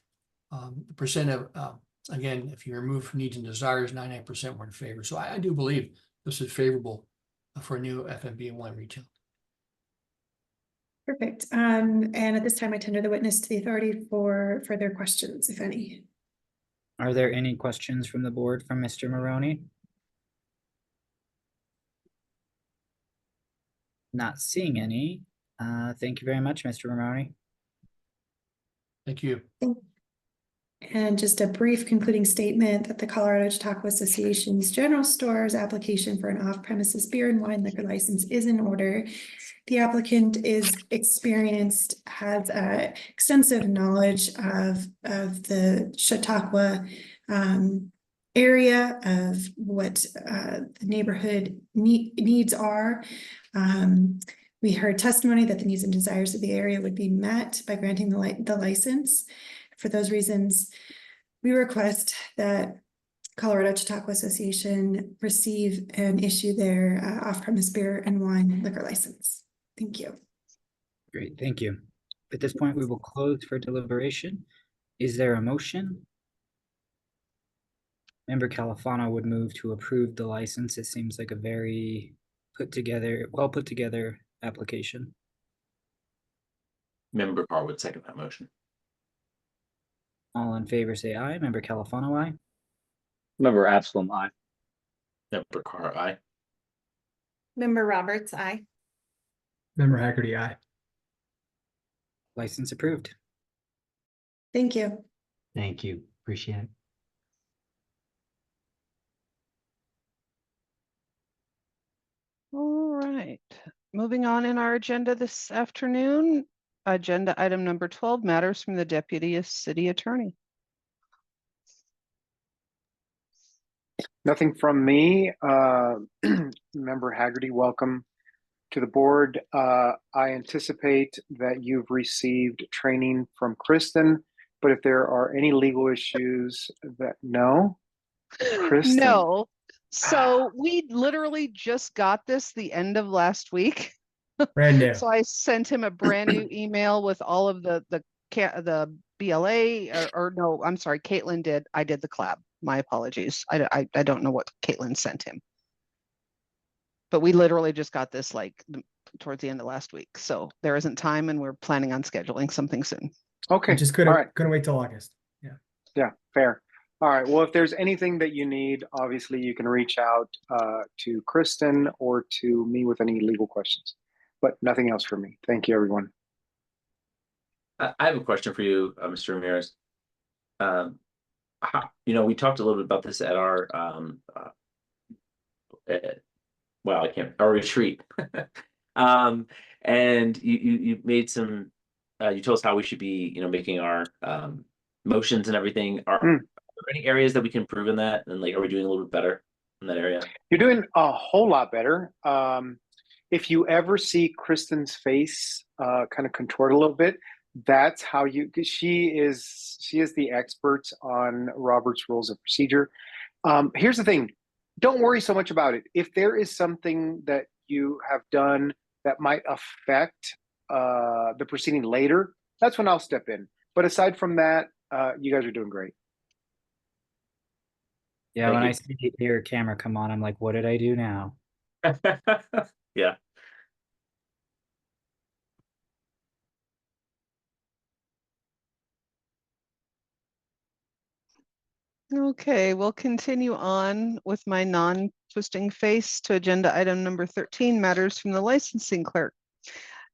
The percent of, again, if you remove needs and desires, 99% were in favor. So I do believe this is favorable for a new F&B and wine retail. Perfect. And at this time, I tender the witness to the authority for further questions, if any. Are there any questions from the board from Mr. Maroney? Not seeing any. Thank you very much, Mr. Maroney. Thank you. And just a brief concluding statement that the Colorado Chautauqua Association's general store's application for an off-premises beer and wine liquor license is in order. The applicant is experienced, has extensive knowledge of the Chautauqua area, of what the neighborhood needs are. We heard testimony that the needs and desires of the area would be met by granting the license. For those reasons, we request that Colorado Chautauqua Association receive and issue their off-premise beer and wine liquor license. Thank you. Great, thank you. At this point, we will close for deliberation. Is there a motion? Member Califano would move to approve the license. It seems like a very well put together application. Member Carr would second that motion. All in favor say aye. Member Califano, aye. Member Absalom, aye. Member Carr, aye. Member Roberts, aye. Member Haggerty, aye. License approved. Thank you. Thank you. Appreciate it. All right, moving on in our agenda this afternoon. Agenda item number 12, matters from the Deputy City Attorney. Nothing from me. Member Haggerty, welcome to the board. I anticipate that you've received training from Kristen, but if there are any legal issues no, Kristen. No. So we literally just got this the end of last week. Brand new. So I sent him a brand new email with all of the BLA or no, I'm sorry, Caitlin did. I did the collab. My apologies. I don't know what Caitlin sent him. But we literally just got this like towards the end of last week. So there isn't time and we're planning on scheduling something soon. Okay. Just All right. couldn't wait till August. Yeah. Yeah, fair. All right. Well, if there's anything that you need, obviously you can reach out to Kristen or to me with any legal questions, but nothing else for me. Thank you, everyone. I have a question for you, Mr. Ramirez. We talked a little bit about this at our our retreat. And you made some you told us how we should be, making our motions and everything. Are there any areas that we can improve in that? And like, are we doing a little bit better in that area? You're doing a whole lot better. If you ever see Kristen's face kind of contort a little bit, that's how she is the expert on Robert's Rules of Procedure. Here's the thing. Don't worry so much about it. If there is something that you have done that might affect the proceeding later, that's when I'll step in. But aside from that, you guys are doing great. Yeah, when I see your camera come on, I'm like, what did I do now? Yeah. Okay, we'll continue on with my non-twisting face to agenda item number 13, matters from the licensing clerk.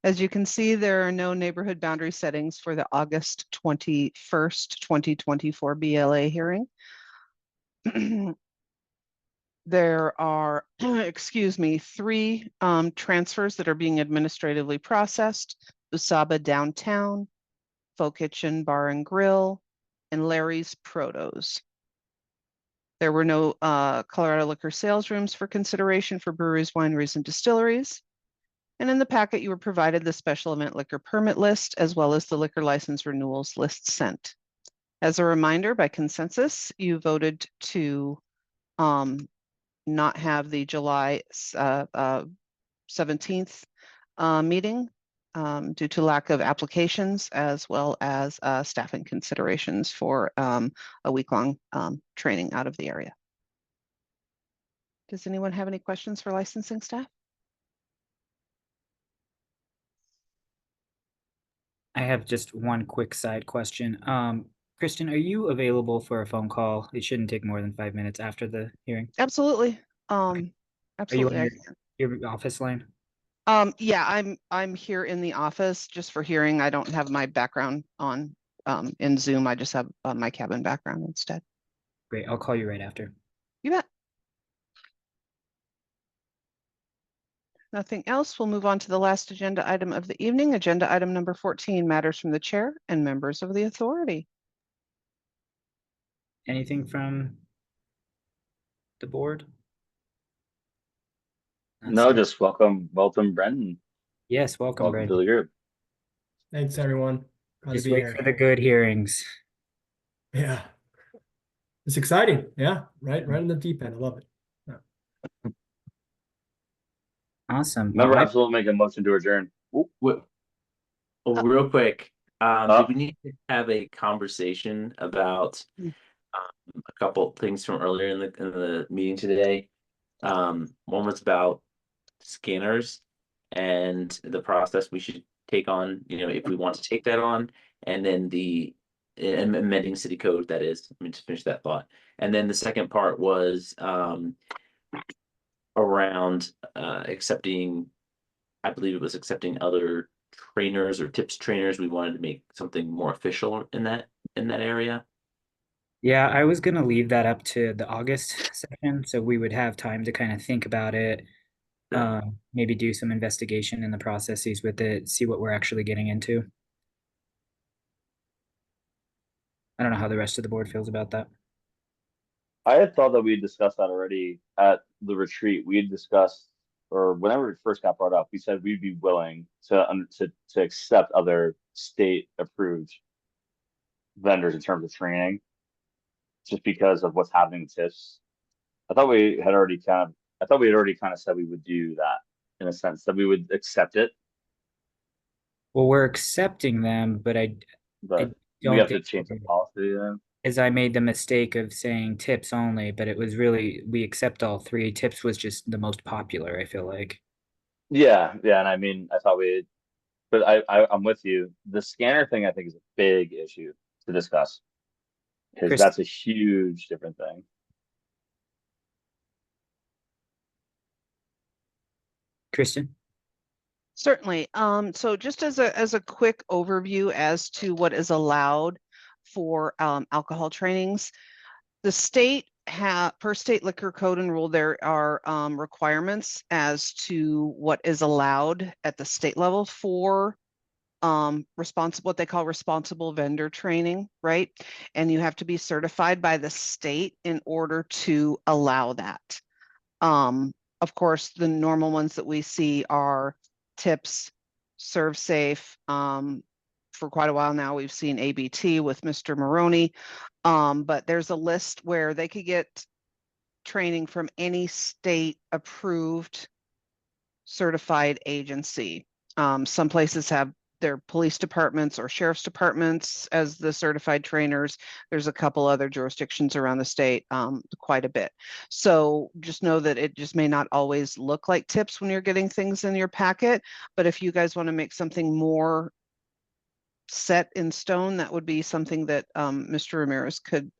As you can see, there are no neighborhood boundary settings for the August 21st, 2024 BLA hearing. There are, excuse me, 3 transfers that are being administratively processed: Usaba Downtown, Folk Kitchen Bar and Grill, and Larry's Protos. There were no Colorado liquor sales rooms for consideration for breweries, wineries, and distilleries. And in the packet, you were provided the special event liquor permit list, as well as the liquor license renewals list sent. As a reminder, by consensus, you voted to not have the July 17th meeting due to lack of applications, as well as staffing considerations for a week-long training out of the area. Does anyone have any questions for licensing staff? I have just one quick side question. Kristen, are you available for a phone call? It shouldn't take more than 5 minutes after the hearing. Absolutely. Are Absolutely. you on your office line? Yeah, I'm here in the office just for hearing. I don't have my background on in Zoom. I just have my cabin background instead. Great. I'll call you right after. You bet. Nothing else. We'll move on to the last agenda item of the evening. Agenda item number 14, matters from the chair and members of the authority. Anything from the board? No, just welcome Brendan. Yes, welcome to the group. Thanks, everyone. Glad Just to be wait here. for the good hearings. Yeah. It's exciting. Yeah. Right in the deep end. I love it. Yeah. Awesome. Remember, absolutely make a motion to adjourn. Real quick, do we need to have a conversation about a couple things from earlier in the meeting today? One was about scanners and the process we should take on, if we want to take that on, and then the amending city code, that is. Let me just finish that thought. And then the second part was around accepting, I believe it was accepting other trainers or tips trainers. We wanted to make something more official in that area. Yeah, I was gonna leave that up to the August session, so we would have time to kind of think about it. Maybe do some investigation in the processes with it, see what we're actually getting into. I don't know how the rest of the board feels about that. I had thought that we had discussed that already at the retreat. We had discussed, or whenever it first got brought up, we said we'd be willing to accept other state approved vendors in terms of training, just because of what's happening with TIFs. I thought we had already kind of said we would do that in a sense that we would accept it, Well, we're accepting them, but I but we don't have to think, change the policy then. as I made the mistake of saying tips only, but it was really, we accept all three. Tips was just the most popular, I feel like. Yeah, yeah, and I mean, I thought we, but I'm with you. The scanner thing, I think, is a big issue to discuss because Chris, that's a huge different thing. Kristen? Certainly. So just as a quick overview as to what is allowed for alcohol trainings, the state per state liquor code and rule, there are requirements as to what is allowed at the state level for what they call responsible vendor training, right? And you have to be certified by the state in order to allow that. Of course, the normal ones that we see are tips, serve safe. For quite a while now, we've seen ABT with Mr. Maroney. But there's a list where they could get training from any state approved certified agency. Some places have their police departments or sheriff's departments as the certified trainers. There's a couple other jurisdictions around the state, quite a bit. So just know that it just may not always look like tips when you're getting things in your packet, but if you guys want to make something more set in stone, that would be something that Mr. Ramirez could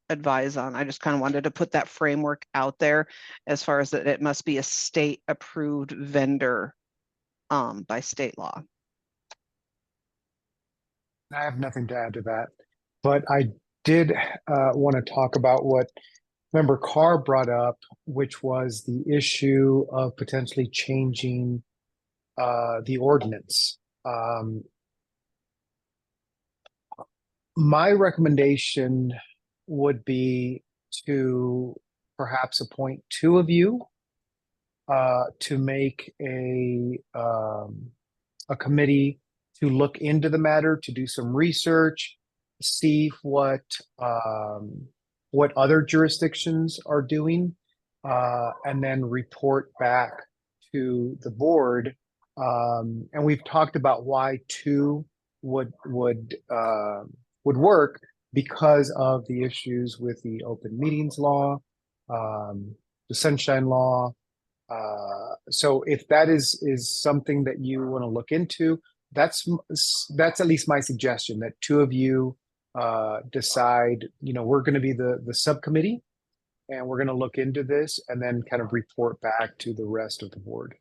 advise on. I just kind of wanted to put that framework out there as far as that it must be a state approved vendor by state law. I have nothing to add to that, but I did want to talk about what Member Carr brought up, which was the issue of potentially changing the ordinance. My recommendation would be to perhaps appoint two of you to make a committee to look into the matter, to do some research, see what other jurisdictions are doing, and then report back to the board. And we've talked about why two would work because of the issues with the open meetings law, the sunshine law. So if that is something that you want to look into, that's at least my suggestion, that two of you decide, we're going to be the subcommittee and we're going to look into this and then kind of report back to the rest of the board.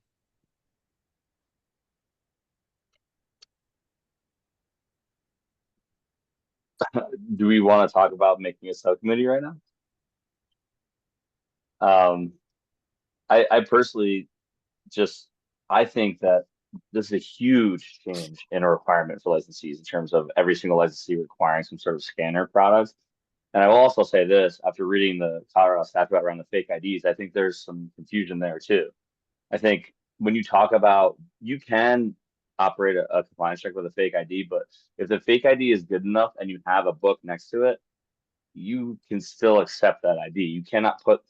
Do we want to talk about making a subcommittee right now? I personally I think that this is a huge change in a requirement for licensees in terms of every single licensee requiring some sort of scanner product. And I will also say this, after reading the Colorado statute around the fake IDs, I think there's some confusion there too. I think when you talk about, you can operate a compliance check with a fake ID, but if the fake ID is good enough and you have a book next to it, you can still accept that ID. You cannot put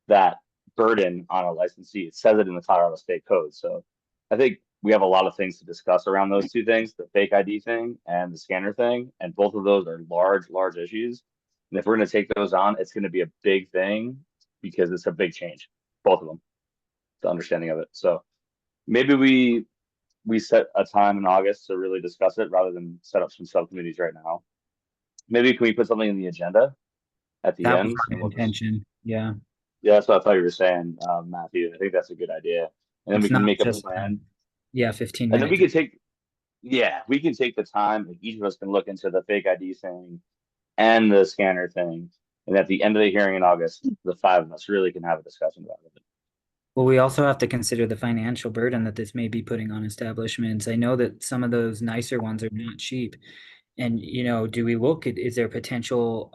that burden on a licensee. It says it in the Colorado State Code. So I think we have a lot of things to discuss around those two things, the fake ID thing and the scanner thing. And both of those are large issues. And if we're going to take those on, it's going to be a big thing because it's a big change, both of them, the understanding of it. So maybe we set a time in August to really discuss it rather than set up some subcommittees right now. Maybe can we put something in the agenda at the That was end? my intention. Yeah. Yeah, that's what I thought you were saying, Matthew. I think that's a good idea. And then we It's can not make a just, plan. yeah, 15 And then we minutes. can take, yeah, we can take the time, like each of us can look into the fake ID thing and the scanner thing. And at the end of the hearing in August, the five of us really can have a discussion about it. Well, we also have to consider the financial burden that this may be putting on establishments. I know that some of those nicer ones are not cheap. And, you know, do we look at, is there potential,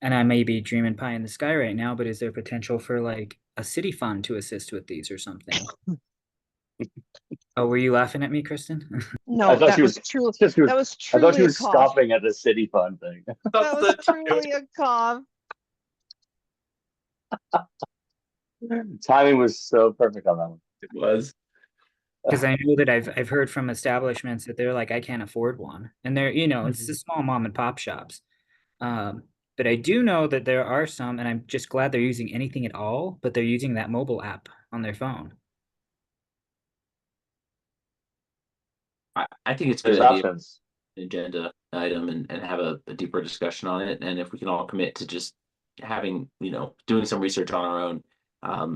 and I may be dreaming pie in the sky right now, but is there potential for like a city fund to assist with these or something? Oh, were you laughing at me, Kristen? No, that was true. That was I thought she truly a was cough. scoffing at the city fund thing. That was truly a cough. Timing was so perfect on that one. It was. Because I know that I've heard from establishments that they're like, I can't afford one. And they're, you know, it's the small mom and pop shops. But I do know that there are some, and I'm just glad they're using anything at all, but they're using that mobile app on their phone. I think it's a There's good idea, options. agenda item, and have a deeper discussion on it. And if we can all commit to just having, doing some research on our own,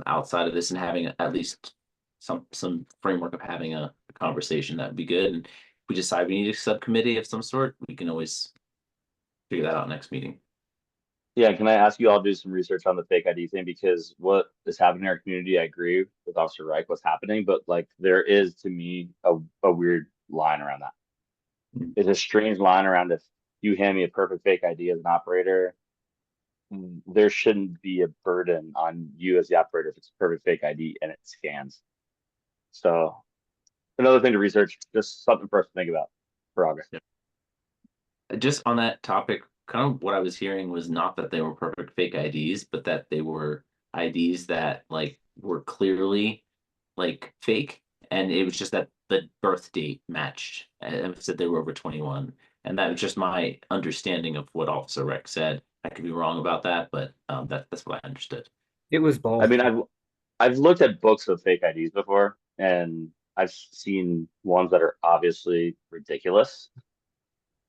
outside of this, and having at least some framework of having a conversation, that would be good. And if we decide we need a subcommittee of some sort, we can always figure that out next meeting. Yeah, can I ask you all to do some research on the fake ID thing? Because what is happening in our community, I agree with Officer Reich, what's happening, but like there is to me a weird line around that. It's a strange line around if you hand me a perfect fake ID as an operator, there shouldn't be a burden on you as the operator if it's a perfect fake ID and it scans. So another thing to research, just something for us to think about for August. Yeah. Just on that topic, kind of what I was hearing was not that they were perfect fake IDs, but that they were IDs that like were clearly like fake, and it was just that the birth date matched and said they were over 21. And that was just my understanding of what Officer Rex said. I could be wrong about that, but that's what I understood. It was both. I mean, I've looked at books of fake IDs before, and I've seen ones that are obviously ridiculous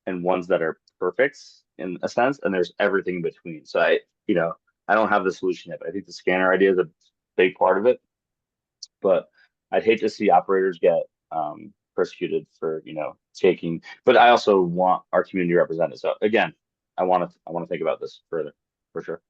and ones that are perfect in a sense, and there's everything in between. So I don't have the solution yet, but I think the scanner idea is a big part of it. But I'd hate to see operators get persecuted for taking. But I also want our community represented. So again, I want to think about this further for sure.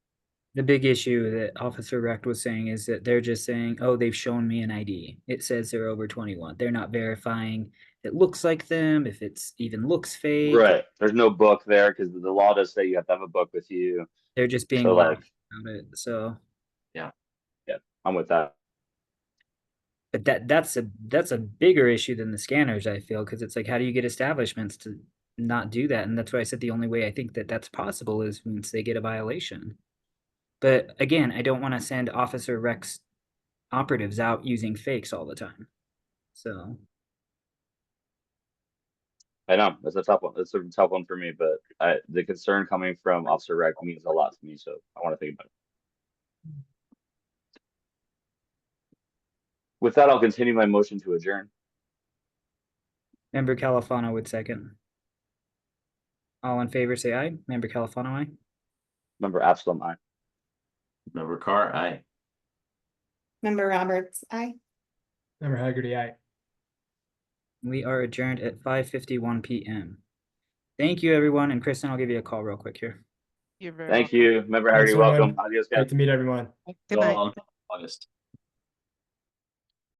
The big issue that Officer Recht was saying is that they're just saying, oh, they've shown me an ID. It says they're over 21. They're not verifying it looks like them, if it's even looks fake. Right. There's no book there because the law does say you have to have a book with you. They're just being so about it. So yeah, I'm with that. But that's a bigger issue than the scanners, I feel, because it's like, how do you get establishments to not do that? And that's why I said the only way I think that that's possible is once they get a violation. But again, I don't want to send Officer Rex operatives out using fakes all the time. So I know it's a tough one. It's a tough one for me, but the concern coming from Officer Rex means a lot to me, so I want to think about it. With that, I'll continue my motion to adjourn. Member Califano would second. All in favor, say aye. Member Califano, aye. Member Absalom, aye. Member Carr, aye. Member Roberts, aye. Member Haggerty, aye. We are adjourned at 5:51 p.m. Thank you, everyone. And Kristen, I'll give you a call real quick here. You're very Thank welcome. you. Member Haggerty, Thanks, everyone. welcome. Adios, guys. Great to meet everyone. Good night. August.